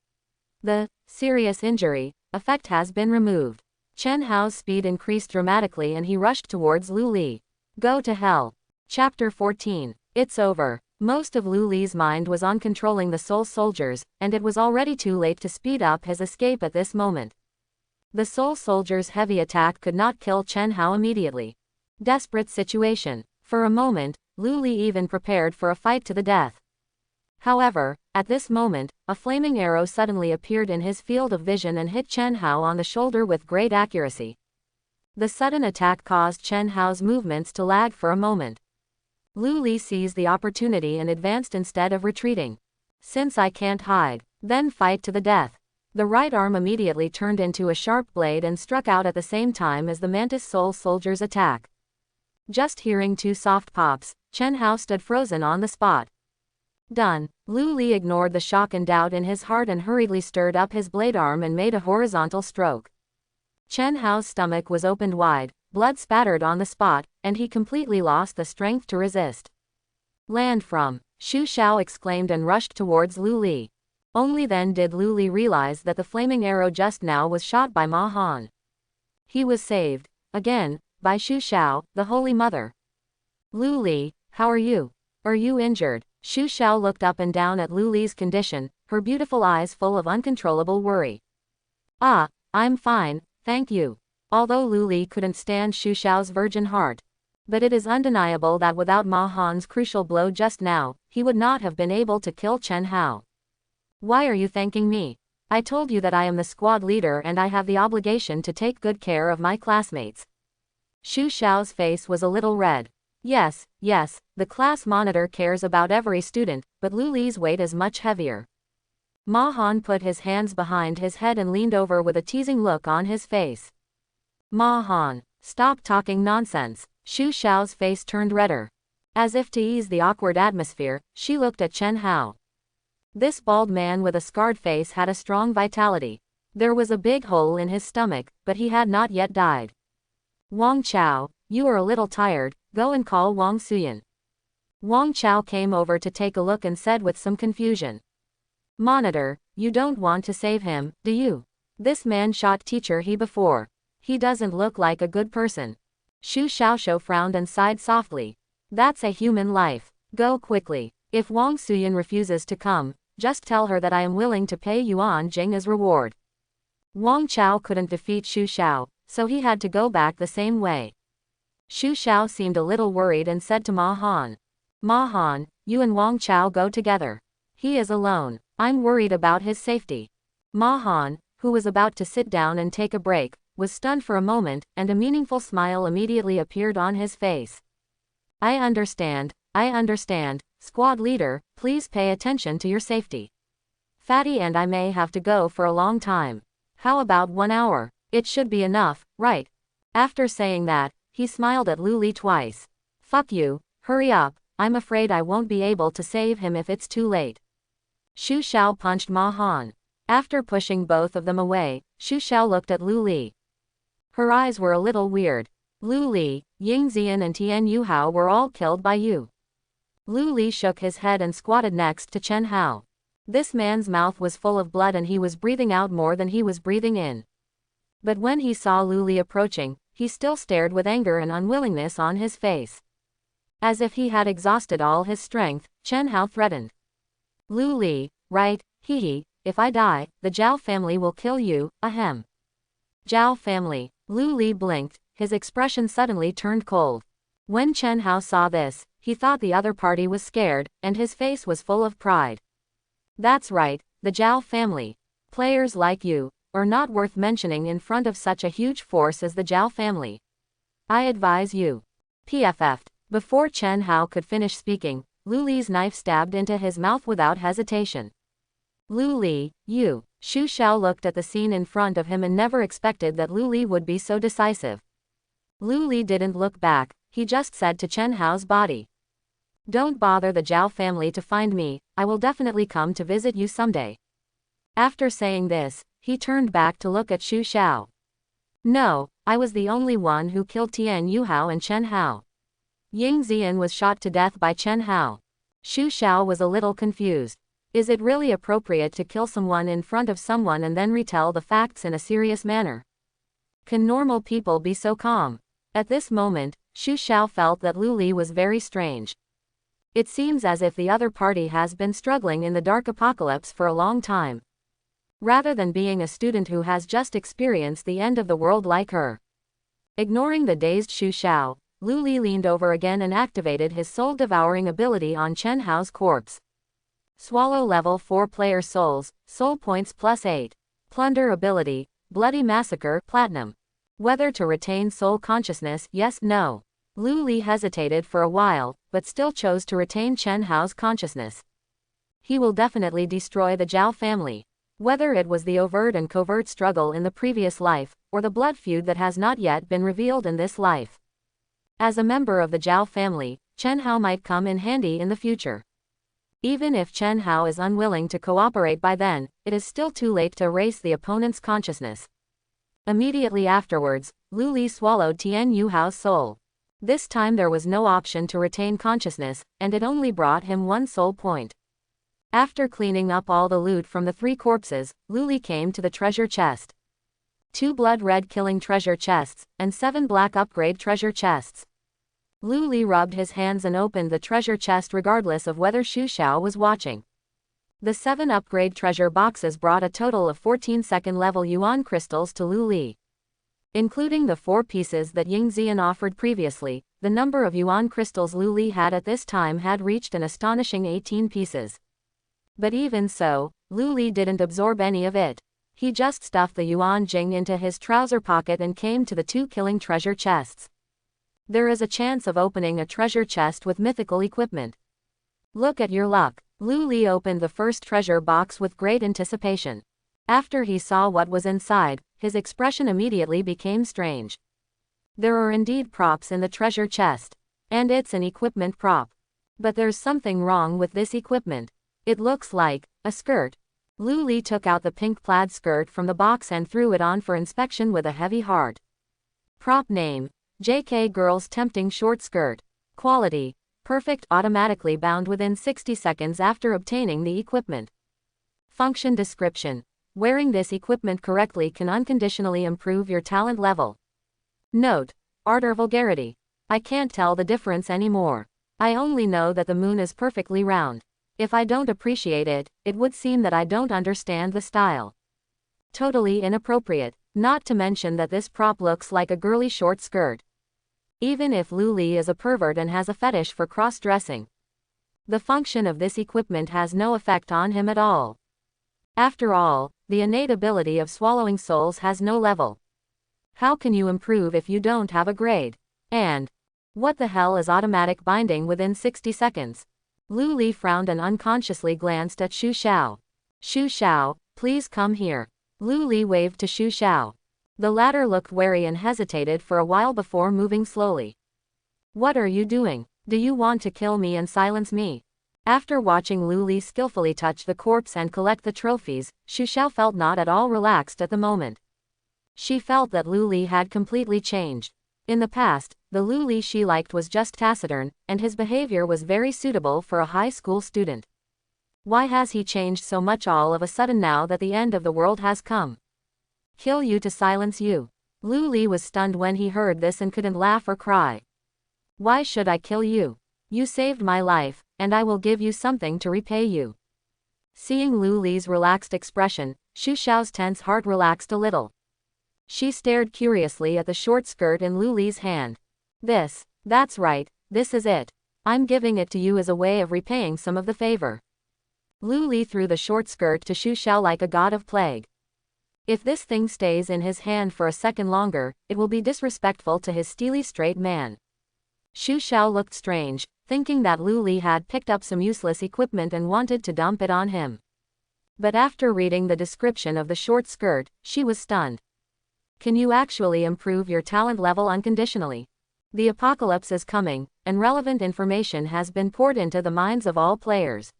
The serious injury effect has been removed. Chen Hao's speed increased dramatically and he rushed towards Lu Li. Go to hell. Chapter 14. It's over. Most of Lu Li's mind was on controlling the soul soldiers, and it was already too late to speed up his escape at this moment. The soul soldiers' heavy attack could not kill Chen Hao immediately. Desperate situation. For a moment, Lu Li even prepared for a fight to the death. However, at this moment, a flaming arrow suddenly appeared in his field of vision and hit Chen Hao on the shoulder with great accuracy. The sudden attack caused Chen Hao's movements to lag for a moment. Lu Li seized the opportunity and advanced instead of retreating. Since I can't hide, then fight to the death. The right arm immediately turned into a sharp blade and struck out at the same time as the Mantis Soul Soldier's attack. Just hearing two soft pops, Chen Hao stood frozen on the spot. Done. Lu Li ignored the shock and doubt in his heart and hurriedly stirred up his blade arm and made a horizontal stroke. Chen Hao's stomach was opened wide, blood spattered on the spot, and he completely lost the strength to resist. Land from, Xu Xiao exclaimed and rushed towards Lu Li. Only then did Lu Li realize that the flaming arrow just now was shot by Ma Han. He was saved, again, by Xu Xiao, the Holy Mother. Lu Li, how are you? Are you injured? Xu Xiao looked up and down at Lu Li's condition, her beautiful eyes full of uncontrollable worry. Ah, I'm fine, thank you. Although Lu Li couldn't stand Xu Xiao's virgin heart. But it is undeniable that without Ma Han's crucial blow just now, he would not have been able to kill Chen Hao. Why are you thanking me? I told you that I am the squad leader and I have the obligation to take good care of my classmates. Xu Xiao's face was a little red. Yes, the class monitor cares about every student, but Lu Li's weight is much heavier. Ma Han put his hands behind his head and leaned over with a teasing look on his face. Ma Han, stop talking nonsense. Xu Xiao's face turned redder. As if to ease the awkward atmosphere, she looked at Chen Hao. This bald man with a scarred face had a strong vitality. There was a big hole in his stomach, but he had not yet died. Wang Chao, you are a little tired, go and call Wang Suyan. Wang Chao came over to take a look and said with some confusion. Monitor, you don't want to save him, do you? This man shot teacher He before. He doesn't look like a good person. Xu Xiaoshu frowned and sighed softly. That's a human life. Go quickly. If Wang Suyan refuses to come, just tell her that I am willing to pay Yuan Jing as reward. Wang Chao couldn't defeat Xu Xiao, so he had to go back the same way. Xu Xiao seemed a little worried and said to Ma Han. Ma Han, you and Wang Chao go together. He is alone. I'm worried about his safety. Ma Han, who was about to sit down and take a break, was stunned for a moment, and a meaningful smile immediately appeared on his face. I understand, squad leader, please pay attention to your safety. Fatty and I may have to go for a long time. How about 1 hour? It should be enough, right? After saying that, he smiled at Lu Li twice. Fuck you, hurry up, I'm afraid I won't be able to save him if it's too late. Xu Xiao punched Ma Han. After pushing both of them away, Xu Xiao looked at Lu Li. Her eyes were a little weird. Lu Li, Ying Zian and Tian Yuhao were all killed by you. Lu Li shook his head and squatted next to Chen Hao. This man's mouth was full of blood and he was breathing out more than he was breathing in. But when he saw Lu Li approaching, he still stared with anger and unwillingness on his face. As if he had exhausted all his strength, Chen Hao threatened. Lu Li, right, if I die, the Zhao family will kill you, ahem. Zhao family. Lu Li blinked, his expression suddenly turned cold. When Chen Hao saw this, he thought the other party was scared, and his face was full of pride. That's right, the Zhao family. Players like you are not worth mentioning in front of such a huge force as the Zhao family. I advise you. PFF'd. Before Chen Hao could finish speaking, Lu Li's knife stabbed into his mouth without hesitation. Lu Li, you. Xu Xiao looked at the scene in front of him and never expected that Lu Li would be so decisive. Lu Li didn't look back, he just said to Chen Hao's body. Don't bother the Zhao family to find me, I will definitely come to visit you someday. After saying this, he turned back to look at Xu Xiao. No, I was the only one who killed Tian Yuhao and Chen Hao. Ying Zian was shot to death by Chen Hao. Xu Xiao was a little confused. Is it really appropriate to kill someone in front of someone and then retell the facts in a serious manner? Can normal people be so calm? At this moment, Xu Xiao felt that Lu Li was very strange. It seems as if the other party has been struggling in the dark apocalypse for a long time. Rather than being a student who has just experienced the end of the world like her. Ignoring the dazed Xu Xiao, Lu Li leaned over again and activated his soul-devouring ability on Chen Hao's corpse. Swallow level 4 player souls, soul points +8. Plunder ability, Bloody Massacre Platinum. Whether to retain soul consciousness, yes, no. Lu Li hesitated for a while, but still chose to retain Chen Hao's consciousness. He will definitely destroy the Zhao family. Whether it was the overt and covert struggle in the previous life, or the blood feud that has not yet been revealed in this life. As a member of the Zhao family, Chen Hao might come in handy in the future. Even if Chen Hao is unwilling to cooperate by then, it is still too late to erase the opponent's consciousness. Immediately afterwards, Lu Li swallowed Tian Yuhao's soul. This time there was no option to retain consciousness, and it only brought him 1 soul point. After cleaning up all the loot from the 3 corpses, Lu Li came to the treasure chest. 2 blood-red killing treasure chests, and 7 black upgrade treasure chests. Lu Li rubbed his hands and opened the treasure chest regardless of whether Xu Xiao was watching. The 7 upgrade treasure boxes brought a total of 14 second-level yuan crystals to Lu Li. Including the 4 pieces that Ying Zian offered previously, the number of yuan crystals Lu Li had at this time had reached an astonishing 18 pieces. But even so, Lu Li didn't absorb any of it. He just stuffed the yuan jing into his trouser pocket and came to the 2 killing treasure chests. There is a chance of opening a treasure chest with mythical equipment. Look at your luck. Lu Li opened the first treasure box with great anticipation. After he saw what was inside, his expression immediately became strange. There are indeed props in the treasure chest. And it's an equipment prop. But there's something wrong with this equipment. It looks like a skirt. Lu Li took out the pink plaid skirt from the box and threw it on for inspection with a heavy heart. Prop name: JK Girls Tempting Short Skirt. Quality: perfect, automatically bound within 60 seconds after obtaining the equipment. Function description: wearing this equipment correctly can unconditionally improve your talent level. Note: art or vulgarity. I can't tell the difference anymore. I only know that the moon is perfectly round. If I don't appreciate it, it would seem that I don't understand the style. Totally inappropriate, not to mention that this prop looks like a girly short skirt. Even if Lu Li is a pervert and has a fetish for cross-dressing, the function of this equipment has no effect on him at all. After all, the innate ability of swallowing souls has no level. How can you improve if you don't have a grade? And what the hell is automatic binding within 60 seconds? Lu Li frowned and unconsciously glanced at Xu Xiao. Xu Xiao, please come here. Lu Li waved to Xu Xiao. The latter looked wary and hesitated for a while before moving slowly. What are you doing? Do you want to kill me and silence me? After watching Lu Li skillfully touch the corpse and collect the trophies, Xu Xiao felt not at all relaxed at the moment. She felt that Lu Li had completely changed. In the past, the Lu Li she liked was just taciturn, and his behavior was very suitable for a high school student. Why has he changed so much all of a sudden now that the end of the world has come? Kill you to silence you. Lu Li was stunned when he heard this and couldn't laugh or cry. Why should I kill you? You saved my life, and I will give you something to repay you. Seeing Lu Li's relaxed expression, Xu Xiao's tense heart relaxed a little. She stared curiously at the short skirt in Lu Li's hand. That's right, this is it. I'm giving it to you as a way of repaying some of the favor. Lu Li threw the short skirt to Xu Xiao like a god of plague. If this thing stays in his hand for a second longer, it will be disrespectful to his steely straight man. Xu Xiao looked strange, thinking that Lu Li had picked up some useless equipment and wanted to dump it on him. But after reading the description of the short skirt, she was stunned. Can you actually improve your talent level unconditionally? The apocalypse is coming, and relevant information has been poured into the minds of all players.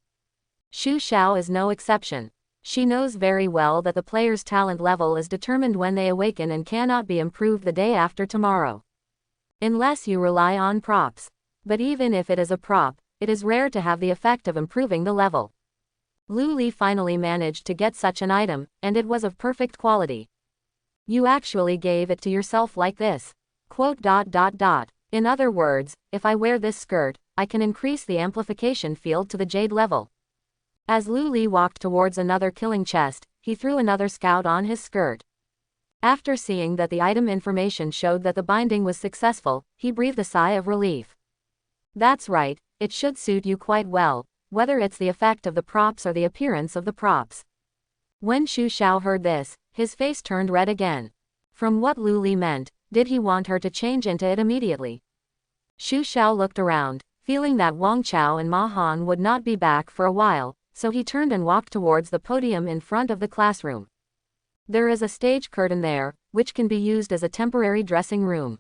Xu Xiao is no exception. She knows very well that the player's talent level is determined when they awaken and cannot be improved the day after tomorrow. Unless you rely on props. But even if it is a prop, it is rare to have the effect of improving the level. Lu Li finally managed to get such an item, and it was of perfect quality. You actually gave it to yourself like this. In other words, if I wear this skirt, I can increase the amplification field to the jade level. As Lu Li walked towards another killing chest, he threw another scout on his skirt. After seeing that the item information showed that the binding was successful, he breathed a sigh of relief. That's right, it should suit you quite well, whether it's the effect of the props or the appearance of the props. When Xu Xiao heard this, his face turned red again. From what Lu Li meant, did he want her to change into it immediately? Xu Xiao looked around, feeling that Wang Chao and Ma Han would not be back for a while, so he turned and walked towards the podium in front of the classroom. There is a stage curtain there, which can be used as a temporary dressing room.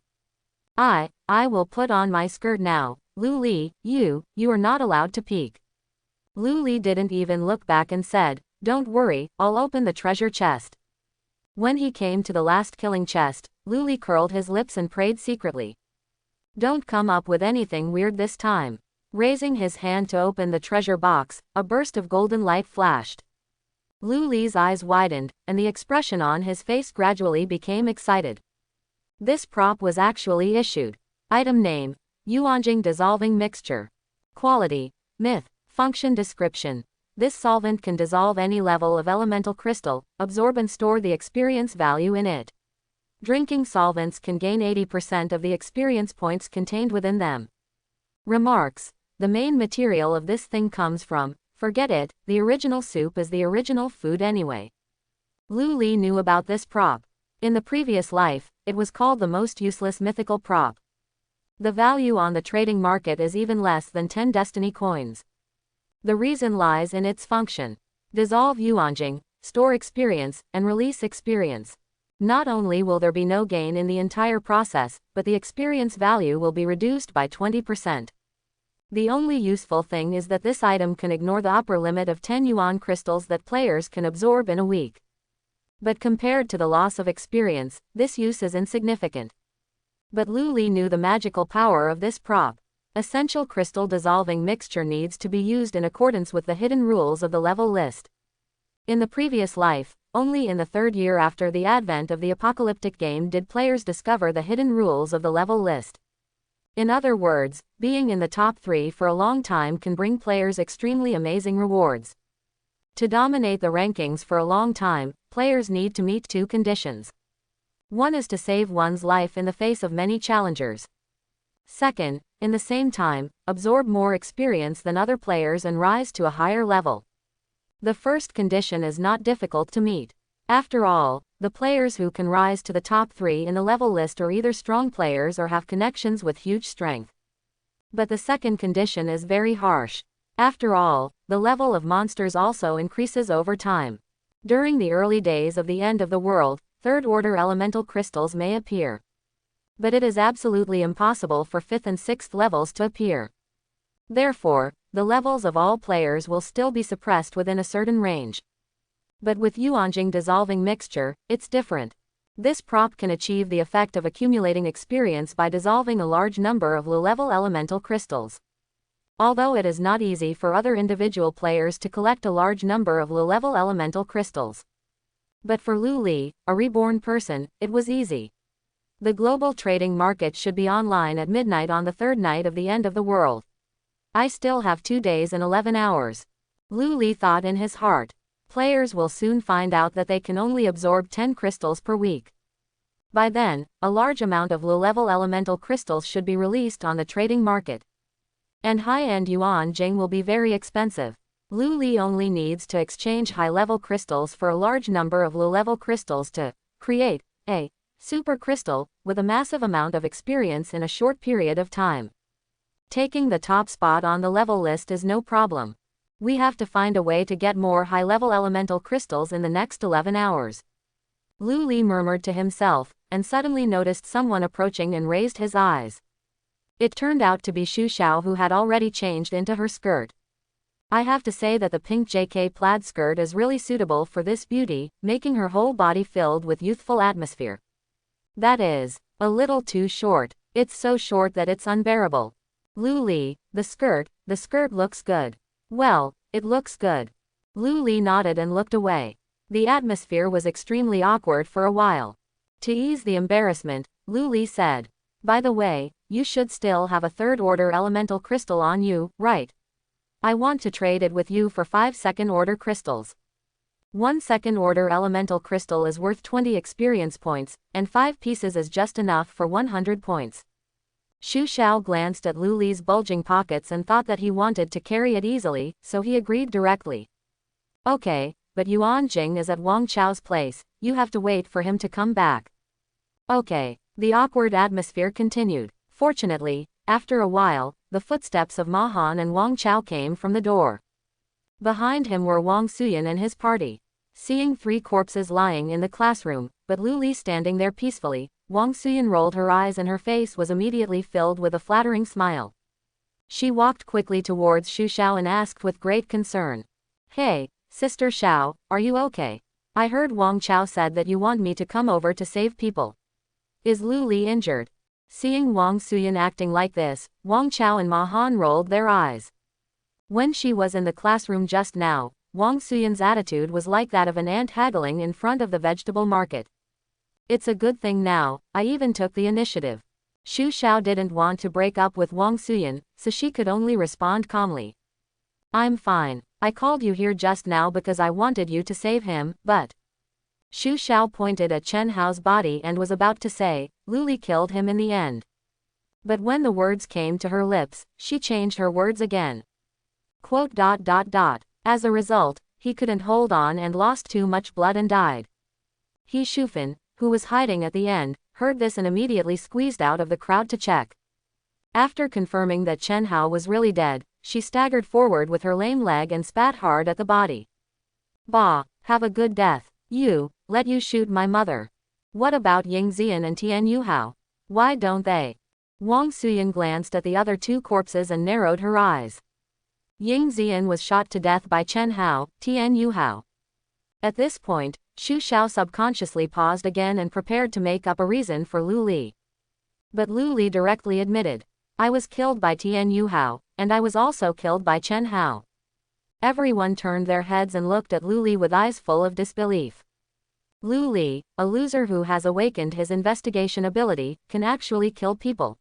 I will put on my skirt now. Lu Li, you are not allowed to peek. Lu Li didn't even look back and said, don't worry, I'll open the treasure chest. When he came to the last killing chest, Lu Li curled his lips and prayed secretly. Don't come up with anything weird this time. Raising his hand to open the treasure box, a burst of golden light flashed. Lu Li's eyes widened, and the expression on his face gradually became excited. This prop was actually issued. Item name: Yuanjing Dissolving Mixture. Quality: Myth. Function description: this solvent can dissolve any level of elemental crystal, absorb and store the experience value in it. Drinking solvents can gain 80% of the experience points contained within them. Remarks: the main material of this thing comes from, forget it, the original soup is the original food anyway. Lu Li knew about this prop. In the previous life, it was called the most useless mythical prop. The value on the trading market is even less than 10 destiny coins. The reason lies in its function. Dissolve Yuanjing, store experience, and release experience. Not only will there be no gain in the entire process, but the experience value will be reduced by 20%. The only useful thing is that this item can ignore the upper limit of 10 yuan crystals that players can absorb in a week. But compared to the loss of experience, this use is insignificant. But Lu Li knew the magical power of this prop. Essential crystal dissolving mixture needs to be used in accordance with the hidden rules of the level list. In the previous life, only in the third year after the advent of the apocalyptic game did players discover the hidden rules of the level list. In other words, being in the top 3 for a long time can bring players extremely amazing rewards. To dominate the rankings for a long time, players need to meet 2 conditions. One is to save one's life in the face of many challengers. Second, in the same time, absorb more experience than other players and rise to a higher level. The first condition is not difficult to meet. After all, the players who can rise to the top 3 in the level list are either strong players or have connections with huge strength. But the second condition is very harsh. After all, the level of monsters also increases over time. During the early days of the end of the world, third-order elemental crystals may appear. But it is absolutely impossible for 5th and 6th levels to appear. Therefore, the levels of all players will still be suppressed within a certain range. But with Yuanjing Dissolving Mixture, it's different. This prop can achieve the effect of accumulating experience by dissolving a large number of low-level elemental crystals. Although it is not easy for other individual players to collect a large number of low-level elemental crystals. But for Lu Li, a reborn person, it was easy. The global trading market should be online at midnight on the third night of the end of the world. I still have 2 days and 11 hours. Lu Li thought in his heart. Players will soon find out that they can only absorb 10 crystals per week. By then, a large amount of low-level elemental crystals should be released on the trading market. And high-end Yuan Jing will be very expensive. Lu Li only needs to exchange high-level crystals for a large number of low-level crystals to create a super crystal with a massive amount of experience in a short period of time. Taking the top spot on the level list is no problem. We have to find a way to get more high-level elemental crystals in the next 11 hours. Lu Li murmured to himself, and suddenly noticed someone approaching and raised his eyes. It turned out to be Xu Xiao, who had already changed into her skirt. I have to say that the pink JK plaid skirt is really suitable for this beauty, making her whole body filled with youthful atmosphere. That is a little too short. It's so short that it's unbearable. Lu Li, the skirt looks good. Well, it looks good. Lu Li nodded and looked away. The atmosphere was extremely awkward for a while. To ease the embarrassment, Lu Li said, "By the way, you should still have a third-order elemental crystal on you, right? I want to trade it with you for 5 second-order crystals. 1 second-order elemental crystal is worth 20 experience points, and 5 pieces is just enough for 100 points." Xu Xiao glanced at Lu Li's bulging pockets and thought that he wanted to carry it easily, so he agreed directly. "Okay, but Yuan Jing is at Wang Chao's place, you have to wait for him to come back." "Okay." The awkward atmosphere continued. Fortunately, after a while, the footsteps of Ma Han and Wang Chao came from the door. Behind him were Wang Suyan and his party. Seeing 3 corpses lying in the classroom, but Lu Li standing there peacefully, Wang Suyan rolled her eyes and her face was immediately filled with a flattering smile. She walked quickly towards Xu Xiao and asked with great concern, "Hey, Sister Xiao, are you okay? I heard Wang Chao said that you want me to come over to save people. Is Lu Li injured?" Seeing Wang Suyan acting like this, Wang Chao and Ma Han rolled their eyes. When she was in the classroom just now, Wang Suyan's attitude was like that of an ant haggling in front of the vegetable market. It's a good thing now, I even took the initiative. Xu Xiao didn't want to break up with Wang Suyan, so she could only respond calmly. "I'm fine. I called you here just now because I wanted you to save him, but..." Xu Xiao pointed at Chen Hao's body and was about to say, "Lu Li killed him in the end." But when the words came to her lips, she changed her words again. Quote. As a result, he couldn't hold on and lost too much blood and died. He Shufan, who was hiding at the end, heard this and immediately squeezed out of the crowd to check. After confirming that Chen Hao was really dead, she staggered forward with her lame leg and spat hard at the body. "Bah, have a good death. Let you shoot my mother. What about Ying Zian and Tian Yuhao? Why don't they?" Wang Suyan glanced at the other 2 corpses and narrowed her eyes. Ying Zian was shot to death by Chen Hao, Tian Yuhao. At this point, Xu Xiao subconsciously paused again and prepared to make up a reason for Lu Li. But Lu Li directly admitted, "I was killed by Tian Yuhao, and I was also killed by Chen Hao." Everyone turned their heads and looked at Lu Li with eyes full of disbelief. Lu Li, a loser who has awakened his investigation ability, can actually kill people.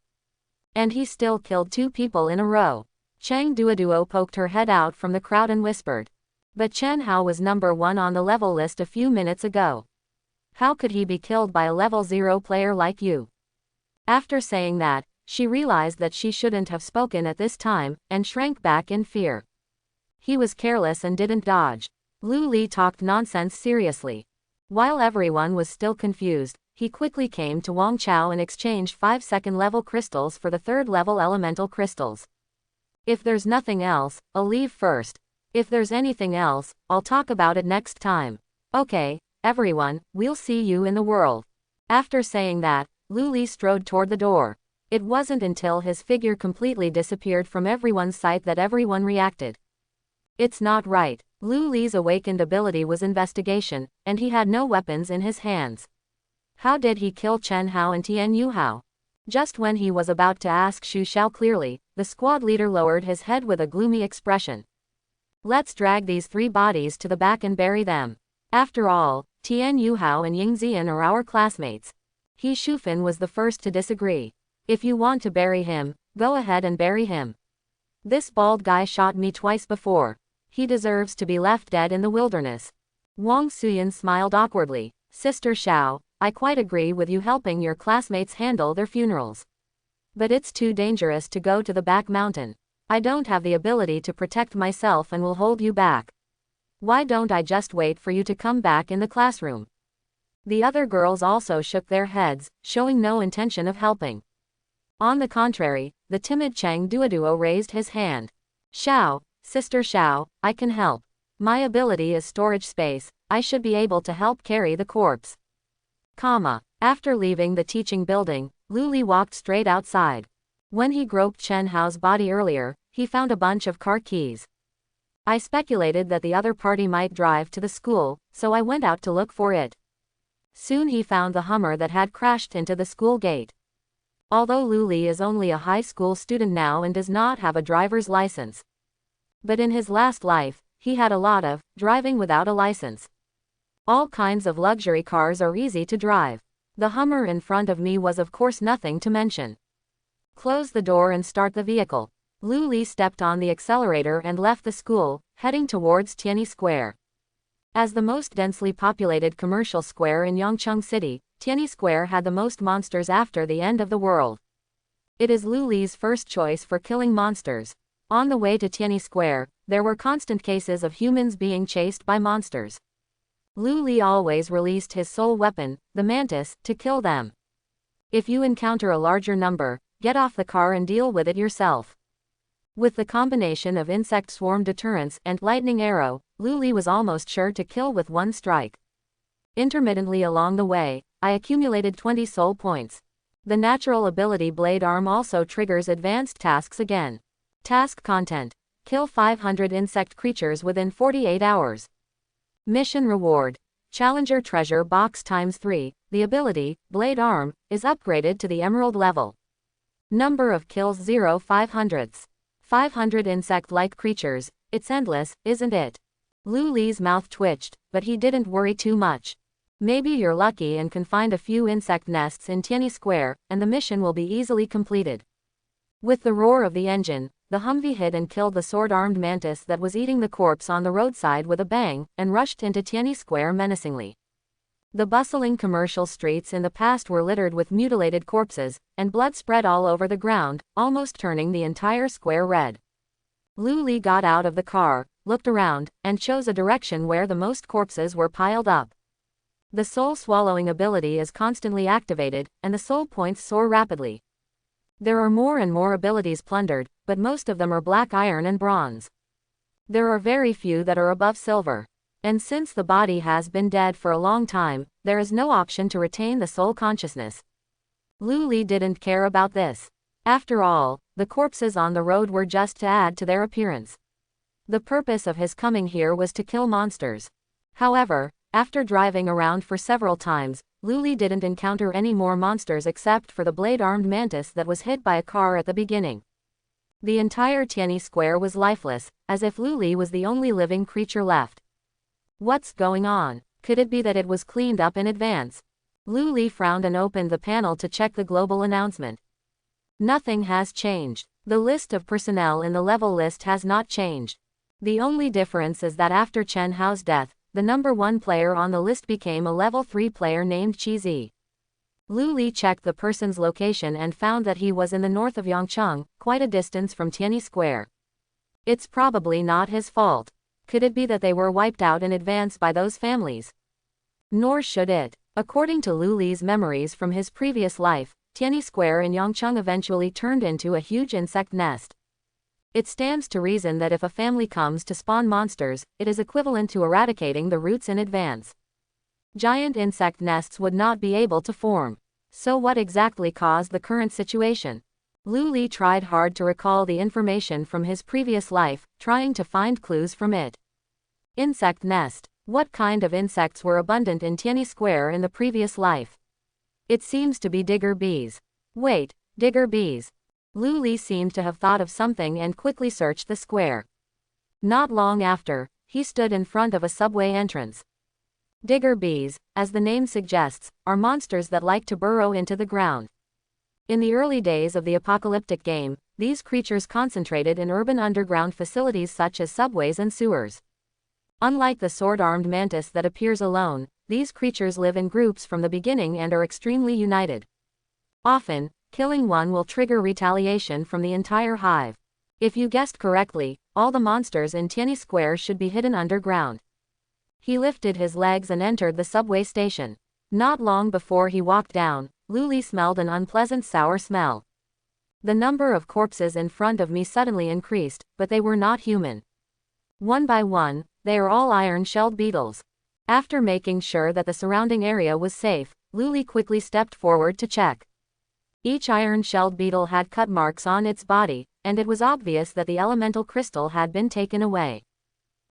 And he still killed 2 people in a row. Chang Duoduo poked her head out from the crowd and whispered, "But Chen Hao was number 1 on the level list a few minutes ago. How could he be killed by a level 0 player like you?" After saying that, she realized that she shouldn't have spoken at this time, and shrank back in fear. He was careless and didn't dodge. Lu Li talked nonsense seriously. While everyone was still confused, he quickly came to Wang Chao and exchanged 5 second-level crystals for the 3rd-level elemental crystals. "If there's nothing else, I'll leave first. If there's anything else, I'll talk about it next time. Okay, everyone, we'll see you in the world." After saying that, Lu Li strode toward the door. It wasn't until his figure completely disappeared from everyone's sight that everyone reacted. It's not right. Lu Li's awakened ability was investigation, and he had no weapons in his hands. How did he kill Chen Hao and Tian Yuhao? Just when he was about to ask Xu Xiao clearly, the squad leader lowered his head with a gloomy expression. "Let's drag these 3 bodies to the back and bury them. After all, Tian Yuhao and Ying Zian are our classmates." He Shufan was the first to disagree. "If you want to bury him, go ahead and bury him. This bald guy shot me twice before. He deserves to be left dead in the wilderness." Wang Suyan smiled awkwardly. "Sister Xiao, I quite agree with you helping your classmates handle their funerals. But it's too dangerous to go to the back mountain. I don't have the ability to protect myself and will hold you back. Why don't I just wait for you to come back in the classroom?" The other girls also shook their heads, showing no intention of helping. On the contrary, the timid Cheng Duoduo raised his hand. "Xiao, Sister Xiao, I can help. My ability is storage space, I should be able to help carry the corpse." After leaving the teaching building, Lu Li walked straight outside. When he groped Chen Hao's body earlier, he found a bunch of car keys. "I speculated that the other party might drive to the school, so I went out to look for it." Soon he found the Hummer that had crashed into the school gate. Although Lu Li is only a high school student now and does not have a driver's license, but in his last life, he had a lot of driving without a license. All kinds of luxury cars are easy to drive. The Hummer in front of me was of course nothing to mention. "Close the door and start the vehicle." Lu Li stepped on the accelerator and left the school, heading towards Tianyi Square. As the most densely populated commercial square in Yongcheng City, Tianyi Square had the most monsters after the end of the world. It is Lu Li's first choice for killing monsters. On the way to Tianyi Square, there were constant cases of humans being chased by monsters. Lu Li always released his sole weapon, the mantis, to kill them. If you encounter a larger number, get off the car and deal with it yourself. With the combination of insect swarm deterrence and lightning arrow, Lu Li was almost sure to kill with one strike. Intermittently along the way, I accumulated 20 soul points. The natural ability Blade Arm also triggers advanced tasks again. Task content: kill 500 insect creatures within 48 hours. Mission reward: Challenger treasure box ×3. The ability, Blade Arm, is upgraded to the Emerald level. Number of kills 0 500ths. 500 insect-like creatures, it's endless, isn't it? Lu Li's mouth twitched, but he didn't worry too much. Maybe you're lucky and can find a few insect nests in Tianyi Square, and the mission will be easily completed. With the roar of the engine, the Humvee hit and killed the sword-armed mantis that was eating the corpse on the roadside with a bang, and rushed into Tianyi Square menacingly. The bustling commercial streets in the past were littered with mutilated corpses, and blood spread all over the ground, almost turning the entire square red. Lu Li got out of the car, looked around, and chose a direction where the most corpses were piled up. The soul-swallowing ability is constantly activated, and the soul points soar rapidly. There are more and more abilities plundered, but most of them are black iron and bronze. There are very few that are above silver. And since the body has been dead for a long time, there is no option to retain the soul consciousness. Lu Li didn't care about this. After all, the corpses on the road were just to add to their appearance. The purpose of his coming here was to kill monsters. However, after driving around for several times, Lu Li didn't encounter any more monsters except for the blade-armed mantis that was hit by a car at the beginning. The entire Tianyi Square was lifeless, as if Lu Li was the only living creature left. What's going on? Could it be that it was cleaned up in advance? Lu Li frowned and opened the panel to check the global announcement. Nothing has changed. The list of personnel in the level list has not changed. The only difference is that after Chen Hao's death, the number 1 player on the list became a level 3 player named Qi Zi. Lu Li checked the person's location and found that he was in the north of Yongcheng, quite a distance from Tianyi Square. It's probably not his fault. Could it be that they were wiped out in advance by those families? Nor should it. According to Lu Li's memories from his previous life, Tianyi Square in Yongcheng eventually turned into a huge insect nest. It stands to reason that if a family comes to spawn monsters, it is equivalent to eradicating the roots in advance. Giant insect nests would not be able to form. So what exactly caused the current situation? Lu Li tried hard to recall the information from his previous life, trying to find clues from it. Insect nest. What kind of insects were abundant in Tianyi Square in the previous life? It seems to be digger bees. Wait, digger bees. Lu Li seemed to have thought of something and quickly searched the square. Not long after, he stood in front of a subway entrance. Digger bees, as the name suggests, are monsters that like to burrow into the ground. In the early days of the apocalyptic game, these creatures concentrated in urban underground facilities such as subways and sewers. Unlike the sword-armed mantis that appears alone, these creatures live in groups from the beginning and are extremely united. Often, killing one will trigger retaliation from the entire hive. If you guessed correctly, all the monsters in Tianyi Square should be hidden underground. He lifted his legs and entered the subway station. Not long before he walked down, Luli smelled an unpleasant sour smell. The number of corpses in front of me suddenly increased, but they were not human. One by one, they are all iron-shelled beetles. After making sure that the surrounding area was safe, Luli quickly stepped forward to check. Each iron-shelled beetle had cut marks on its body, and it was obvious that the elemental crystal had been taken away.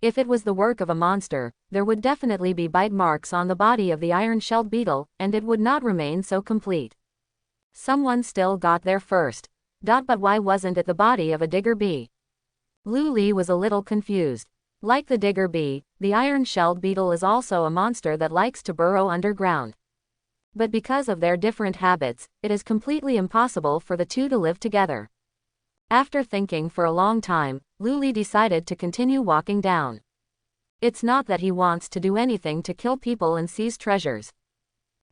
If it was the work of a monster, there would definitely be bite marks on the body of the iron-shelled beetle, and it would not remain so complete. Someone still got there first. But why wasn't it the body of a digger bee? Luli was a little confused. Like the digger bee, the iron-shelled beetle is also a monster that likes to burrow underground. But because of their different habits, it is completely impossible for the two to live together. After thinking for a long time, Luli decided to continue walking down. It's not that he wants to do anything to kill people and seize treasures.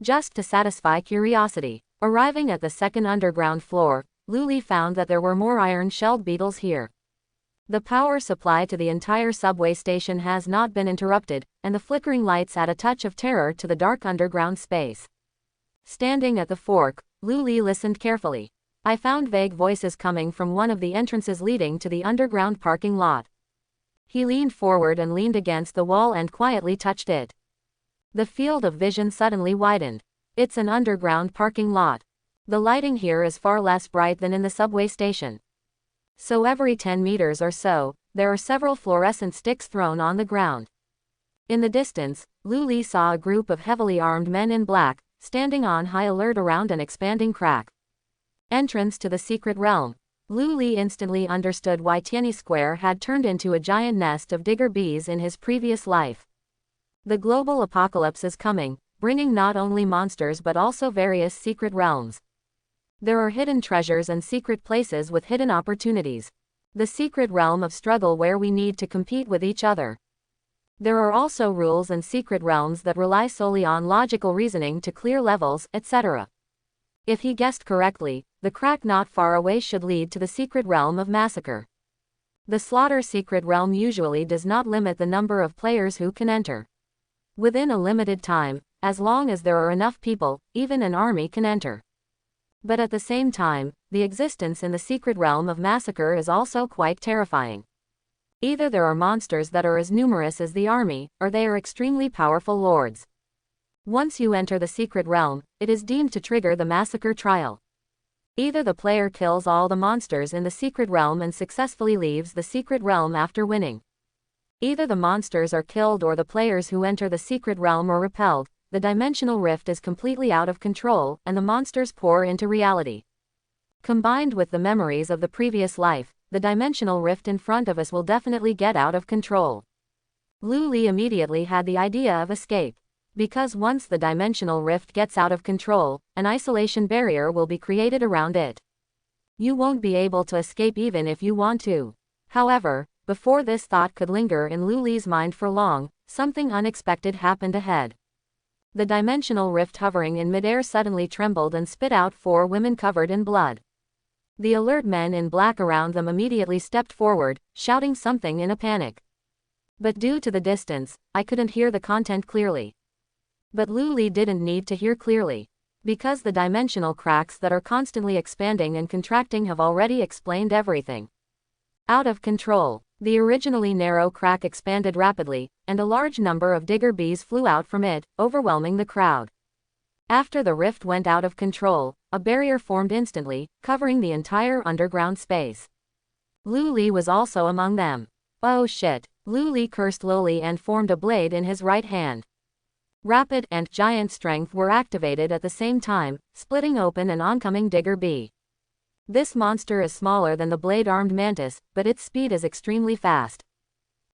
Just to satisfy curiosity. Arriving at the second underground floor, Luli found that there were more iron-shelled beetles here. The power supply to the entire subway station has not been interrupted, and the flickering lights add a touch of terror to the dark underground space. Standing at the fork, Luli listened carefully. I found vague voices coming from one of the entrances leading to the underground parking lot. He leaned forward and leaned against the wall and quietly touched it. The field of vision suddenly widened. It's an underground parking lot. The lighting here is far less bright than in the subway station. So every 10 meters or so, there are several fluorescent sticks thrown on the ground. In the distance, Luli saw a group of heavily armed men in black, standing on high alert around an expanding crack. Entrance to the secret realm. Luli instantly understood why Tianyi Square had turned into a giant nest of digger bees in his previous life. The global apocalypse is coming, bringing not only monsters but also various secret realms. There are hidden treasures and secret places with hidden opportunities. The secret realm of struggle where we need to compete with each other. There are also rules and secret realms that rely solely on logical reasoning to clear levels, etc. If he guessed correctly, the crack not far away should lead to the secret realm of massacre. The slaughter secret realm usually does not limit the number of players who can enter. Within a limited time, as long as there are enough people, even an army can enter. But at the same time, the existence in the secret realm of massacre is also quite terrifying. Either there are monsters that are as numerous as the army, or they are extremely powerful lords. Once you enter the secret realm, it is deemed to trigger the massacre trial. Either the player kills all the monsters in the secret realm and successfully leaves the secret realm after winning. Either the monsters are killed or the players who enter the secret realm are repelled. The dimensional rift is completely out of control, and the monsters pour into reality. Combined with the memories of the previous life, the dimensional rift in front of us will definitely get out of control. Luli immediately had the idea of escape. Because once the dimensional rift gets out of control, an isolation barrier will be created around it. You won't be able to escape even if you want to. However, before this thought could linger in Luli's mind for long, something unexpected happened ahead. The dimensional rift hovering in midair suddenly trembled and spit out 4 women covered in blood. The alert men in black around them immediately stepped forward, shouting something in a panic. But due to the distance, I couldn't hear the content clearly. But Luli didn't need to hear clearly. Because the dimensional cracks that are constantly expanding and contracting have already explained everything. Out of control. The originally narrow crack expanded rapidly, and a large number of digger bees flew out from it, overwhelming the crowd. After the rift went out of control, a barrier formed instantly, covering the entire underground space. Luli was also among them. Oh shit. Luli cursed Loli and formed a blade in his right hand. Rapid and giant strength were activated at the same time, splitting open an oncoming digger bee. This monster is smaller than the blade-armed mantis, but its speed is extremely fast.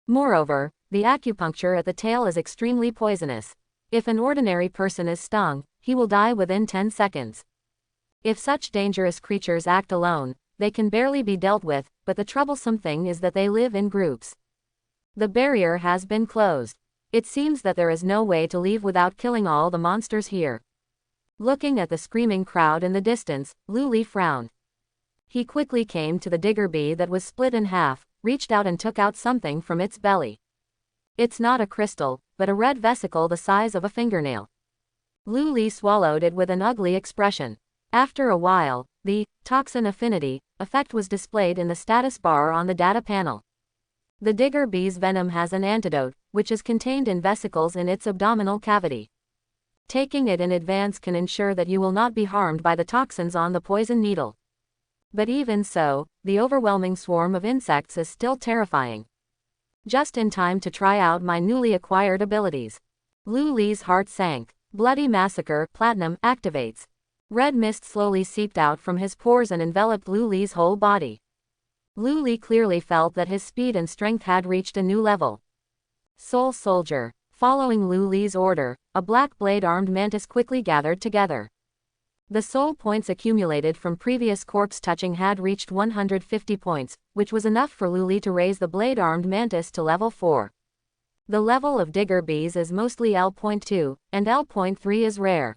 Moreover, the acupuncture at the tail is extremely poisonous. If an ordinary person is stung, he will die within 10 seconds. If such dangerous creatures act alone, they can barely be dealt with, but the troublesome thing is that they live in groups. The barrier has been closed. It seems that there is no way to leave without killing all the monsters here. Looking at the screaming crowd in the distance, Lu Li frowned. He quickly came to the digger bee that was split in half, reached out and took out something from its belly. It's not a crystal, but a red vesicle the size of a fingernail. Lu Li swallowed it with an ugly expression. After a while, the toxin affinity effect was displayed in the status bar on the data panel. The digger bee's venom has an antidote, which is contained in vesicles in its abdominal cavity. Taking it in advance can ensure that you will not be harmed by the toxins on the poison needle. But even so, the overwhelming swarm of insects is still terrifying. Just in time to try out my newly acquired abilities. Lu Li's heart sank. Bloody Massacre Platinum activates. Red mist slowly seeped out from his pores and enveloped Lu Li's whole body. Lu Li clearly felt that his speed and strength had reached a new level. Soul Soldier. Following Lu Li's order, a black blade-armed mantis quickly gathered together. The soul points accumulated from previous corpse touching had reached 150 points, which was enough for Lu Li to raise the blade-armed mantis to level 4. The level of digger bees is mostly L.2, and L.3 is rare.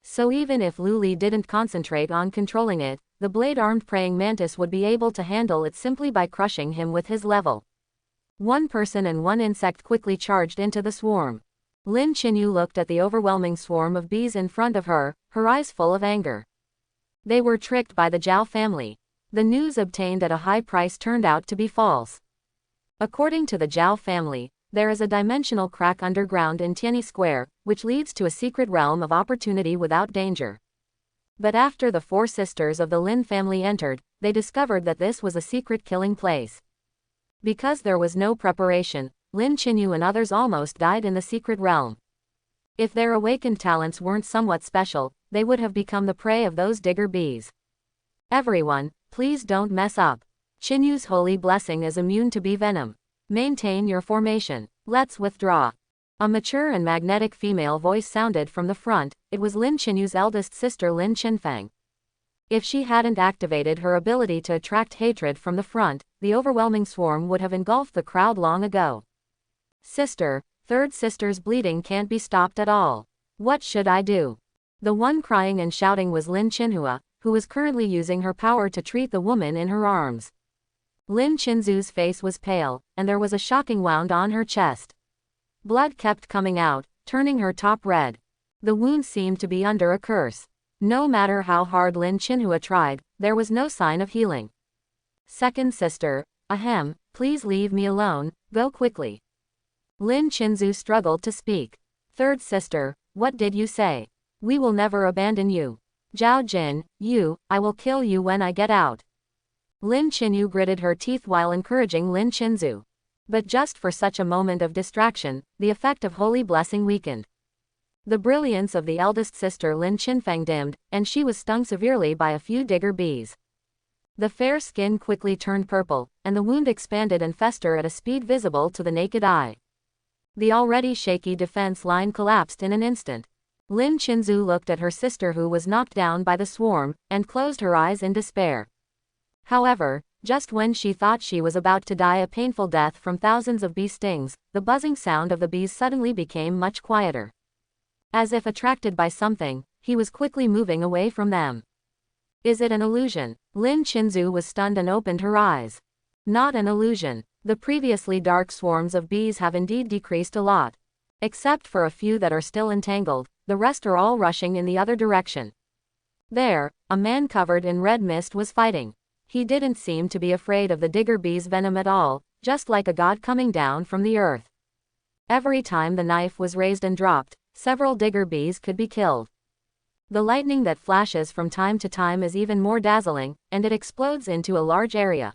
So even if Lu Li didn't concentrate on controlling it, the blade-armed praying mantis would be able to handle it simply by crushing him with his level. One person and one insect quickly charged into the swarm. Lin Qinyu looked at the overwhelming swarm of bees in front of her, her eyes full of anger. They were tricked by the Zhao family. The news obtained at a high price turned out to be false. According to the Zhao family, there is a dimensional crack underground in Tianyi Square, which leads to a secret realm of opportunity without danger. But after the 4 sisters of the Lin family entered, they discovered that this was a secret killing place. Because there was no preparation, Lin Qinyu and others almost died in the secret realm. If their awakened talents weren't somewhat special, they would have become the prey of those digger bees. Everyone, please don't mess up. Qinyu's holy blessing is immune to bee venom. Maintain your formation. Let's withdraw. A mature and magnetic female voice sounded from the front. It was Lin Qinyu's eldest sister Lin Qinfang. If she hadn't activated her ability to attract hatred from the front, the overwhelming swarm would have engulfed the crowd long ago. Sister, third sister's bleeding can't be stopped at all. What should I do? The one crying and shouting was Lin Qinhua, who was currently using her power to treat the woman in her arms. Lin Qinzu's face was pale, and there was a shocking wound on her chest. Blood kept coming out, turning her top red. The wound seemed to be under a curse. No matter how hard Lin Qinhua tried, there was no sign of healing. Second sister, ahem, please leave me alone, go quickly. Lin Qinzu struggled to speak. Third sister, what did you say? We will never abandon you. Zhao Jin, I will kill you when I get out. Lin Qinyu gritted her teeth while encouraging Lin Qinzu. But just for such a moment of distraction, the effect of holy blessing weakened. The brilliance of the eldest sister Lin Qinfang dimmed, and she was stung severely by a few digger bees. The fair skin quickly turned purple, and the wound expanded and festered at a speed visible to the naked eye. The already shaky defense line collapsed in an instant. Lin Qinzu looked at her sister who was knocked down by the swarm, and closed her eyes in despair. However, just when she thought she was about to die a painful death from thousands of bee stings, the buzzing sound of the bees suddenly became much quieter. As if attracted by something, he was quickly moving away from them. Is it an illusion? Lin Qinzu was stunned and opened her eyes. Not an illusion. The previously dark swarms of bees have indeed decreased a lot. Except for a few that are still entangled, the rest are all rushing in the other direction. There, a man covered in red mist was fighting. He didn't seem to be afraid of the digger bee's venom at all, just like a god coming down from the earth. Every time the knife was raised and dropped, several digger bees could be killed. The lightning that flashes from time to time is even more dazzling, and it explodes into a large area.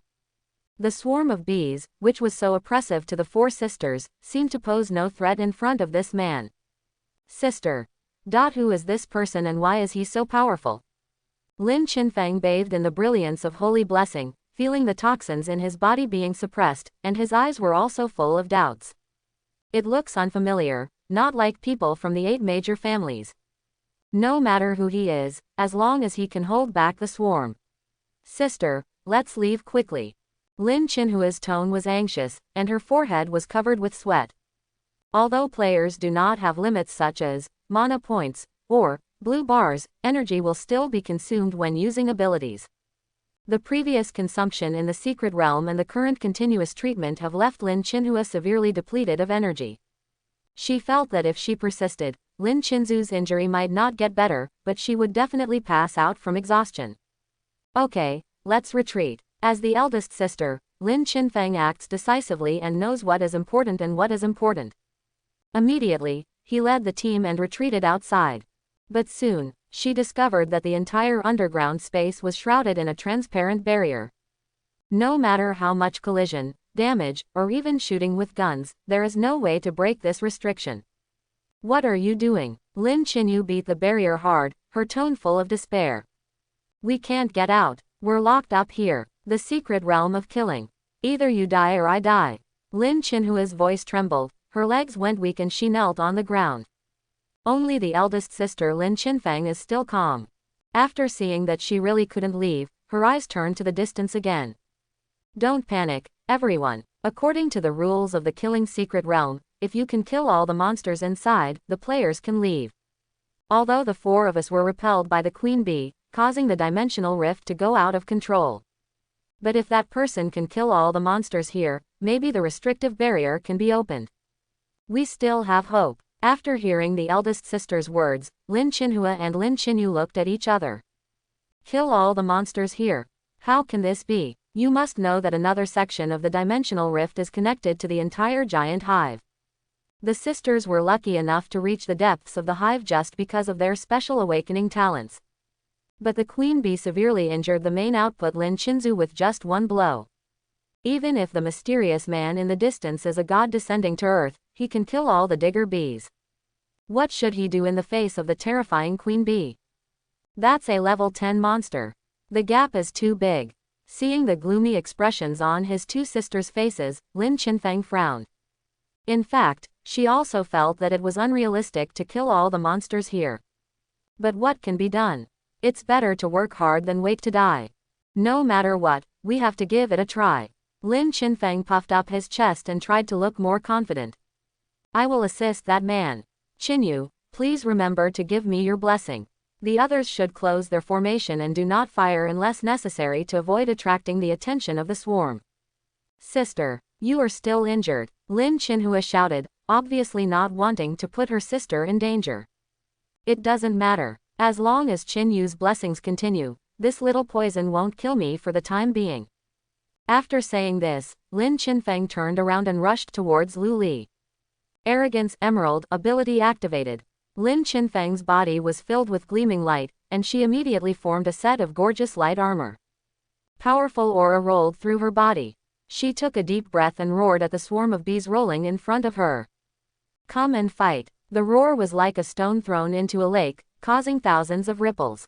The swarm of bees, which was so oppressive to the 4 sisters, seemed to pose no threat in front of this man. Sister. Who is this person and why is he so powerful? Lin Qinfang bathed in the brilliance of holy blessing, feeling the toxins in his body being suppressed, and his eyes were also full of doubts. It looks unfamiliar, not like people from the 8 major families. No matter who he is, as long as he can hold back the swarm. Sister, let's leave quickly. Lin Qinhua's tone was anxious, and her forehead was covered with sweat. Although players do not have limits such as mana points or blue bars, energy will still be consumed when using abilities. The previous consumption in the secret realm and the current continuous treatment have left Lin Qinhua severely depleted of energy. She felt that if she persisted, Lin Qinzu's injury might not get better, but she would definitely pass out from exhaustion. Okay, let's retreat. As the eldest sister, Lin Qinfeng acts decisively and knows what is important and what is important. Immediately, he led the team and retreated outside. But soon, she discovered that the entire underground space was shrouded in a transparent barrier. No matter how much collision, damage, or even shooting with guns, there is no way to break this restriction. What are you doing? Lin Qinyu beat the barrier hard, her tone full of despair. We can't get out. We're locked up here. The secret realm of killing. Either you die or I die. Lin Qinhua's voice trembled, her legs went weak and she knelt on the ground. Only the eldest sister Lin Qinfeng is still calm. After seeing that she really couldn't leave, her eyes turned to the distance again. Don't panic, everyone. According to the rules of the killing secret realm, if you can kill all the monsters inside, the players can leave. Although the four of us were repelled by the queen bee, causing the dimensional rift to go out of control. But if that person can kill all the monsters here, maybe the restrictive barrier can be opened. We still have hope. After hearing the eldest sister's words, Lin Qinhua and Lin Qinyu looked at each other. Kill all the monsters here. How can this be? You must know that another section of the dimensional rift is connected to the entire giant hive. The sisters were lucky enough to reach the depths of the hive just because of their special awakening talents. But the queen bee severely injured the main output Lin Qinzu with just one blow. Even if the mysterious man in the distance is a god descending to earth, he can kill all the digger bees. What should he do in the face of the terrifying queen bee? That's a level 10 monster. The gap is too big. Seeing the gloomy expressions on his two sisters' faces, Lin Qinfeng frowned. In fact, she also felt that it was unrealistic to kill all the monsters here. But what can be done? It's better to work hard than wait to die. No matter what, we have to give it a try. Lin Qinfeng puffed up his chest and tried to look more confident. I will assist that man. Qinyu, please remember to give me your blessing. The others should close their formation and do not fire unless necessary to avoid attracting the attention of the swarm. Sister, you are still injured, Lin Qinhua shouted, obviously not wanting to put her sister in danger. It doesn't matter. As long as Qinyu's blessings continue, this little poison won't kill me for the time being. After saying this, Lin Qinfeng turned around and rushed towards Lu Li. Arrogance Emerald ability activated. Lin Qinfeng's body was filled with gleaming light, and she immediately formed a set of gorgeous light armor. Powerful aura rolled through her body. She took a deep breath and roared at the swarm of bees rolling in front of her. Come and fight. The roar was like a stone thrown into a lake, causing thousands of ripples.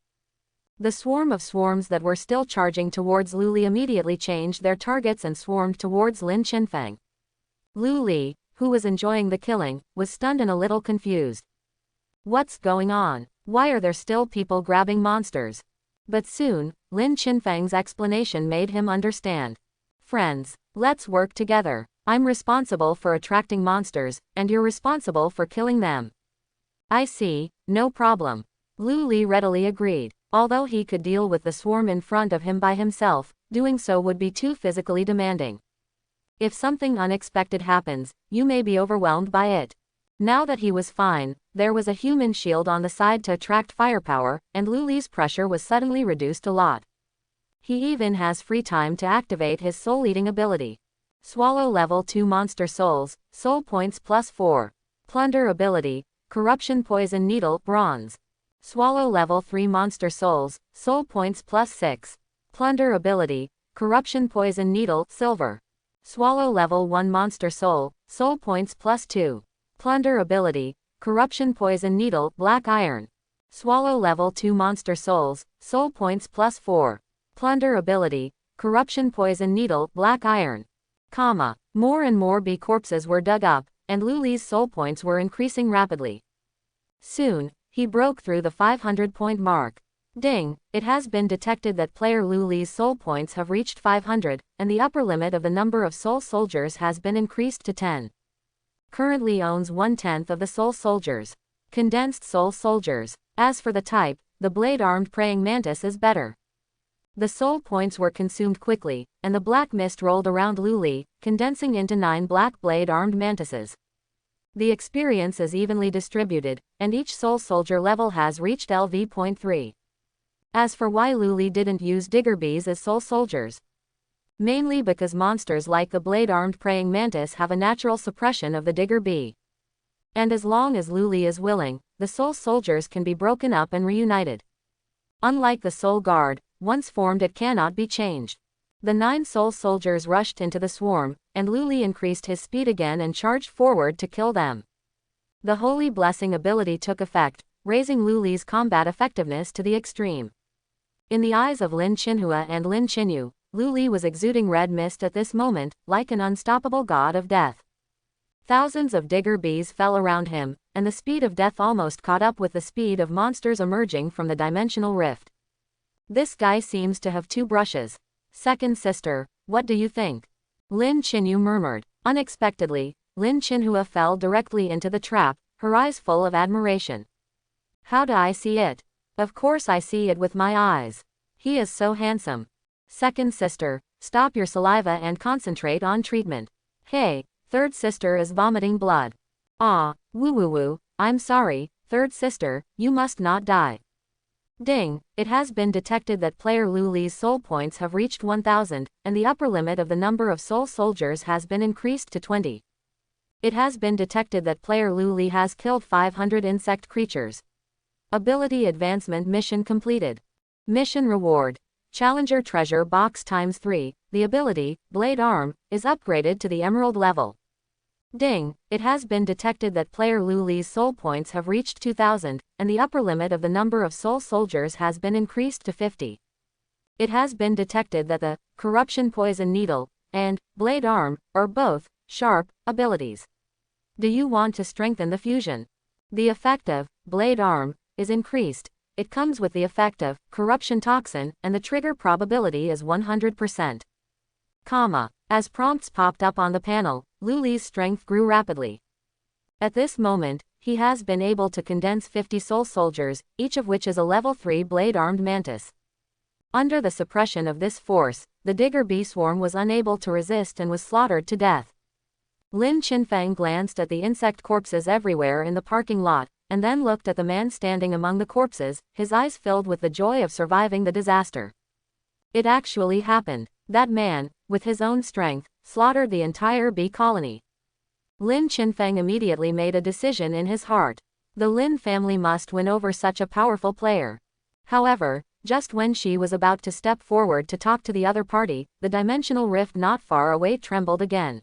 The swarm of swarms that were still charging towards Lu Li immediately changed their targets and swarmed towards Lin Qinfeng. Lu Li, who was enjoying the killing, was stunned and a little confused. What's going on? Why are there still people grabbing monsters? But soon, Lin Qinfeng's explanation made him understand. Friends, let's work together. I'm responsible for attracting monsters, and you're responsible for killing them. I see, no problem. Lu Li readily agreed. Although he could deal with the swarm in front of him by himself, doing so would be too physically demanding. If something unexpected happens, you may be overwhelmed by it. Now that he was fine, there was a human shield on the side to attract firepower, and Lu Li's pressure was suddenly reduced a lot. He even has free time to activate his soul-eating ability. Swallow level 2 monster souls, soul points +4. Plunder ability, corruption poison needle, bronze. Swallow level 3 monster souls, soul points +6. Plunder ability, corruption poison needle, silver. Swallow level 1 monster soul, soul points +2. Plunder ability, corruption poison needle, black iron. Swallow level 2 monster souls, soul points +4. Plunder ability, corruption poison needle, black iron. More and more bee corpses were dug up, and Lu Li's soul points were increasing rapidly. Soon, he broke through the 500-point mark. Ding, it has been detected that player Lu Li's soul points have reached 500, and the upper limit of the number of soul soldiers has been increased to 10. Currently owns 1/10 of the Soul Soldiers. Condensed Soul Soldiers. As for the type, the blade-armed praying mantis is better. The soul points were consumed quickly, and the black mist rolled around Luli, condensing into 9 black blade-armed mantises. The experience is evenly distributed, and each soul soldier level has reached LV.3. As for why Luli didn't use digger bees as soul soldiers. Mainly because monsters like the blade-armed praying mantis have a natural suppression of the digger bee. And as long as Luli is willing, the soul soldiers can be broken up and reunited. Unlike the soul guard, once formed it cannot be changed. The 9 soul soldiers rushed into the swarm, and Luli increased his speed again and charged forward to kill them. The Holy Blessing ability took effect, raising Luli's combat effectiveness to the extreme. In the eyes of Lin Chinhua and Lin Chinyu, Luli was exuding red mist at this moment, like an unstoppable god of death. Thousands of digger bees fell around him, and the speed of death almost caught up with the speed of monsters emerging from the dimensional rift. This guy seems to have 2 brushes. Second sister, what do you think? Lin Chinyu murmured. Unexpectedly, Lin Chinhua fell directly into the trap, her eyes full of admiration. How do I see it? Of course I see it with my eyes. He is so handsome. Second sister, stop your saliva and concentrate on treatment. Hey, third sister is vomiting blood. Ah, woo, I'm sorry, third sister, you must not die. Ding, it has been detected that player Luli's soul points have reached 1000, and the upper limit of the number of soul soldiers has been increased to 20. It has been detected that player Luli has killed 500 insect creatures. Ability advancement mission completed. Mission reward. Challenger treasure box ×3, the ability, Blade Arm, is upgraded to the Emerald level. Ding, it has been detected that player Luli's soul points have reached 2000, and the upper limit of the number of soul soldiers has been increased to 50. It has been detected that the Corruption Poison Needle and Blade Arm are both sharp abilities. Do you want to strengthen the fusion? The effect of Blade Arm is increased. It comes with the effect of Corruption Toxin, and the trigger probability is 100%. As prompts popped up on the panel, Luli's strength grew rapidly. At this moment, he has been able to condense 50 soul soldiers, each of which is a level 3 blade-armed mantis. Under the suppression of this force, the digger bee swarm was unable to resist and was slaughtered to death. Lin Chinfeng glanced at the insect corpses everywhere in the parking lot, and then looked at the man standing among the corpses, his eyes filled with the joy of surviving the disaster. It actually happened. That man, with his own strength, slaughtered the entire bee colony. Lin Chinfeng immediately made a decision in his heart. The Lin family must win over such a powerful player. However, just when she was about to step forward to talk to the other party, the dimensional rift not far away trembled again.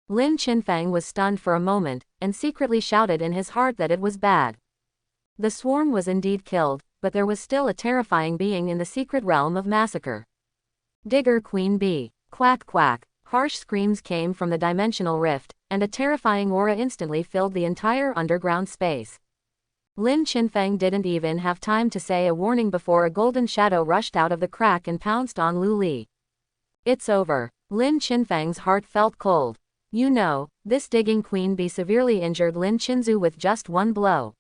Lin Chinfeng was stunned for a moment, and secretly shouted in his heart that it was bad. The swarm was indeed killed, but there was still a terrifying being in the secret realm of massacre. Digger Queen Bee. Quack quack. Harsh screams came from the dimensional rift, and a terrifying aura instantly filled the entire underground space. Lin Chinfeng didn't even have time to say a warning before a golden shadow rushed out of the crack and pounced on Lu Li. It's over. Lin Chinfeng's heart felt cold. You know, this digging queen bee severely injured Lin Chinzu with just one blow.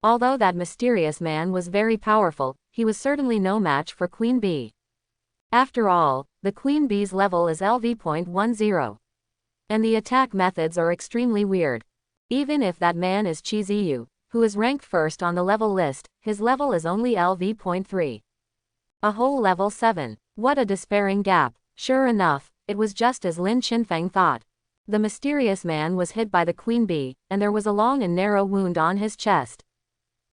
Although that mysterious man was very powerful, he was certainly no match for Queen Bee. After all, the Queen Bee's level is LV.10. And the attack methods are extremely weird. Even if that man is Chi Ziyu, who is ranked first on the level list, his level is only LV.3. A whole level 7. What a despairing gap. Sure enough, it was just as Lin Chinfeng thought. The mysterious man was hit by the Queen Bee, and there was a long and narrow wound on his chest.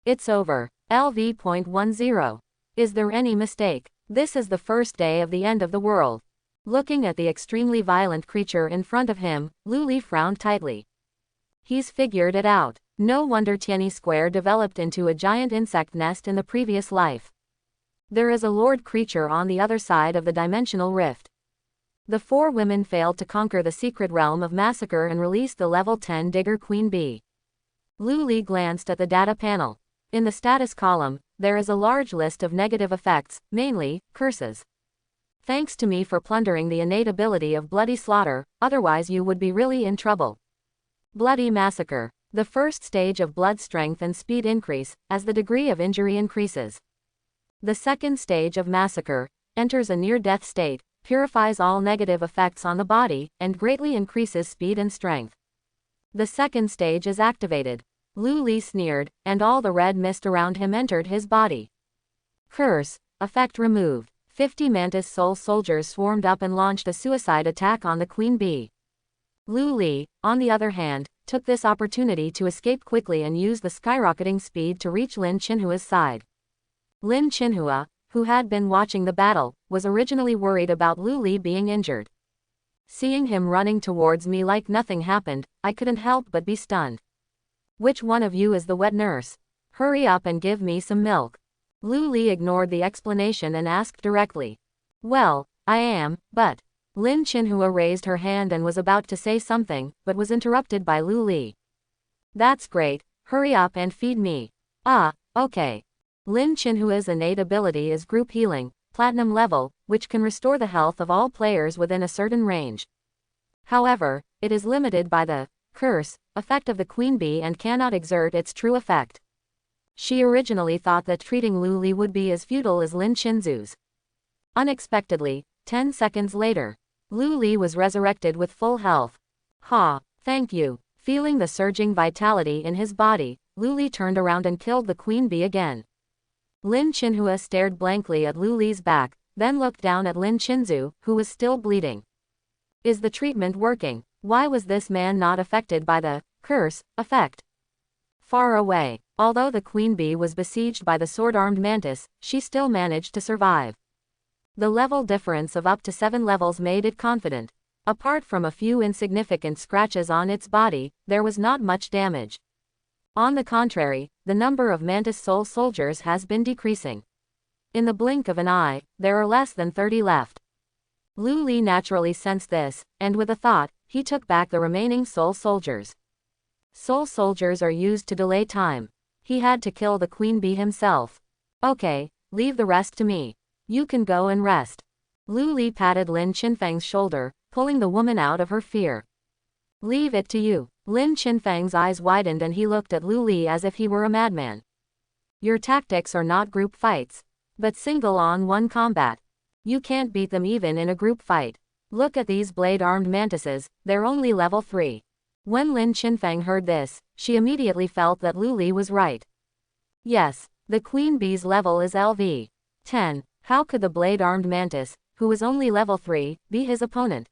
It's over. LV.10. Is there any mistake? This is the first day of the end of the world. Looking at the extremely violent creature in front of him, Lu Li frowned tightly. He's figured it out. No wonder Tianyi Square developed into a giant insect nest in the previous life. There is a lord creature on the other side of the dimensional rift. The 4 women failed to conquer the secret realm of massacre and released the level 10 Digger Queen Bee. Lu Li glanced at the data panel. In the status column, there is a large list of negative effects, mainly, curses. Thanks to me for plundering the innate ability of bloody slaughter, otherwise you would be really in trouble. Bloody massacre. The first stage of blood strength and speed increase, as the degree of injury increases. The second stage of massacre enters a near-death state, purifies all negative effects on the body, and greatly increases speed and strength. The second stage is activated. Lu Li sneered, and all the red mist around him entered his body. Curse. Effect removed. 50 Mantis Soul soldiers swarmed up and launched a suicide attack on the Queen Bee. Lu Li, on the other hand, took this opportunity to escape quickly and use the skyrocketing speed to reach Lin Qinhua's side. Lin Qinhua, who had been watching the battle, was originally worried about Lu Li being injured. Seeing him running towards me like nothing happened, I couldn't help but be stunned. Which one of you is the wet nurse? Hurry up and give me some milk. Lu Li ignored the explanation and asked directly. Well, I am, but... Lin Qinhua raised her hand and was about to say something, but was interrupted by Lu Li. That's great, hurry up and feed me. Ah, okay. Lin Qinhua's innate ability is group healing, platinum level, which can restore the health of all players within a certain range. However, it is limited by the curse effect of the Queen Bee and cannot exert its true effect. She originally thought that treating Lu Li would be as futile as Lin Qinzu's. Unexpectedly, 10 seconds later, Lu Li was resurrected with full health. Ha, thank you. Feeling the surging vitality in his body, Lu Li turned around and killed the Queen Bee again. Lin Qinhua stared blankly at Lu Li's back, then looked down at Lin Qinzu, who was still bleeding. Is the treatment working? Why was this man not affected by the curse effect? Far away, although the Queen Bee was besieged by the sword-armed mantis, she still managed to survive. The level difference of up to 7 levels made it confident. Apart from a few insignificant scratches on its body, there was not much damage. On the contrary, the number of Mantis Soul soldiers has been decreasing. In the blink of an eye, there are less than 30 left. Lu Li naturally sensed this, and with a thought, he took back the remaining Soul soldiers. Soul soldiers are used to delay time. He had to kill the Queen Bee himself. Okay, leave the rest to me. You can go and rest. Lu Li patted Lin Qinfeng's shoulder, pulling the woman out of her fear. Leave it to you. Lin Qinfeng's eyes widened and he looked at Lu Li as if he were a madman. Your tactics are not group fights, but single-on-one combat. You can't beat them even in a group fight. Look at these blade-armed mantises, they're only level 3. When Lin Qinfeng heard this, she immediately felt that Lu Li was right. Yes, the Queen Bee's level is LV 10. How could the blade-armed mantis, who was only level 3, be his opponent?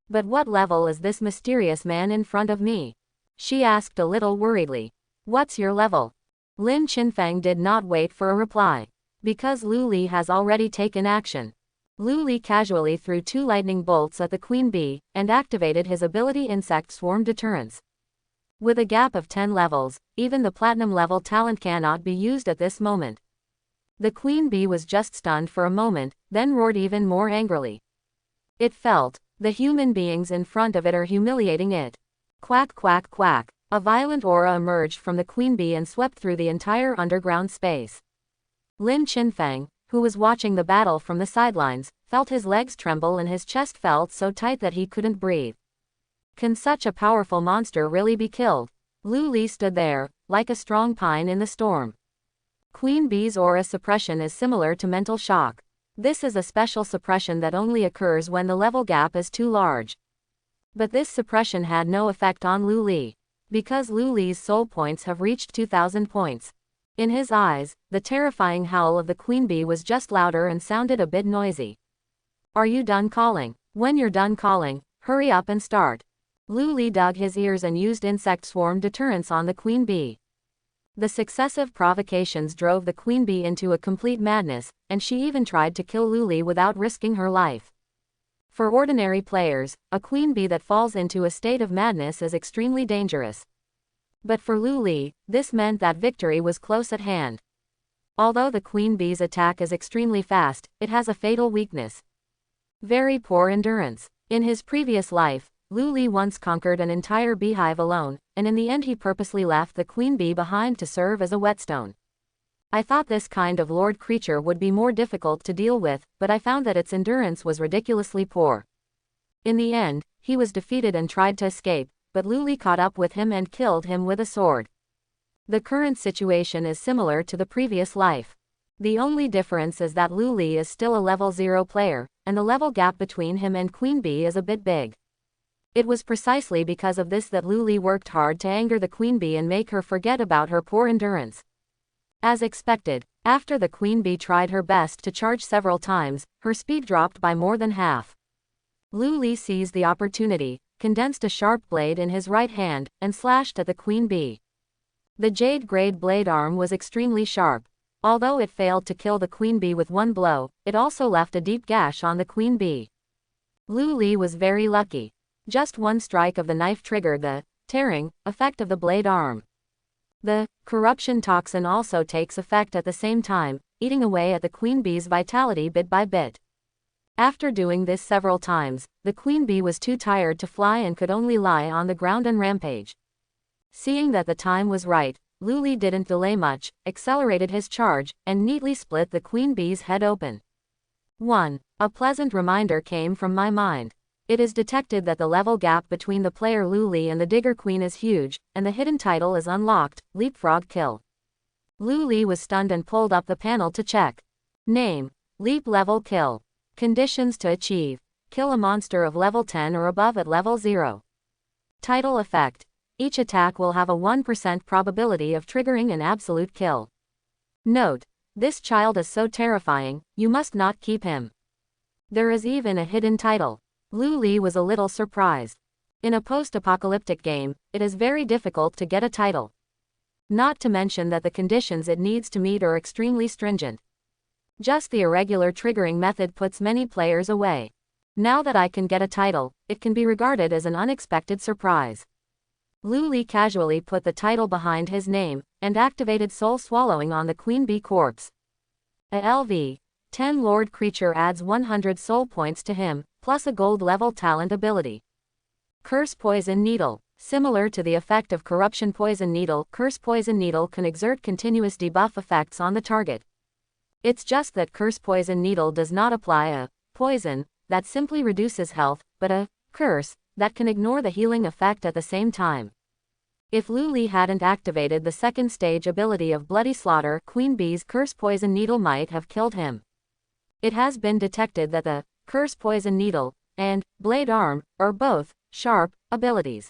But what level is this mysterious man in front of me? She asked a little worriedly. What's your level? Lin Qinfeng did not wait for a reply. Because Lu Li has already taken action. Lu Li casually threw 2 lightning bolts at the Queen Bee, and activated his ability Insect Swarm Deterrence. With a gap of 10 levels, even the platinum level talent cannot be used at this moment. The Queen Bee was just stunned for a moment, then roared even more angrily. It felt, the human beings in front of it are humiliating it. Quack quack quack. A violent aura emerged from the Queen Bee and swept through the entire underground space. Lin Qinfeng, who was watching the battle from the sidelines, felt his legs tremble and his chest felt so tight that he couldn't breathe. Can such a powerful monster really be killed? Lu Li stood there, like a strong pine in the storm. Queen Bee's aura suppression is similar to mental shock. This is a special suppression that only occurs when the level gap is too large. But this suppression had no effect on Lu Li. Because Lu Li's soul points have reached 2,000 points. In his eyes, the terrifying howl of the Queen Bee was just louder and sounded a bit noisy. Are you done calling? When you're done calling, hurry up and start. Lu Li dug his ears and used Insect Swarm Deterrence on the Queen Bee. The successive provocations drove the Queen Bee into a complete madness, and she even tried to kill Lu Li without risking her life. For ordinary players, a Queen Bee that falls into a state of madness is extremely dangerous. But for Lu Li, this meant that victory was close at hand. Although the Queen Bee's attack is extremely fast, it has a fatal weakness. Very poor endurance. In his previous life, Lu Li once conquered an entire beehive alone, and in the end he purposely left the Queen Bee behind to serve as a whetstone. I thought this kind of lord creature would be more difficult to deal with, but I found that its endurance was ridiculously poor. In the end, he was defeated and tried to escape, but Lu Li caught up with him and killed him with a sword. The current situation is similar to the previous life. The only difference is that Lu Li is still a level 0 player, and the level gap between him and Queen Bee is a bit big. It was precisely because of this that Lu Li worked hard to anger the Queen Bee and make her forget about her poor endurance. As expected, after the Queen Bee tried her best to charge several times, her speed dropped by more than half. Lu Li seized the opportunity, condensed a sharp blade in his right hand, and slashed at the Queen Bee. The jade-grade blade arm was extremely sharp. Although it failed to kill the Queen Bee with one blow, it also left a deep gash on the Queen Bee. Lu Li was very lucky. Just one strike of the knife triggered the tearing effect of the blade arm. The corruption toxin also takes effect at the same time, eating away at the Queen Bee's vitality bit by bit. After doing this several times, the Queen Bee was too tired to fly and could only lie on the ground and rampage. Seeing that the time was right, Lu Li didn't delay much, accelerated his charge, and neatly split the Queen Bee's head open. 1. A pleasant reminder came from my mind. It is detected that the level gap between the player Lu Li and the Digger Queen is huge, and the hidden title is unlocked, Leapfrog Kill. Lu Li was stunned and pulled up the panel to check. Name: Leap Level Kill. Conditions to achieve: kill a monster of level 10 or above at level 0. Title effect: each attack will have a 1% probability of triggering an absolute kill. Note: this child is so terrifying, you must not keep him. There is even a hidden title. Lu Li was a little surprised. In a post-apocalyptic game, it is very difficult to get a title. Not to mention that the conditions it needs to meet are extremely stringent. Just the irregular triggering method puts many players away. Now that I can get a title, it can be regarded as an unexpected surprise. Lu Li casually put the title behind his name, and activated Soul Swallowing on the Queen Bee corpse. A LV 10 Lord creature adds 100 soul points to him, plus a gold level talent ability. Curse Poison Needle. Similar to the effect of Corruption Poison Needle, Curse Poison Needle can exert continuous debuff effects on the target. It's just that Curse Poison Needle does not apply a poison that simply reduces health, but a curse that can ignore the healing effect at the same time. If Lu Li hadn't activated the second stage ability of Bloody Slaughter, Queen Bee's Curse Poison Needle might have killed him. It has been detected that the Curse Poison Needle and Blade Arm are both sharp abilities.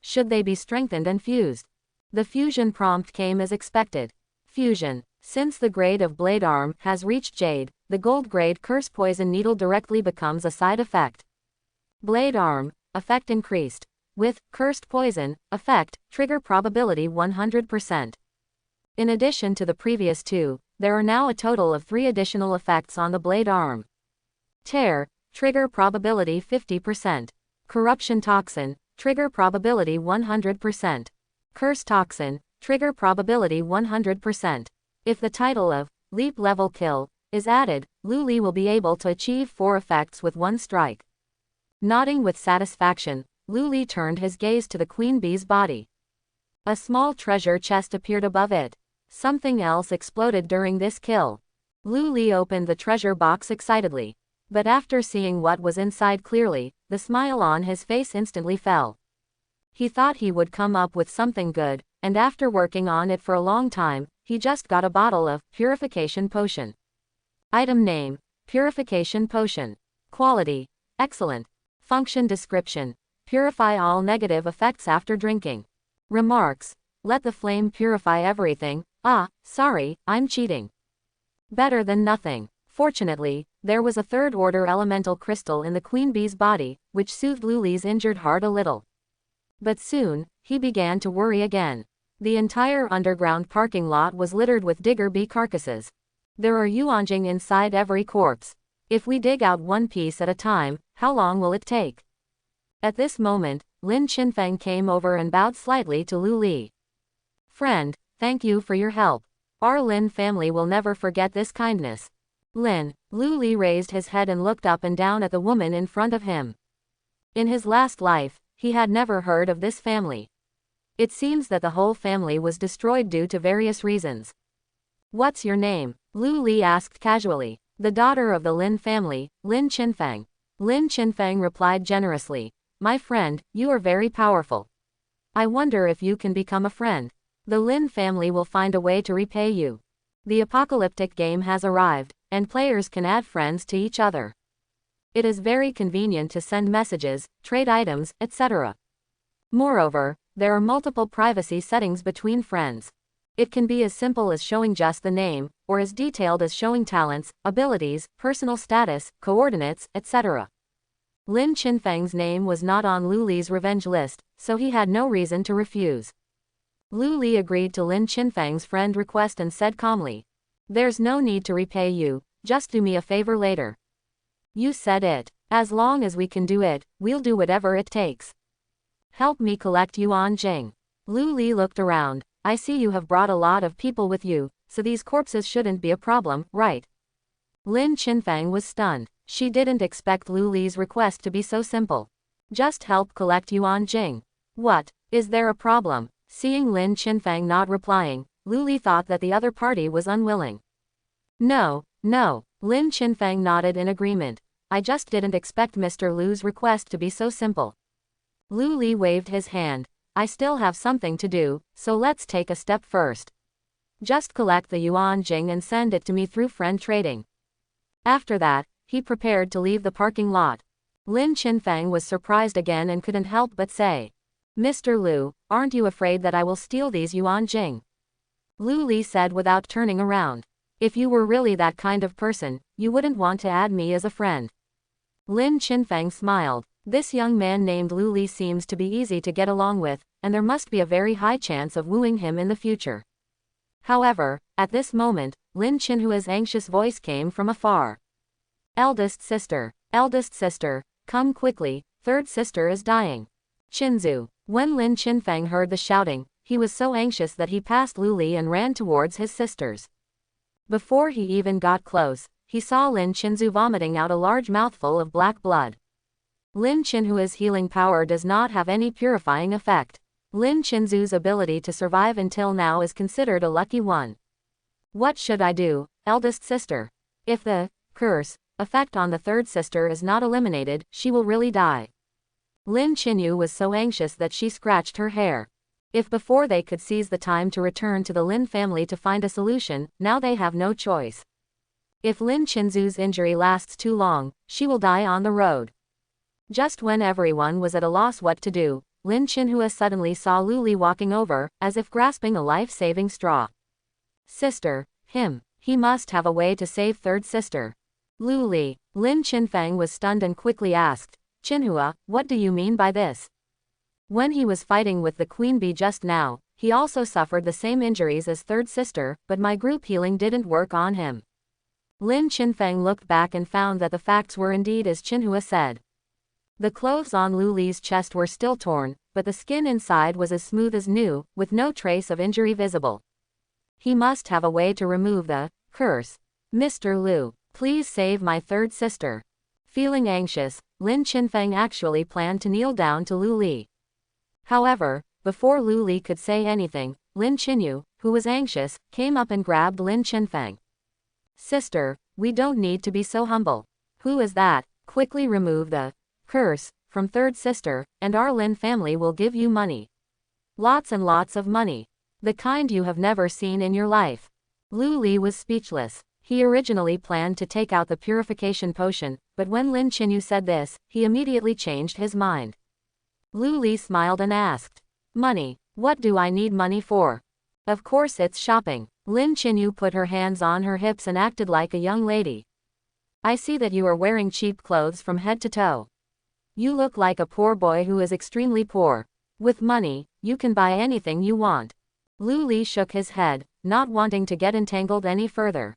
Should they be strengthened and fused? The fusion prompt came as expected. Fusion. Since the grade of Blade Arm has reached Jade, the gold grade Curse Poison Needle directly becomes a side effect. Blade Arm. Effect increased. With Cursed Poison effect, trigger probability 100%. In addition to the previous two, there are now a total of 3 additional effects on the Blade Arm. Tear. Trigger probability 50%. Corruption Toxin. Trigger probability 100%. Curse Toxin. Trigger probability 100%. If the title of Leap Level Kill is added, Lu Li will be able to achieve 4 effects with one strike. Nodding with satisfaction, Lu Li turned his gaze to the Queen Bee's body. A small treasure chest appeared above it. Something else exploded during this kill. Lu Li opened the treasure box excitedly. But after seeing what was inside clearly, the smile on his face instantly fell. He thought he would come up with something good, and after working on it for a long time, he just got a bottle of Purification Potion. Item name: Purification Potion. Quality: excellent. Function description: purify all negative effects after drinking. Remarks: let the flame purify everything. Sorry, I'm cheating. Better than nothing. Fortunately, there was a third-order elemental crystal in the Queen Bee's body, which soothed Lu Li's injured heart a little. But soon, he began to worry again. The entire underground parking lot was littered with Digger Bee carcasses. There are yuanjing inside every corpse. If we dig out one piece at a time, how long will it take? At this moment, Lin Qinfeng came over and bowed slightly to Lu Li. Friend, thank you for your help. Our Lin family will never forget this kindness. Lin. Lu Li raised his head and looked up and down at the woman in front of him. In his last life, he had never heard of this family. It seems that the whole family was destroyed due to various reasons. What's your name? Lu Li asked casually. The daughter of the Lin family, Lin Qinfeng. Lin Qinfeng replied generously. My friend, you are very powerful. I wonder if you can become a friend. The Lin family will find a way to repay you. The apocalyptic game has arrived, and players can add friends to each other. It is very convenient to send messages, trade items, etc. Moreover, there are multiple privacy settings between friends. It can be as simple as showing just the name, or as detailed as showing talents, abilities, personal status, coordinates, etc. Lin Qinfeng's name was not on Lu Li's revenge list, so he had no reason to refuse. Lu Li agreed to Lin Qinfeng's friend request and said calmly, "There's no need to repay you, just do me a favor later." "You said it. As long as we can do it, we'll do whatever it takes. Help me collect Yuan Jing." Lu Li looked around. "I see you have brought a lot of people with you, so these corpses shouldn't be a problem, right?" Lin Qinfeng was stunned. She didn't expect Lu Li's request to be so simple. Just help collect Yuan Jing. What? Is there a problem? Seeing Lin Qinfeng not replying, Lu Li thought that the other party was unwilling. No. Lin Qinfeng nodded in agreement. "I just didn't expect Mr. Lu's request to be so simple." Lu Li waved his hand. "I still have something to do, so let's take a step first. Just collect the Yuan Jing and send it to me through friend trading." After that, he prepared to leave the parking lot. Lin Qinfeng was surprised again and couldn't help but say, "Mr. Lu, aren't you afraid that I will steal these Yuan Jing?" Lu Li said without turning around. "If you were really that kind of person, you wouldn't want to add me as a friend." Lin Qinfeng smiled. This young man named Lu Li seems to be easy to get along with, and there must be a very high chance of wooing him in the future. However, at this moment, Lin Qinhua's anxious voice came from afar. Eldest sister, come quickly, third sister is dying. Qinzu." When Lin Qinfeng heard the shouting, he was so anxious that he passed Lu Li and ran towards his sisters. Before he even got close, he saw Lin Qinzu vomiting out a large mouthful of black blood. Lin Qinhua's healing power does not have any purifying effect. Lin Qinzu's ability to survive until now is considered a lucky one. What should I do, eldest sister? If the curse effect on the third sister is not eliminated, she will really die. Lin Qinyu was so anxious that she scratched her hair. If before they could seize the time to return to the Lin family to find a solution, now they have no choice. If Lin Qinzu's injury lasts too long, she will die on the road. Just when everyone was at a loss what to do, Lin Qinhua suddenly saw Lu Li walking over, as if grasping a life-saving straw. Sister, he must have a way to save third sister. Lu Li. Lin Qinfeng was stunned and quickly asked, "Qinhua, what do you mean by this?" When he was fighting with the queen bee just now, he also suffered the same injuries as third sister, but my group healing didn't work on him. Lin Qinfeng looked back and found that the facts were indeed as Qinhua said. The clothes on Lu Li's chest were still torn, but the skin inside was as smooth as new, with no trace of injury visible. He must have a way to remove the curse. "Mr. Lu, please save my third sister." Feeling anxious, Lin Qinfeng actually planned to kneel down to Lu Li. However, before Lu Li could say anything, Lin Qinyu, who was anxious, came up and grabbed Lin Qinfeng. "Sister, we don't need to be so humble. Who is that? Quickly remove the curse from third sister, and our Lin family will give you money. Lots and lots of money. The kind you have never seen in your life." Lu Li was speechless. He originally planned to take out the purification potion, but when Lin Qinyu said this, he immediately changed his mind. Lu Li smiled and asked, "Money? What do I need money for?" "Of course it's shopping." Lin Qinyu put her hands on her hips and acted like a young lady. "I see that you are wearing cheap clothes from head to toe. You look like a poor boy who is extremely poor. With money, you can buy anything you want." Lu Li shook his head, not wanting to get entangled any further.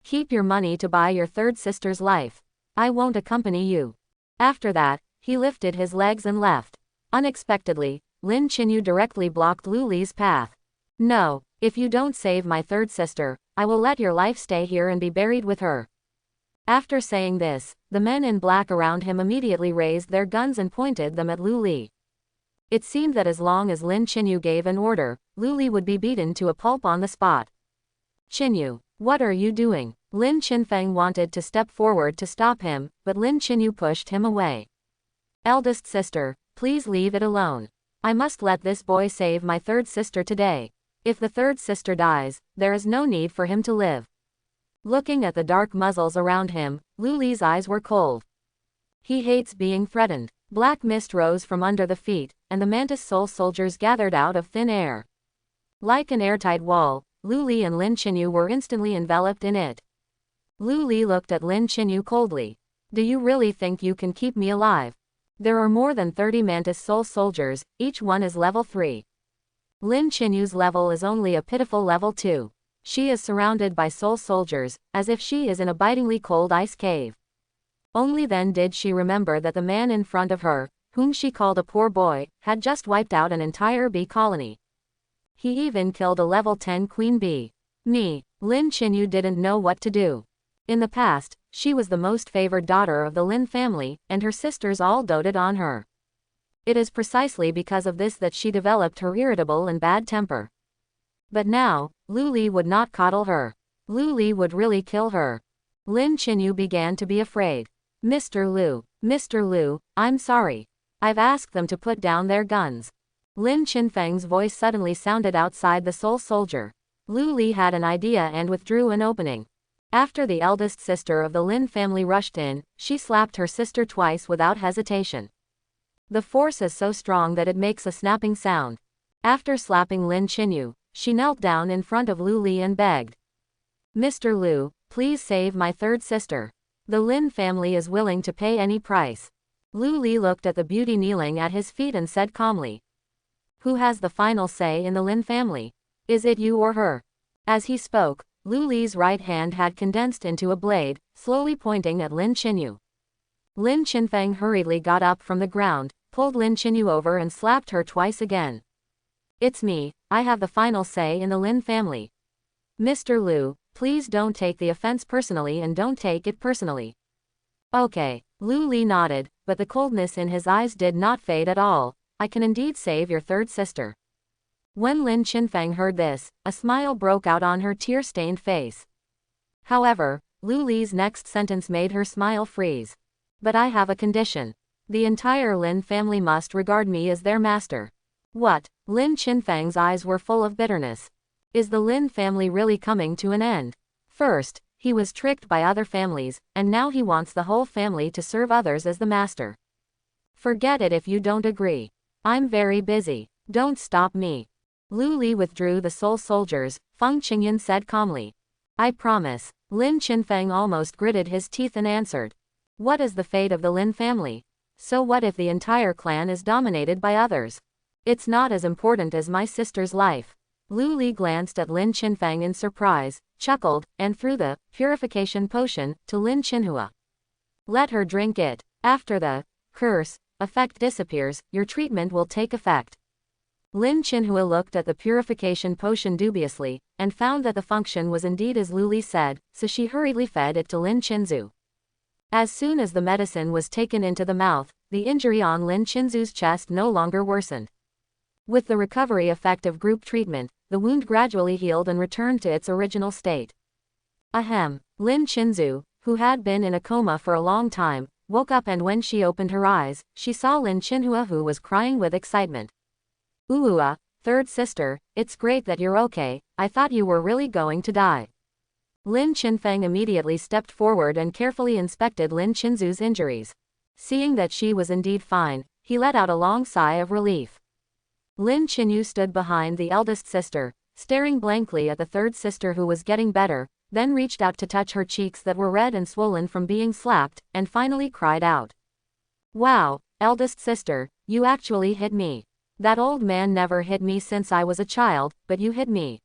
"Keep your money to buy your third sister's life. I won't accompany you." After that, he lifted his legs and left. Unexpectedly, Lin Qinyu directly blocked Lu Li's path. "No, if you don't save my third sister, I will let your life stay here and be buried with her." After saying this, the men in black around him immediately raised their guns and pointed them at Lu Li. It seemed that as long as Lin Qinyu gave an order, Lu Li would be beaten to a pulp on the spot. "Qinyu, what are you doing?" Lin Qinfeng wanted to step forward to stop him, but Lin Qinyu pushed him away. Eldest sister, please leave it alone. I must let this boy save my third sister today. If the third sister dies, there is no need for him to live. Looking at the dark muzzles around him, Luli's eyes were cold. He hates being threatened. Black mist rose from under the feet, and the mantis soul soldiers gathered out of thin air. Like an airtight wall, Luli and Lin Chinyu were instantly enveloped in it. Luli looked at Lin Chinyu coldly. Do you really think you can keep me alive? There are more than 30 mantis soul soldiers, each one is level 3. Lin Chinyu's level is only a pitiful level 2. She is surrounded by soul soldiers, as if she is in a bitingly cold ice cave. Only then did she remember that the man in front of her, whom she called a poor boy, had just wiped out an entire bee colony. He even killed a level 10 queen bee. Lin Chinyu didn't know what to do. In the past, she was the most favored daughter of the Lin family, and her sisters all doted on her. It is precisely because of this that she developed her irritable and bad temper. But now, Luli would not coddle her. Luli would really kill her. Lin Chinyu began to be afraid. Mr. Liu, I'm sorry. I've asked them to put down their guns. Lin Chinfeng's voice suddenly sounded outside the soul soldier. Luli had an idea and withdrew an opening. After the eldest sister of the Lin family rushed in, she slapped her sister twice without hesitation. The force is so strong that it makes a snapping sound. After slapping Lin Chinyu, she knelt down in front of Luli and begged. Mr. Liu, please save my third sister. The Lin family is willing to pay any price. Luli looked at the beauty kneeling at his feet and said calmly. Who has the final say in the Lin family? Is it you or her? As he spoke, Luli's right hand had condensed into a blade, slowly pointing at Lin Chinyu. Lin Chinfeng hurriedly got up from the ground, pulled Lin Chinyu over and slapped her twice again. It's me, I have the final say in the Lin family. Mr. Liu, please don't take the offense personally and don't take it personally. Okay, Luli nodded, but the coldness in his eyes did not fade at all. I can indeed save your third sister. When Lin Chinfeng heard this, a smile broke out on her tear-stained face. However, Luli's next sentence made her smile freeze. But I have a condition. The entire Lin family must regard me as their master. What? Lin Chinfeng's eyes were full of bitterness. Is the Lin family really coming to an end? First, he was tricked by other families, and now he wants the whole family to serve others as the master. Forget it if you don't agree. I'm very busy. Don't stop me. Luli withdrew the soul soldiers, Feng Qingyan said calmly. I promise. Lin Chinfeng almost gritted his teeth and answered. What is the fate of the Lin family? So what if the entire clan is dominated by others? It's not as important as my sister's life. Luli glanced at Lin Chinfeng in surprise, chuckled, and threw the purification potion to Lin Chinhua. Let her drink it. After the curse effect disappears, your treatment will take effect. Lin Chinhua looked at the purification potion dubiously, and found that the function was indeed as Luli said, so she hurriedly fed it to Lin Chinzu. As soon as the medicine was taken into the mouth, the injury on Lin Chinzu's chest no longer worsened. With the recovery effect of group treatment, the wound gradually healed and returned to its original state. Ahem. Lin Chinzu, who had been in a coma for a long time, woke up, and when she opened her eyes, she saw Lin Chinhua, who was crying with excitement. Uua, third sister, it's great that you're okay, I thought you were really going to die. Lin Chinfeng immediately stepped forward and carefully inspected Lin Chinzu's injuries. Seeing that she was indeed fine, he let out a long sigh of relief. Lin Chinyu stood behind the eldest sister, staring blankly at the third sister, who was getting better, then reached out to touch her cheeks that were red and swollen from being slapped, and finally cried out. Wow, eldest sister, you actually hit me. That old man never hit me since I was a child, but you hit me.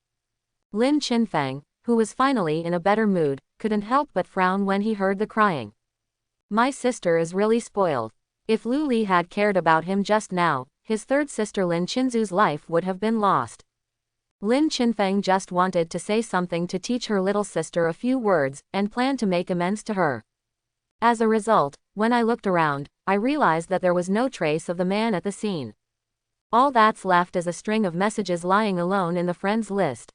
Lin Chinfeng, who was finally in a better mood, couldn't help but frown when he heard the crying. My sister is really spoiled. If Luli had cared about him just now, his third sister Lin Chinzu's life would have been lost. Lin Chinfeng just wanted to say something to teach her little sister a few words, and planned to make amends to her. As a result, when I looked around, I realized that there was no trace of the man at the scene. All that's left is a string of messages lying alone in the friends list.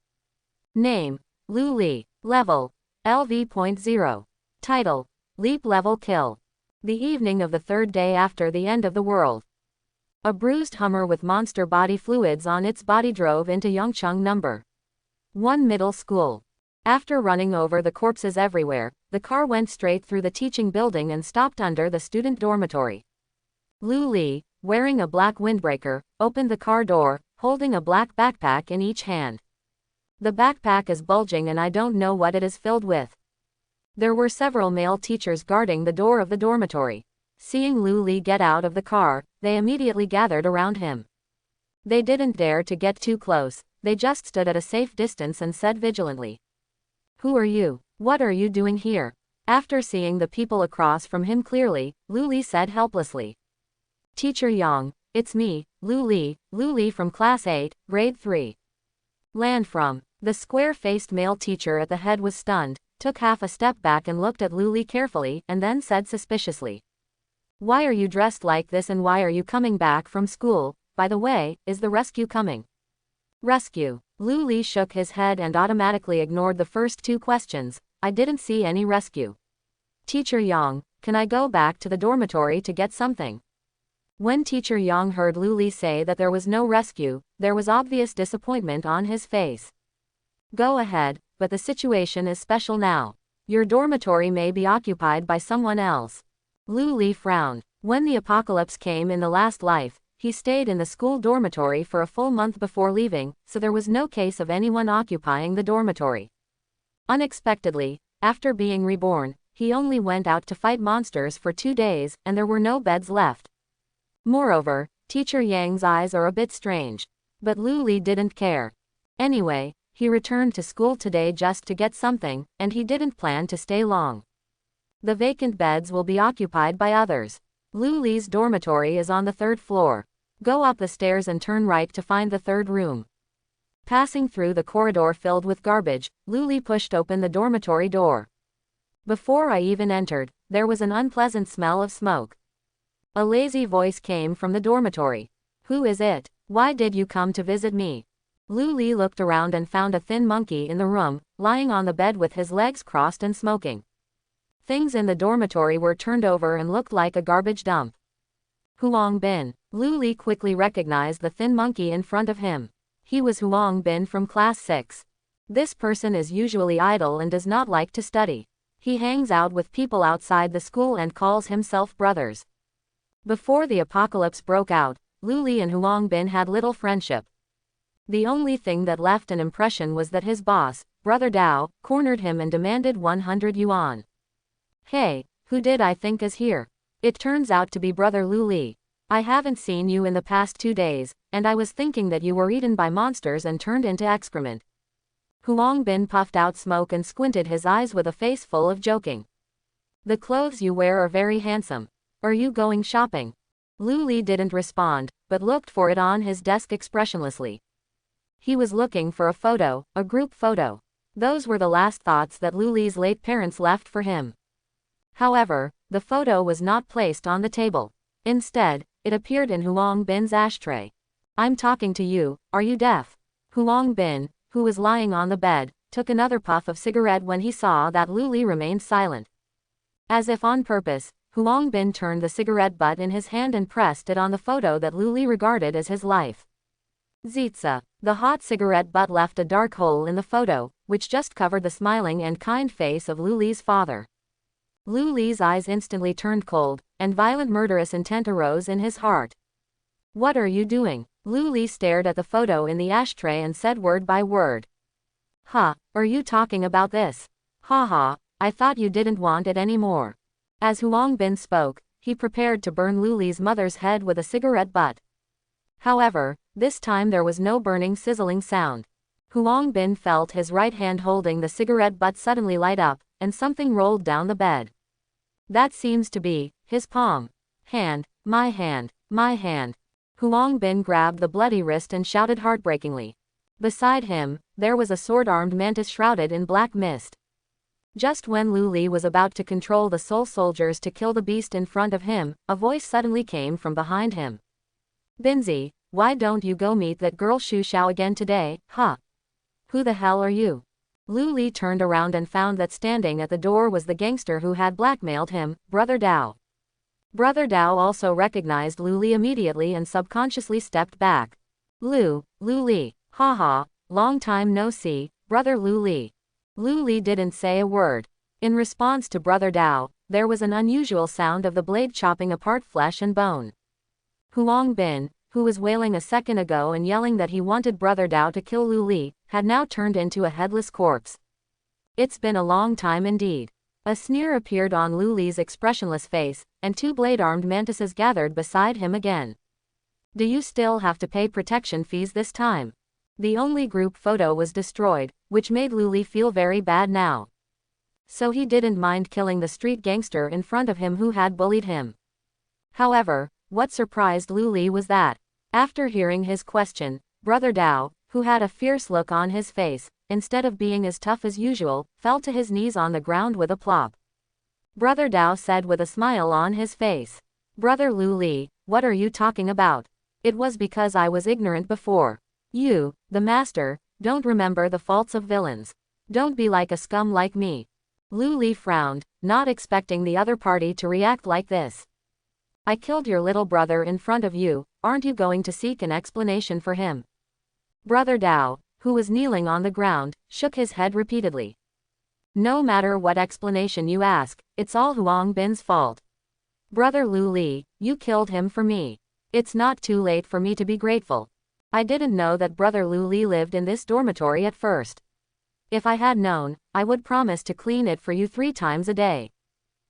Name: Lu Li. Level: LV.0. Title: Leap Level Kill. The evening of the third day after the end of the world. A bruised Hummer with monster body fluids on its body drove into Yongchang No. 1 middle school. After running over the corpses everywhere, the car went straight through the teaching building and stopped under the student dormitory. Lu Li, wearing a black windbreaker, opened the car door, holding a black backpack in each hand. The backpack is bulging and I don't know what it is filled with. There were several male teachers guarding the door of the dormitory. Seeing Lu Li get out of the car, they immediately gathered around him. They didn't dare to get too close, they just stood at a safe distance and said vigilantly, "Who are you? What are you doing here?" After seeing the people across from him clearly, Lu Li said helplessly, "Teacher Yang, it's me, Lu Li from Class 8, Grade 3. Land from." The square-faced male teacher at the head was stunned, took half a step back and looked at Lu Li carefully, and then said suspiciously, "Why are you dressed like this and why are you coming back from school? By the way, is the rescue coming?" Rescue. Lu Li shook his head and automatically ignored the first two questions. "I didn't see any rescue." "Teacher Yang, can I go back to the dormitory to get something?" When Teacher Yang heard Lu Li say that there was no rescue, there was obvious disappointment on his face. "Go ahead, but the situation is special now. Your dormitory may be occupied by someone else." Lu Li frowned. When the apocalypse came in the last life, he stayed in the school dormitory for a full month before leaving, so there was no case of anyone occupying the dormitory. Unexpectedly, after being reborn, he only went out to fight monsters for 2 days, and there were no beds left. Moreover, Teacher Yang's eyes are a bit strange. But Lu Li didn't care. Anyway, he returned to school today just to get something, and he didn't plan to stay long. The vacant beds will be occupied by others. Lu Li's dormitory is on the 3rd floor. Go up the stairs and turn right to find the 3rd room. Passing through the corridor filled with garbage, Lu Li pushed open the dormitory door. Before I even entered, there was an unpleasant smell of smoke. A lazy voice came from the dormitory. "Who is it? Why did you come to visit me?" Lu Li looked around and found a thin monkey in the room, lying on the bed with his legs crossed and smoking. Things in the dormitory were turned over and looked like a garbage dump. Huang Bin. Lu Li quickly recognized the thin monkey in front of him. He was Huang Bin from Class 6. This person is usually idle and does not like to study. He hangs out with people outside the school and calls himself brothers. Before the apocalypse broke out, Lu Li and Huang Bin had little friendship. The only thing that left an impression was that his boss, Brother Dao, cornered him and demanded 100 yuan. "Hey, who did I think is here? It turns out to be Brother Lu Li. I haven't seen you in the past 2 days, and I was thinking that you were eaten by monsters and turned into excrement." Huang Bin puffed out smoke and squinted his eyes with a face full of joking. "The clothes you wear are very handsome. Are you going shopping?" Lu Li didn't respond, but looked for it on his desk expressionlessly. He was looking for a photo, a group photo. Those were the last thoughts that Lu Li's late parents left for him. However, the photo was not placed on the table. Instead, it appeared in Huang Bin's ashtray. "I'm talking to you, are you deaf?" Huang Bin, who was lying on the bed, took another puff of cigarette when he saw that Lu Li remained silent. As if on purpose, Huang Bin turned the cigarette butt in his hand and pressed it on the photo that Lu Li regarded as his life. Zitza. The hot cigarette butt left a dark hole in the photo, which just covered the smiling and kind face of Lu Li's father. Lu Li's eyes instantly turned cold, and violent murderous intent arose in his heart. "What are you doing?" Lu Li stared at the photo in the ashtray and said word by word. "Huh, are you talking about this? Haha, I thought you didn't want it anymore." As Huang Bin spoke, he prepared to burn Lu Li's mother's head with a cigarette butt. However, this time there was no burning sizzling sound. Huang Bin felt his right hand holding the cigarette butt suddenly light up, and something rolled down the bed. That seems to be his palm. "Hand, my hand, my hand." Huang Bin grabbed the bloody wrist and shouted heartbreakingly. Beside him, there was a sword-armed mantis shrouded in black mist. Just when Lu Li was about to control the soul soldiers to kill the beast in front of him, a voice suddenly came from behind him. "Binzi, why don't you go meet that girl Shu Xiao again today, huh? Who the hell are you?" Lu Li turned around and found that standing at the door was the gangster who had blackmailed him, Brother Dao. Brother Dao also recognized Lu Li immediately and subconsciously stepped back. Lu Li. Haha, long time no see, brother Lu Li. Lu Li didn't say a word. In response to Brother Dao, there was an unusual sound of the blade chopping apart flesh and bone. Huang Bin, who was wailing a second ago and yelling that he wanted Brother Dao to kill Lu Li, had now turned into a headless corpse. It's been a long time indeed. A sneer appeared on Lu Li's expressionless face, and two blade-armed mantises gathered beside him again. Do you still have to pay protection fees this time? The only group photo was destroyed, which made Lu Li feel very bad now. So he didn't mind killing the street gangster in front of him who had bullied him. However, what surprised Lu Li was that, after hearing his question, Brother Dao, who had a fierce look on his face, instead of being as tough as usual, fell to his knees on the ground with a plop. Brother Dao said with a smile on his face. Brother Lu Li, what are you talking about? It was because I was ignorant before. You, the master, don't remember the faults of villains. Don't be like a scum like me. Lu Li frowned, not expecting the other party to react like this. I killed your little brother in front of you, aren't you going to seek an explanation for him? Brother Dao, who was kneeling on the ground, shook his head repeatedly. No matter what explanation you ask, it's all Huang Bin's fault. Brother Lu Li, you killed him for me. It's not too late for me to be grateful. I didn't know that Brother Lu Li lived in this dormitory at first. If I had known, I would promise to clean it for you 3 times a day.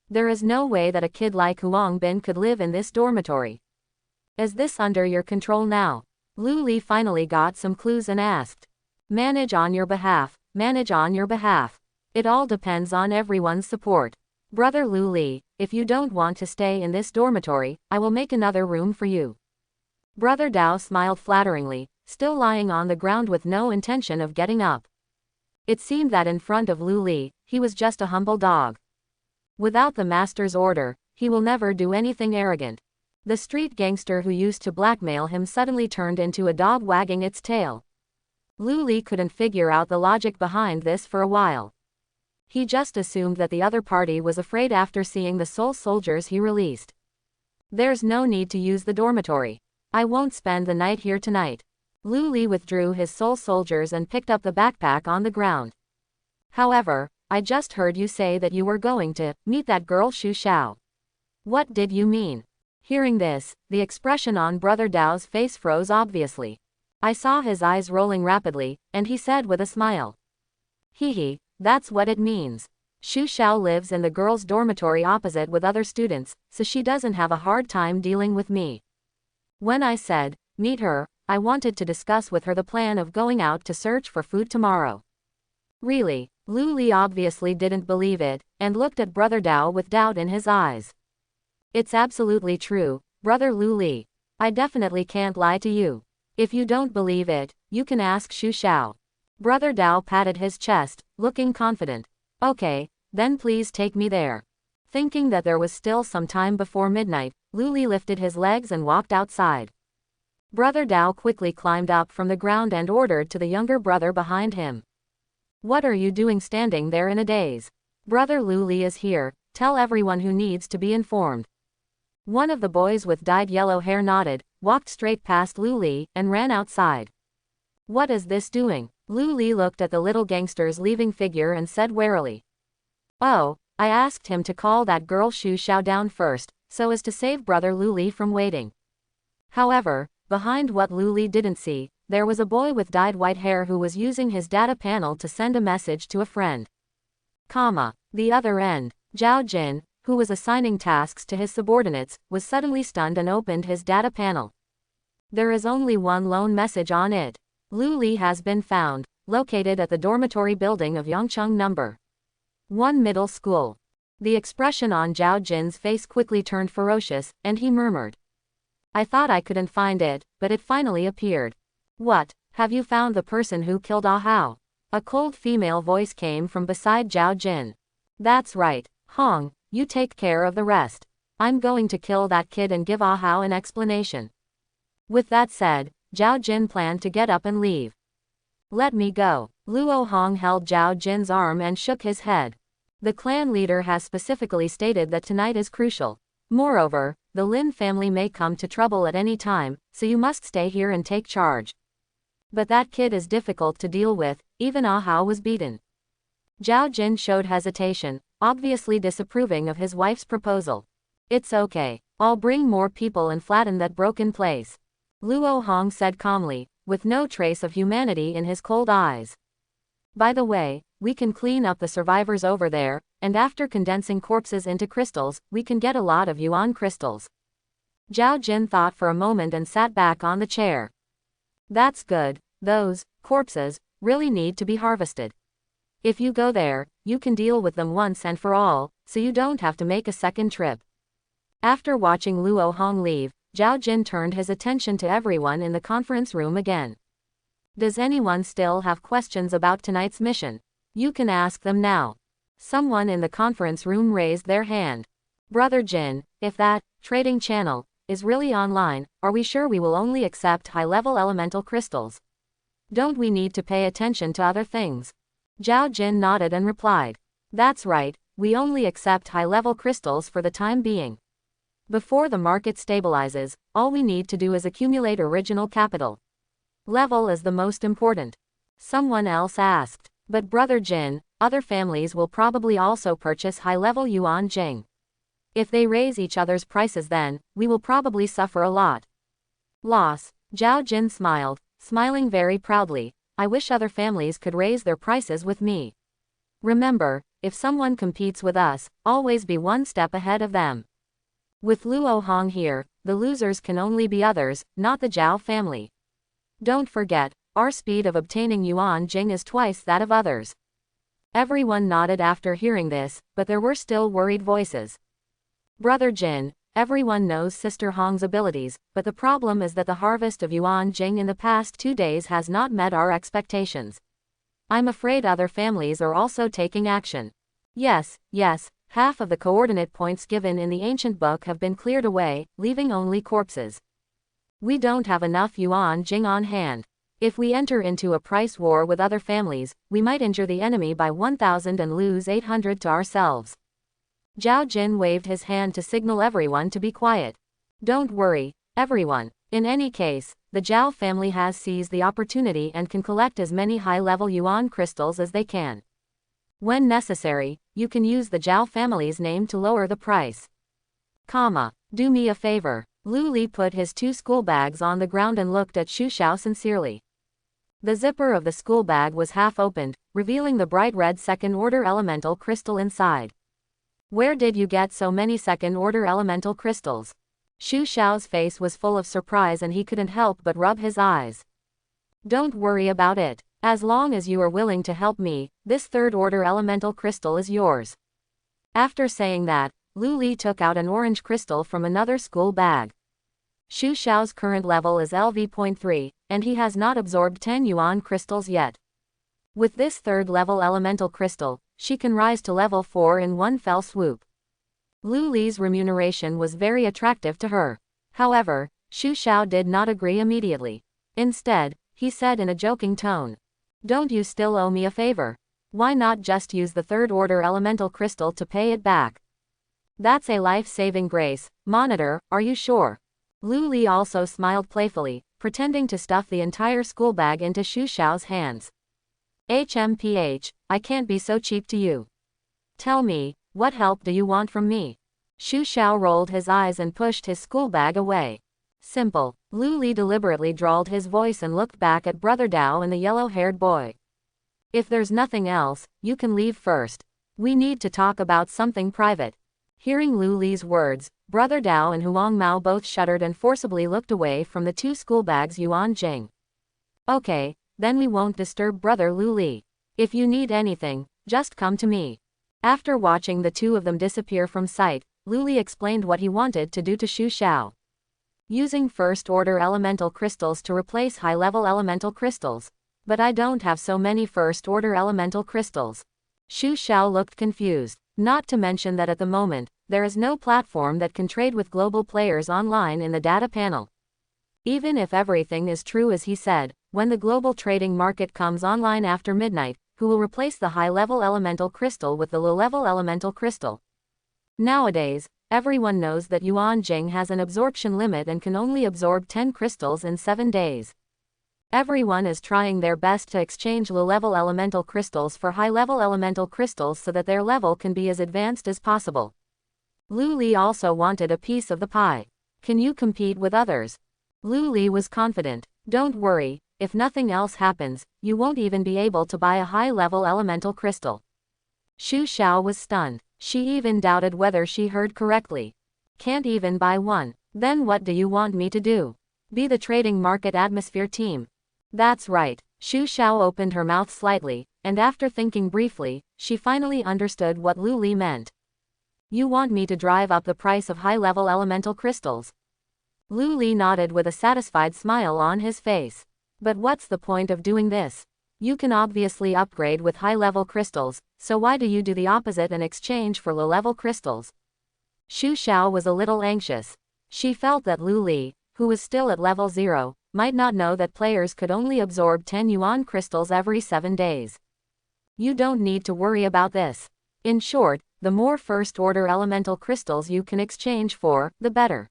There is no way that a kid like Huang Bin could live in this dormitory. Is this under your control now? Lu Li finally got some clues and asked. Manage on your behalf, manage on your behalf. It all depends on everyone's support. Brother Lu Li, if you don't want to stay in this dormitory, I will make another room for you. Brother Dao smiled flatteringly, still lying on the ground with no intention of getting up. It seemed that in front of Lu Li, he was just a humble dog. Without the master's order, he will never do anything arrogant. The street gangster who used to blackmail him suddenly turned into a dog wagging its tail. Lu Li couldn't figure out the logic behind this for a while. He just assumed that the other party was afraid after seeing the soul soldiers he released. There's no need to use the dormitory. I won't spend the night here tonight. Lu Li withdrew his soul soldiers and picked up the backpack on the ground. However, I just heard you say that you were going to meet that girl Xu Xiao. What did you mean? Hearing this, the expression on Brother Dao's face froze obviously. I saw his eyes rolling rapidly, and he said with a smile. Hee, that's what it means. Xu Xiao lives in the girls' dormitory opposite with other students, so she doesn't have a hard time dealing with me. When I said, meet her, I wanted to discuss with her the plan of going out to search for food tomorrow. Really? Lu Li obviously didn't believe it, and looked at Brother Dao with doubt in his eyes. It's absolutely true, Brother Lu Li. I definitely can't lie to you. If you don't believe it, you can ask Xu Xiao. Brother Dao patted his chest, looking confident. Okay, then please take me there. Thinking that there was still some time before midnight, Lu Li lifted his legs and walked outside. Brother Dao quickly climbed up from the ground and ordered to the younger brother behind him. What are you doing standing there in a daze? Brother Lu Li is here, tell everyone who needs to be informed. One of the boys with dyed yellow hair nodded, walked straight past Lu Li, and ran outside. What is this doing? Lu Li looked at the little gangster's leaving figure and said warily. Oh, I asked him to call that girl Xu Xiao down first, so as to save Brother Lu Li from waiting. However, behind what Lu Li didn't see, there was a boy with dyed white hair who was using his data panel to send a message to a friend. The other end, Zhao Jin, who was assigning tasks to his subordinates, was suddenly stunned and opened his data panel. There is only one lone message on it. Lu Li has been found, located at the dormitory building of Yangcheng No. 1 Middle School. The expression on Zhao Jin's face quickly turned ferocious, and he murmured. I thought I couldn't find it, but it finally appeared. What, have you found the person who killed Ah Hao? A cold female voice came from beside Zhao Jin. That's right, Hong, you take care of the rest. I'm going to kill that kid and give Ah Hao an explanation. With that said, Zhao Jin planned to get up and leave. Let me go. Luo Hong held Zhao Jin's arm and shook his head. The clan leader has specifically stated that tonight is crucial. Moreover, the Lin family may come to trouble at any time, so you must stay here and take charge. But that kid is difficult to deal with, even Ah Hao was beaten. Zhao Jin showed hesitation, obviously disapproving of his wife's proposal. It's okay. I'll bring more people and flatten that broken place. Luo Hong said calmly, with no trace of humanity in his cold eyes. By the way, we can clean up the survivors over there, and after condensing corpses into crystals, we can get a lot of yuan crystals. Zhao Jin thought for a moment and sat back on the chair. That's good. Those corpses really need to be harvested. If you go there, you can deal with them once and for all, so you don't have to make a second trip. After watching Luo Hong leave, Zhao Jin turned his attention to everyone in the conference room again. Does anyone still have questions about tonight's mission? You can ask them now. Someone in the conference room raised their hand. Brother Jin, if that trading channel is really online, are we sure we will only accept high-level elemental crystals? Don't we need to pay attention to other things? Zhao Jin nodded and replied. That's right, we only accept high-level crystals for the time being. Before the market stabilizes, all we need to do is accumulate original capital. Level is the most important. Someone else asked. But Brother Jin, other families will probably also purchase high-level yuan jing. If they raise each other's prices then, we will probably suffer a lot. Loss. Zhao Jin smiled, smiling very proudly. I wish other families could raise their prices with me. Remember, if someone competes with us, always be one step ahead of them. With Luo Hong here, the losers can only be others, not the Zhao family. Don't forget, our speed of obtaining yuan jing is twice that of others. Everyone nodded after hearing this, but there were still worried voices. Brother Jin, everyone knows Sister Hong's abilities, but the problem is that the harvest of yuan jing in the past 2 days has not met our expectations. I'm afraid other families are also taking action. Yes, half of the coordinate points given in the ancient book have been cleared away, leaving only corpses. We don't have enough yuan jing on hand. If we enter into a price war with other families, we might injure the enemy by 1,000 and lose 800 to ourselves. Zhao Jin waved his hand to signal everyone to be quiet. Don't worry, everyone. In any case, the Zhao family has seized the opportunity and can collect as many high-level yuan crystals as they can. When necessary, you can use the Zhao family's name to lower the price. Do me a favor. Lu Li put his 2 school bags on the ground and looked at Xu Xiao sincerely. The zipper of the school bag was half opened, revealing the bright red second-order elemental crystal inside. Where did you get so many second-order elemental crystals? Xu Xiao's face was full of surprise and he couldn't help but rub his eyes. Don't worry about it. As long as you are willing to help me, this third-order elemental crystal is yours. After saying that, Lu Li took out an orange crystal from another school bag. Xu Xiao's current level is LV.3, and he has not absorbed 10 yuan crystals yet. With this third-level elemental crystal, she can rise to level 4 in one fell swoop. Lu Li's remuneration was very attractive to her. However, Xu Xiao did not agree immediately. Instead, he said in a joking tone, "Don't you still owe me a favor? Why not just use the third-order elemental crystal to pay it back?" That's a life-saving grace. Monitor, are you sure? Lu Li also smiled playfully, pretending to stuff the entire school bag into Xu Xiao's hands. HMPH, I can't be so cheap to you. Tell me, what help do you want from me? Xu Xiao rolled his eyes and pushed his school bag away. Simple. Lu Li deliberately drawled his voice and looked back at Brother Dao and the yellow-haired boy. If there's nothing else, you can leave first. We need to talk about something private. Hearing Lu Li's words, Brother Dao and Huang Mao both shuddered and forcibly looked away from the 2 school bags yuan jing. Okay, then we won't disturb Brother Lu Li. If you need anything, just come to me. After watching the 2 of them disappear from sight, Lu Li explained what he wanted to do to Xu Xiao. Using first-order elemental crystals to replace high-level elemental crystals. But I don't have so many first-order elemental crystals. Xu Xiao looked confused. Not to mention that at the moment, there is no platform that can trade with global players online in the data panel. Even if everything is true as he said, when the global trading market comes online after midnight, who will replace the high-level elemental crystal with the low-level elemental crystal? Nowadays, everyone knows that Yuan Jing has an absorption limit and can only absorb 10 crystals in 7 days. Everyone is trying their best to exchange low-level elemental crystals for high-level elemental crystals so that their level can be as advanced as possible. Lu Li also wanted a piece of the pie. Can you compete with others? Lu Li was confident. Don't worry, if nothing else happens, you won't even be able to buy a high-level elemental crystal. Xu Xiao was stunned. She even doubted whether she heard correctly. Can't even buy one. Then what do you want me to do? Be the trading market atmosphere team. That's right. Xu Xiao opened her mouth slightly, and after thinking briefly, she finally understood what Lu Li meant. You want me to drive up the price of high-level elemental crystals? Lu Li nodded with a satisfied smile on his face. But what's the point of doing this? You can obviously upgrade with high-level crystals, so why do you do the opposite in exchange for low-level crystals? Xu Xiao was a little anxious. She felt that Lu Li, who was still at level 0, might not know that players could only absorb 10 yuan crystals every 7 days. You don't need to worry about this. In short, the more first-order elemental crystals you can exchange for, the better.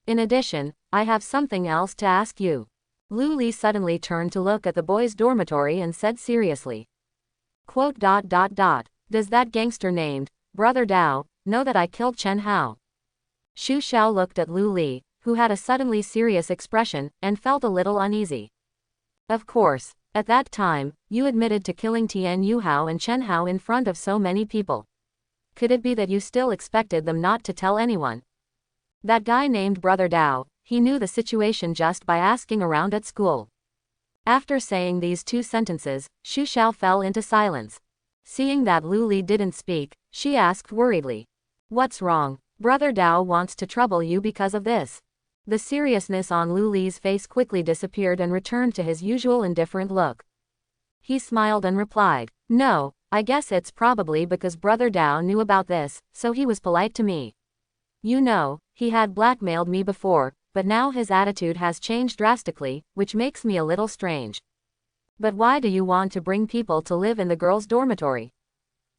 In addition, I have something else to ask you. Lu Li suddenly turned to look at the boys' dormitory and said seriously. Does that gangster named Brother Dao know that I killed Chen Hao? Xu Xiao looked at Lu Li, who had a suddenly serious expression, and felt a little uneasy. Of course, at that time, you admitted to killing Tian Yuhao and Chen Hao in front of so many people. Could it be that you still expected them not to tell anyone? That guy named Brother Dao, he knew the situation just by asking around at school. After saying these 2 sentences, Xu Xiao fell into silence. Seeing that Lu Li didn't speak, she asked worriedly. What's wrong? Brother Dao wants to trouble you because of this. The seriousness on Lu Li's face quickly disappeared and returned to his usual indifferent look. He smiled and replied, No, I guess it's probably because Brother Dao knew about this, so he was polite to me. You know, he had blackmailed me before, but now his attitude has changed drastically, which makes me a little strange. But why do you want to bring people to live in the girls' dormitory?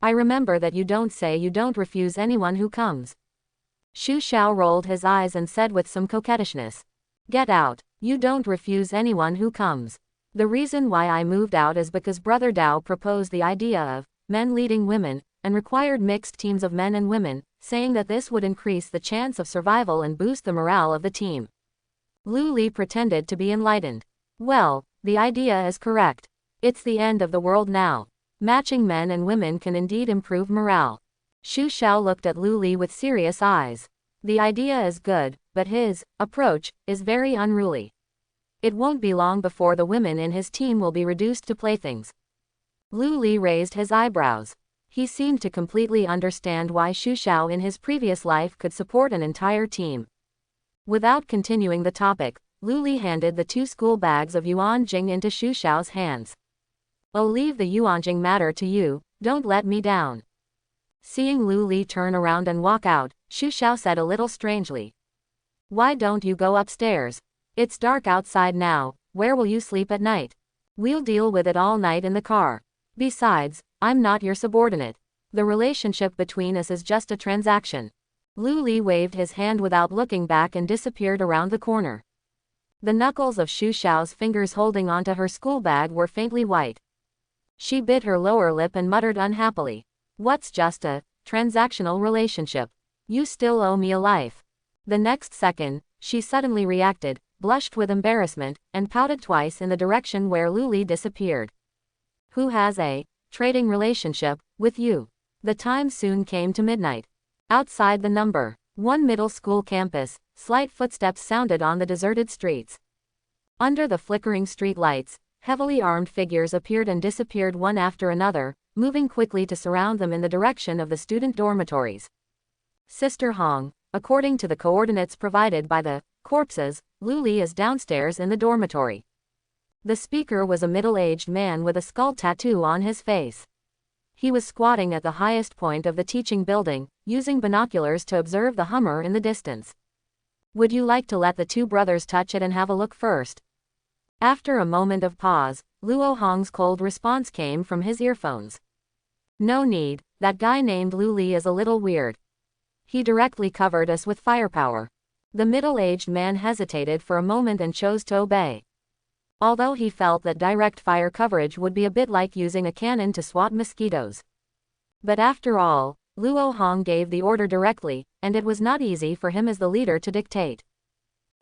I remember that you don't say you don't refuse anyone who comes. Xu Xiao rolled his eyes and said with some coquettishness. Get out, you don't refuse anyone who comes. The reason why I moved out is because Brother Dao proposed the idea of men leading women, and required mixed teams of men and women, saying that this would increase the chance of survival and boost the morale of the team. Lu Li pretended to be enlightened. Well, the idea is correct. It's the end of the world now. Matching men and women can indeed improve morale. Xu Xiao looked at Lu Li with serious eyes. The idea is good, but his approach is very unruly. It won't be long before the women in his team will be reduced to playthings. Lu Li raised his eyebrows. He seemed to completely understand why Xu Xiao in his previous life could support an entire team. Without continuing the topic, Lu Li handed the 2 school bags of Yuan Jing into Xu Xiao's hands. I'll leave the Yuan Jing matter to you, don't let me down. Seeing Lu Li turn around and walk out, Xu Xiao said a little strangely. Why don't you go upstairs? It's dark outside now, where will you sleep at night? We'll deal with it all night in the car. Besides, I'm not your subordinate. The relationship between us is just a transaction. Lu Li waved his hand without looking back and disappeared around the corner. The knuckles of Xu Xiao's fingers holding onto her school bag were faintly white. She bit her lower lip and muttered unhappily. What's just a transactional relationship? You still owe me a life. The next second, she suddenly reacted, blushed with embarrassment, and pouted twice in the direction where Lu Li disappeared. Who has a trading relationship with you? The time soon came to midnight. Outside the number 1 middle school campus, slight footsteps sounded on the deserted streets. Under the flickering street lights, heavily armed figures appeared and disappeared one after another, moving quickly to surround them in the direction of the student dormitories. Sister Hong, according to the coordinates provided by the corpses, Lu Li is downstairs in the dormitory. The speaker was a middle-aged man with a skull tattoo on his face. He was squatting at the highest point of the teaching building, using binoculars to observe the Hummer in the distance. Would you like to let the 2 brothers touch it and have a look first? After a moment of pause, Luo Hong's cold response came from his earphones. No need, that guy named Lu Li is a little weird. He directly covered us with firepower. The middle-aged man hesitated for a moment and chose to obey. Although he felt that direct fire coverage would be a bit like using a cannon to swat mosquitoes. But after all, Luo Hong gave the order directly, and it was not easy for him as the leader to dictate.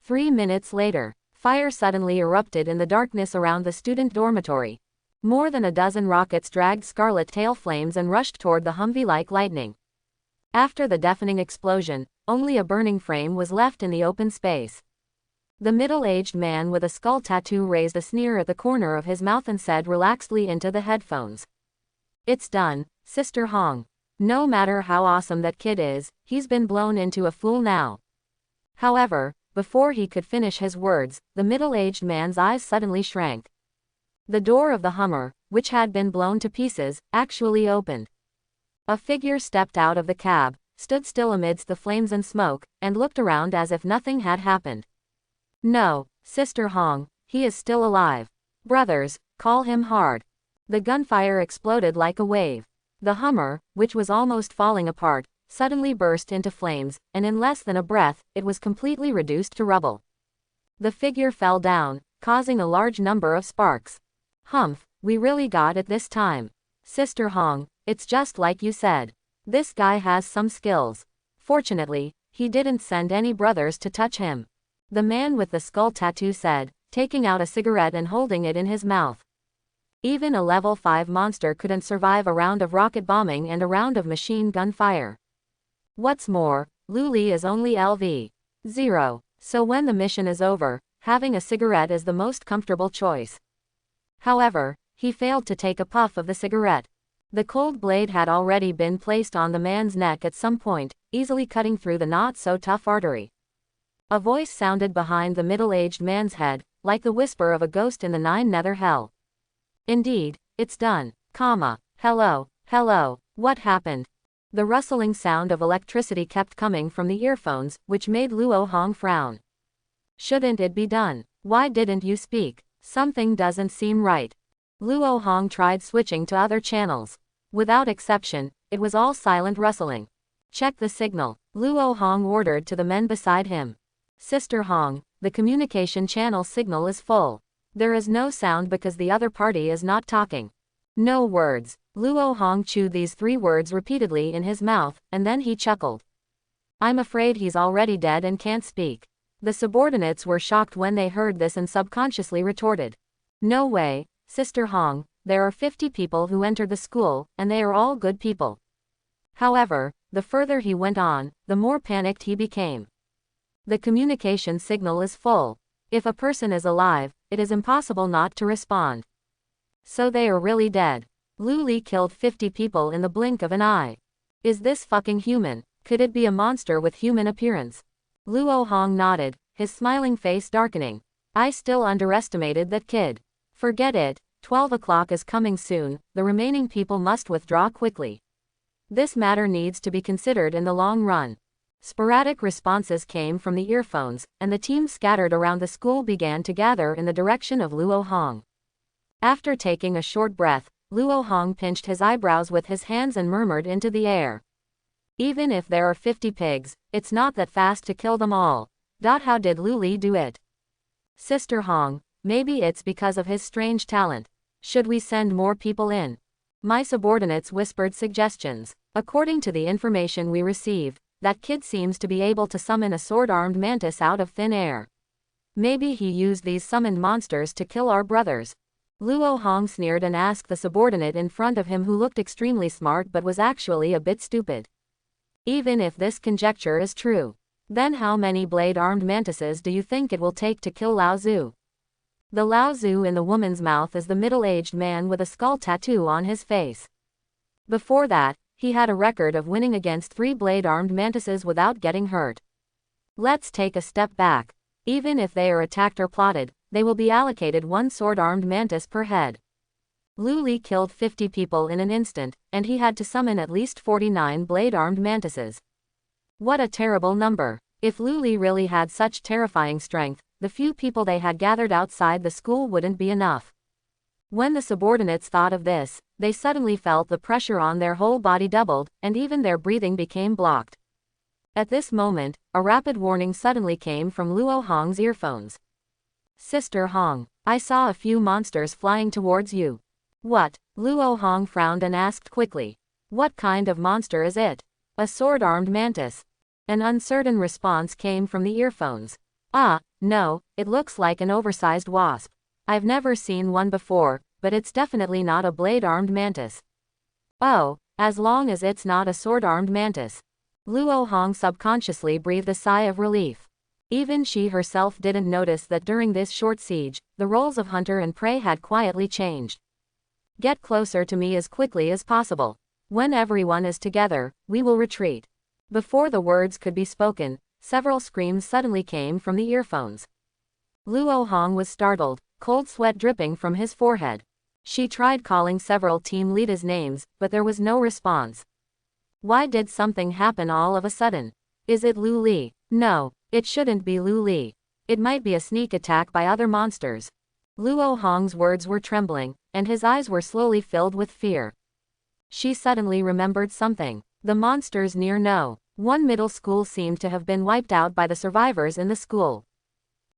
3 minutes later, fire suddenly erupted in the darkness around the student dormitory. More than a dozen rockets dragged scarlet tail flames and rushed toward the Humvee like lightning. After the deafening explosion, only a burning frame was left in the open space. The middle-aged man with a skull tattoo raised a sneer at the corner of his mouth and said relaxedly into the headphones. "It's done, Sister Hong. No matter how awesome that kid is, he's been blown into a fool now." However, before he could finish his words, the middle-aged man's eyes suddenly shrank. The door of the Hummer, which had been blown to pieces, actually opened. A figure stepped out of the cab, stood still amidst the flames and smoke, and looked around as if nothing had happened. "No, Sister Hong, he is still alive. Brothers, call him hard." The gunfire exploded like a wave. The Hummer, which was almost falling apart, suddenly burst into flames, and in less than a breath, it was completely reduced to rubble. The figure fell down, causing a large number of sparks. "Humph, we really got it this time. Sister Hong, it's just like you said. This guy has some skills. Fortunately, he didn't send any brothers to touch him," the man with the skull tattoo said, taking out a cigarette and holding it in his mouth. "Even a level 5 monster couldn't survive a round of rocket bombing and a round of machine gun fire. What's more, Luli is only LV. 0, so when the mission is over, having a cigarette is the most comfortable choice." However, he failed to take a puff of the cigarette. The cold blade had already been placed on the man's neck at some point, easily cutting through the not-so-tough artery. A voice sounded behind the middle-aged man's head, like the whisper of a ghost in the 9 nether hell. "Indeed, it's done, hello, what happened?" The rustling sound of electricity kept coming from the earphones, which made Luo Hong frown. "Shouldn't it be done? Why didn't you speak? Something doesn't seem right." Luo Hong tried switching to other channels. Without exception, it was all silent rustling. "Check the signal," Luo Hong ordered to the men beside him. "Sister Hong, the communication channel signal is full. There is no sound because the other party is not talking. No words." Luo Hong chewed these 3 words repeatedly in his mouth, and then he chuckled. "I'm afraid he's already dead and can't speak." The subordinates were shocked when they heard this and subconsciously retorted. "No way, Sister Hong, there are 50 people who entered the school, and they are all good people." However, the further he went on, the more panicked he became. "The communication signal is full. If a person is alive, it is impossible not to respond. So they are really dead. Luli killed 50 people in the blink of an eye. Is this fucking human? Could it be a monster with human appearance?" Luo Hong nodded, his smiling face darkening. "I still underestimated that kid. Forget it, 12 o'clock is coming soon, the remaining people must withdraw quickly. This matter needs to be considered in the long run." Sporadic responses came from the earphones, and the team scattered around the school began to gather in the direction of Luo Hong. After taking a short breath, Luo Hong pinched his eyebrows with his hands and murmured into the air. "Even if there are 50 pigs, it's not that fast to kill them all. How did Luli do it?" "Sister Hong, maybe it's because of his strange talent. Should we send more people in?" My subordinates whispered suggestions. "According to the information we received, that kid seems to be able to summon a sword-armed mantis out of thin air. Maybe he used these summoned monsters to kill our brothers." Luo Hong sneered and asked the subordinate in front of him who looked extremely smart but was actually a bit stupid. "Even if this conjecture is true, then how many blade-armed mantises do you think it will take to kill Lao Zhu?" The Lao Zhu in the woman's mouth is the middle-aged man with a skull tattoo on his face. Before that, he had a record of winning against 3 blade-armed mantises without getting hurt. Let's take a step back. Even if they are attacked or plotted, they will be allocated 1 sword-armed mantis per head. Luli killed 50 people in an instant, and he had to summon at least 49 blade-armed mantises. What a terrible number. If Luli really had such terrifying strength, the few people they had gathered outside the school wouldn't be enough. When the subordinates thought of this, they suddenly felt the pressure on their whole body doubled, and even their breathing became blocked. At this moment, a rapid warning suddenly came from Luo Hong's earphones. Sister Hong, I saw a few monsters flying towards you. What? Luo Hong frowned and asked quickly. What kind of monster is it? A sword-armed mantis. An uncertain response came from the earphones. Ah, no, it looks like an oversized wasp. I've never seen one before, but it's definitely not a blade-armed mantis. Oh, as long as it's not a sword-armed mantis. Luo Hong subconsciously breathed a sigh of relief. Even she herself didn't notice that during this short siege, the roles of hunter and prey had quietly changed. Get closer to me as quickly as possible. When everyone is together, we will retreat. Before the words could be spoken, several screams suddenly came from the earphones. Luo Hong was startled, cold sweat dripping from his forehead. She tried calling several team leaders' names, but there was no response. Why did something happen all of a sudden? Is it Lu Li? No, it shouldn't be Lu Li. It might be a sneak attack by other monsters. Luo Hong's words were trembling, and his eyes were slowly filled with fear. She suddenly remembered something. The monsters near No. 1 middle school seemed to have been wiped out by the survivors in the school.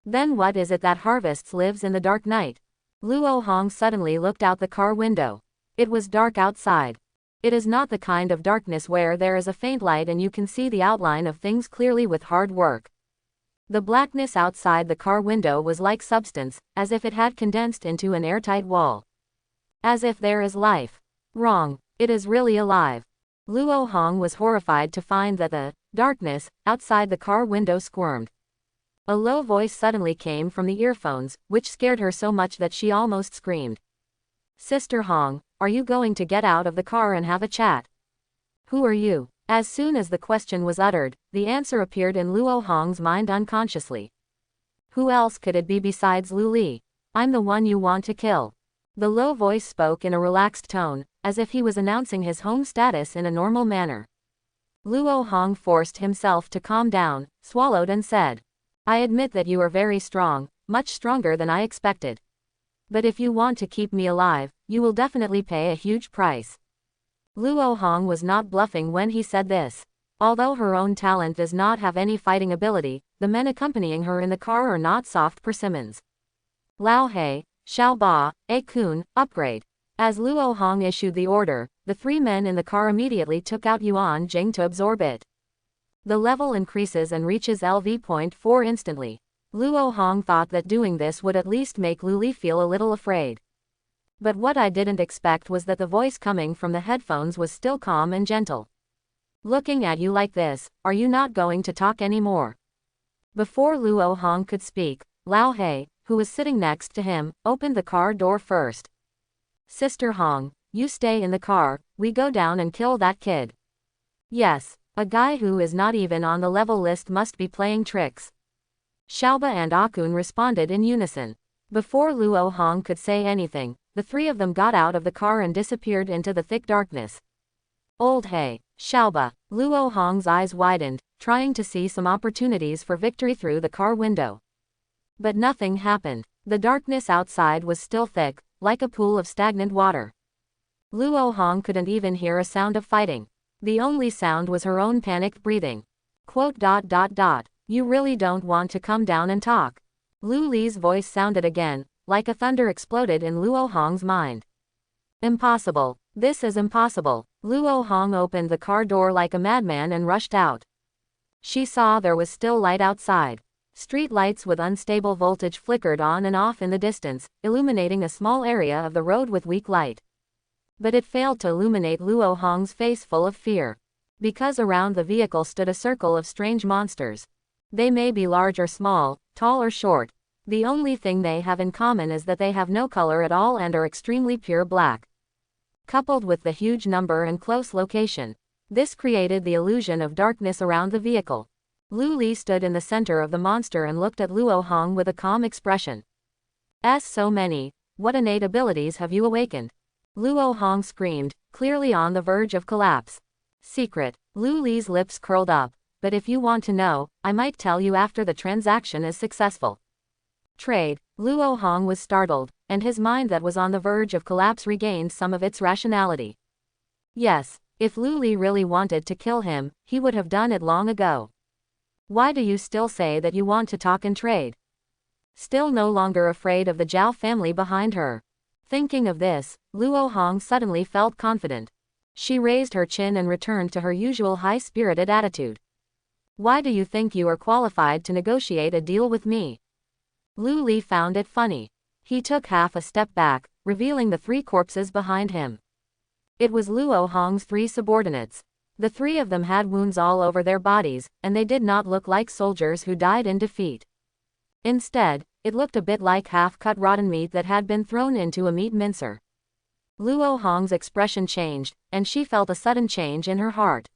Then what is it that harvests lives in the dark night? Luo Hong suddenly looked out the car window. It was dark outside. It is not the kind of darkness where there is a faint light and you can see the outline of things clearly with hard work. The blackness outside the car window was like substance, as if it had condensed into an airtight wall. As if there is life. Wrong, it is really alive. Luo Hong was horrified to find that the darkness outside the car window squirmed. A low voice suddenly came from the earphones, which scared her so much that she almost screamed. Sister Hong, are you going to get out of the car and have a chat? Who are you? As soon as the question was uttered, the answer appeared in Luo Hong's mind unconsciously. Who else could it be besides Lu Li? I'm the one you want to kill. The low voice spoke in a relaxed tone, as if he was announcing his home status in a normal manner. Luo Hong forced himself to calm down, swallowed and said, I admit that you are very strong, much stronger than I expected. But if you want to keep me alive, you will definitely pay a huge price. Luo Hong was not bluffing when he said this. Although her own talent does not have any fighting ability, the men accompanying her in the car are not soft persimmons. Lao He, Xiao Ba, A Kun, upgrade. As Luo Hong issued the order, the three men in the car immediately took out Yuan Jing to absorb it. The level increases and reaches LV.4 instantly. Luo Hong thought that doing this would at least make Lu Li feel a little afraid. But what I didn't expect was that the voice coming from the headphones was still calm and gentle. Looking at you like this, are you not going to talk anymore? Before Luo Hong could speak, Lao He, who was sitting next to him, opened the car door first. Sister Hong, you stay in the car, we go down and kill that kid. Yes, a guy who is not even on the level list must be playing tricks. Xiaoba and Akun responded in unison. Before Luo Hong could say anything, the three of them got out of the car and disappeared into the thick darkness. Old He, Xiaoba, Luo Hong's eyes widened, trying to see some opportunities for victory through the car window. But nothing happened. The darkness outside was still thick, like a pool of stagnant water. Luo Hong couldn't even hear a sound of fighting. The only sound was her own panicked breathing. You really don't want to come down and talk? Lu Li's voice sounded again, like a thunder exploded in Luo Hong's mind. Impossible. This is impossible. Luo Hong opened the car door like a madman and rushed out. She saw there was still light outside. Street lights with unstable voltage flickered on and off in the distance, illuminating a small area of the road with weak light. But it failed to illuminate Luo Hong's face full of fear. Because around the vehicle stood a circle of strange monsters. They may be large or small, tall or short. The only thing they have in common is that they have no color at all and are extremely pure black. Coupled with the huge number and close location, this created the illusion of darkness around the vehicle. Lu Li stood in the center of the monster and looked at Luo Hong with a calm expression. So many, what innate abilities have you awakened? Luo Hong screamed, clearly on the verge of collapse. Secret. Lu Li's lips curled up. But if you want to know, I might tell you after the transaction is successful. Trade. Luo Hong was startled, and his mind that was on the verge of collapse regained some of its rationality. Yes, If Lu Li really wanted to kill him, he would have done it long ago. Why do you still say that you want to talk and trade? Still no longer afraid of the Zhao family behind her. Thinking of this, Luo Hong suddenly felt confident. She raised her chin and returned to her usual high-spirited attitude. Why do you think you are qualified to negotiate a deal with me? Lu Li found it funny. He took half a step back, revealing the 3 corpses behind him. It was Luo Hong's 3 subordinates. The 3 of them had wounds all over their bodies, and they did not look like soldiers who died in defeat. Instead, it looked a bit like half-cut rotten meat that had been thrown into a meat mincer. Luo Hong's expression changed, and she felt a sudden change in her heart.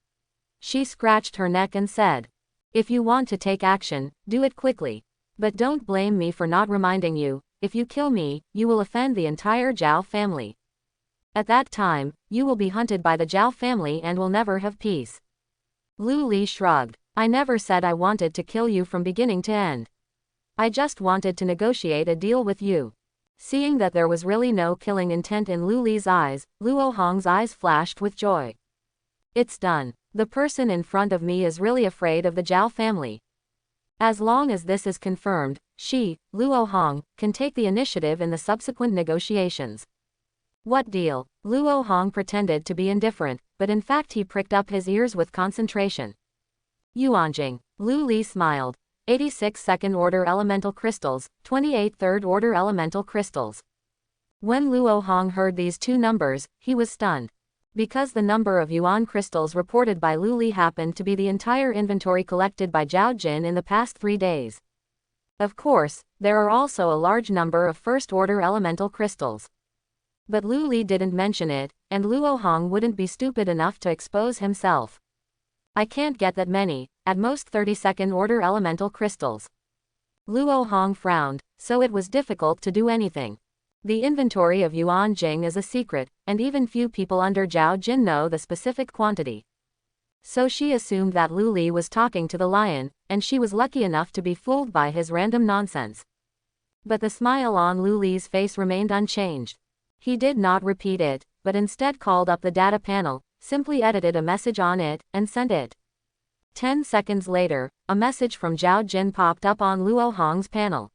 She scratched her neck and said, "If you want to take action, do it quickly. But don't blame me for not reminding you. If you kill me, you will offend the entire Zhao family. At that time, you will be hunted by the Zhao family and will never have peace." Lu Li shrugged. "I never said I wanted to kill you from beginning to end. I just wanted to negotiate a deal with you." Seeing that there was really no killing intent in Lu Li's eyes, Luo Hong's eyes flashed with joy. "It's done. The person in front of me is really afraid of the Zhao family. As long as this is confirmed, she, Luo Hong, can take the initiative in the subsequent negotiations." "What deal?" Luo Hong pretended to be indifferent, but in fact he pricked up his ears with concentration. "Yuanjing." Lu Li smiled. 86 second-order elemental crystals, 28 third-order elemental crystals. When Luo Hong heard these 2 numbers, he was stunned. Because the number of yuan crystals reported by Lu Li happened to be the entire inventory collected by Zhao Jin in the past 3 days. Of course, there are also a large number of first-order elemental crystals. But Lu Li didn't mention it, and Luo Hong wouldn't be stupid enough to expose himself. "I can't get that many, at most 32nd-order elemental crystals." Luo Hong frowned, so it was difficult to do anything. The inventory of Yuan Jing is a secret, and even few people under Zhao Jin know the specific quantity. So she assumed that Lu Li was talking to the lion, and she was lucky enough to be fooled by his random nonsense. But the smile on Lu Li's face remained unchanged. He did not repeat it, but instead called up the data panel, simply edited a message on it, and sent it. 10 seconds later, a message from Zhao Jin popped up on Luo Hong's panel.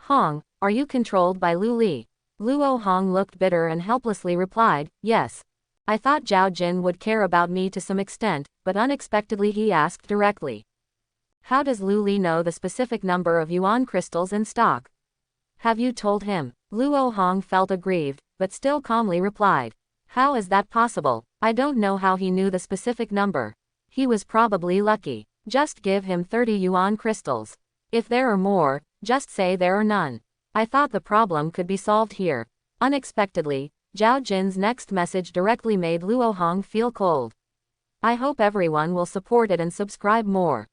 "Hong, are you controlled by Lu Li?" Luo Hong looked bitter and helplessly replied, "Yes. I thought Zhao Jin would care about me to some extent, but unexpectedly he asked directly. How does Lu Li know the specific number of yuan crystals in stock? Have you told him?" Luo Hong felt aggrieved, but still calmly replied, "How is that possible? I don't know how he knew the specific number. He was probably lucky. Just give him 30 yuan crystals. If there are more, just say there are none. I thought the problem could be solved here." Unexpectedly, Zhao Jin's next message directly made Luo Hong feel cold. I hope everyone will support it and subscribe more.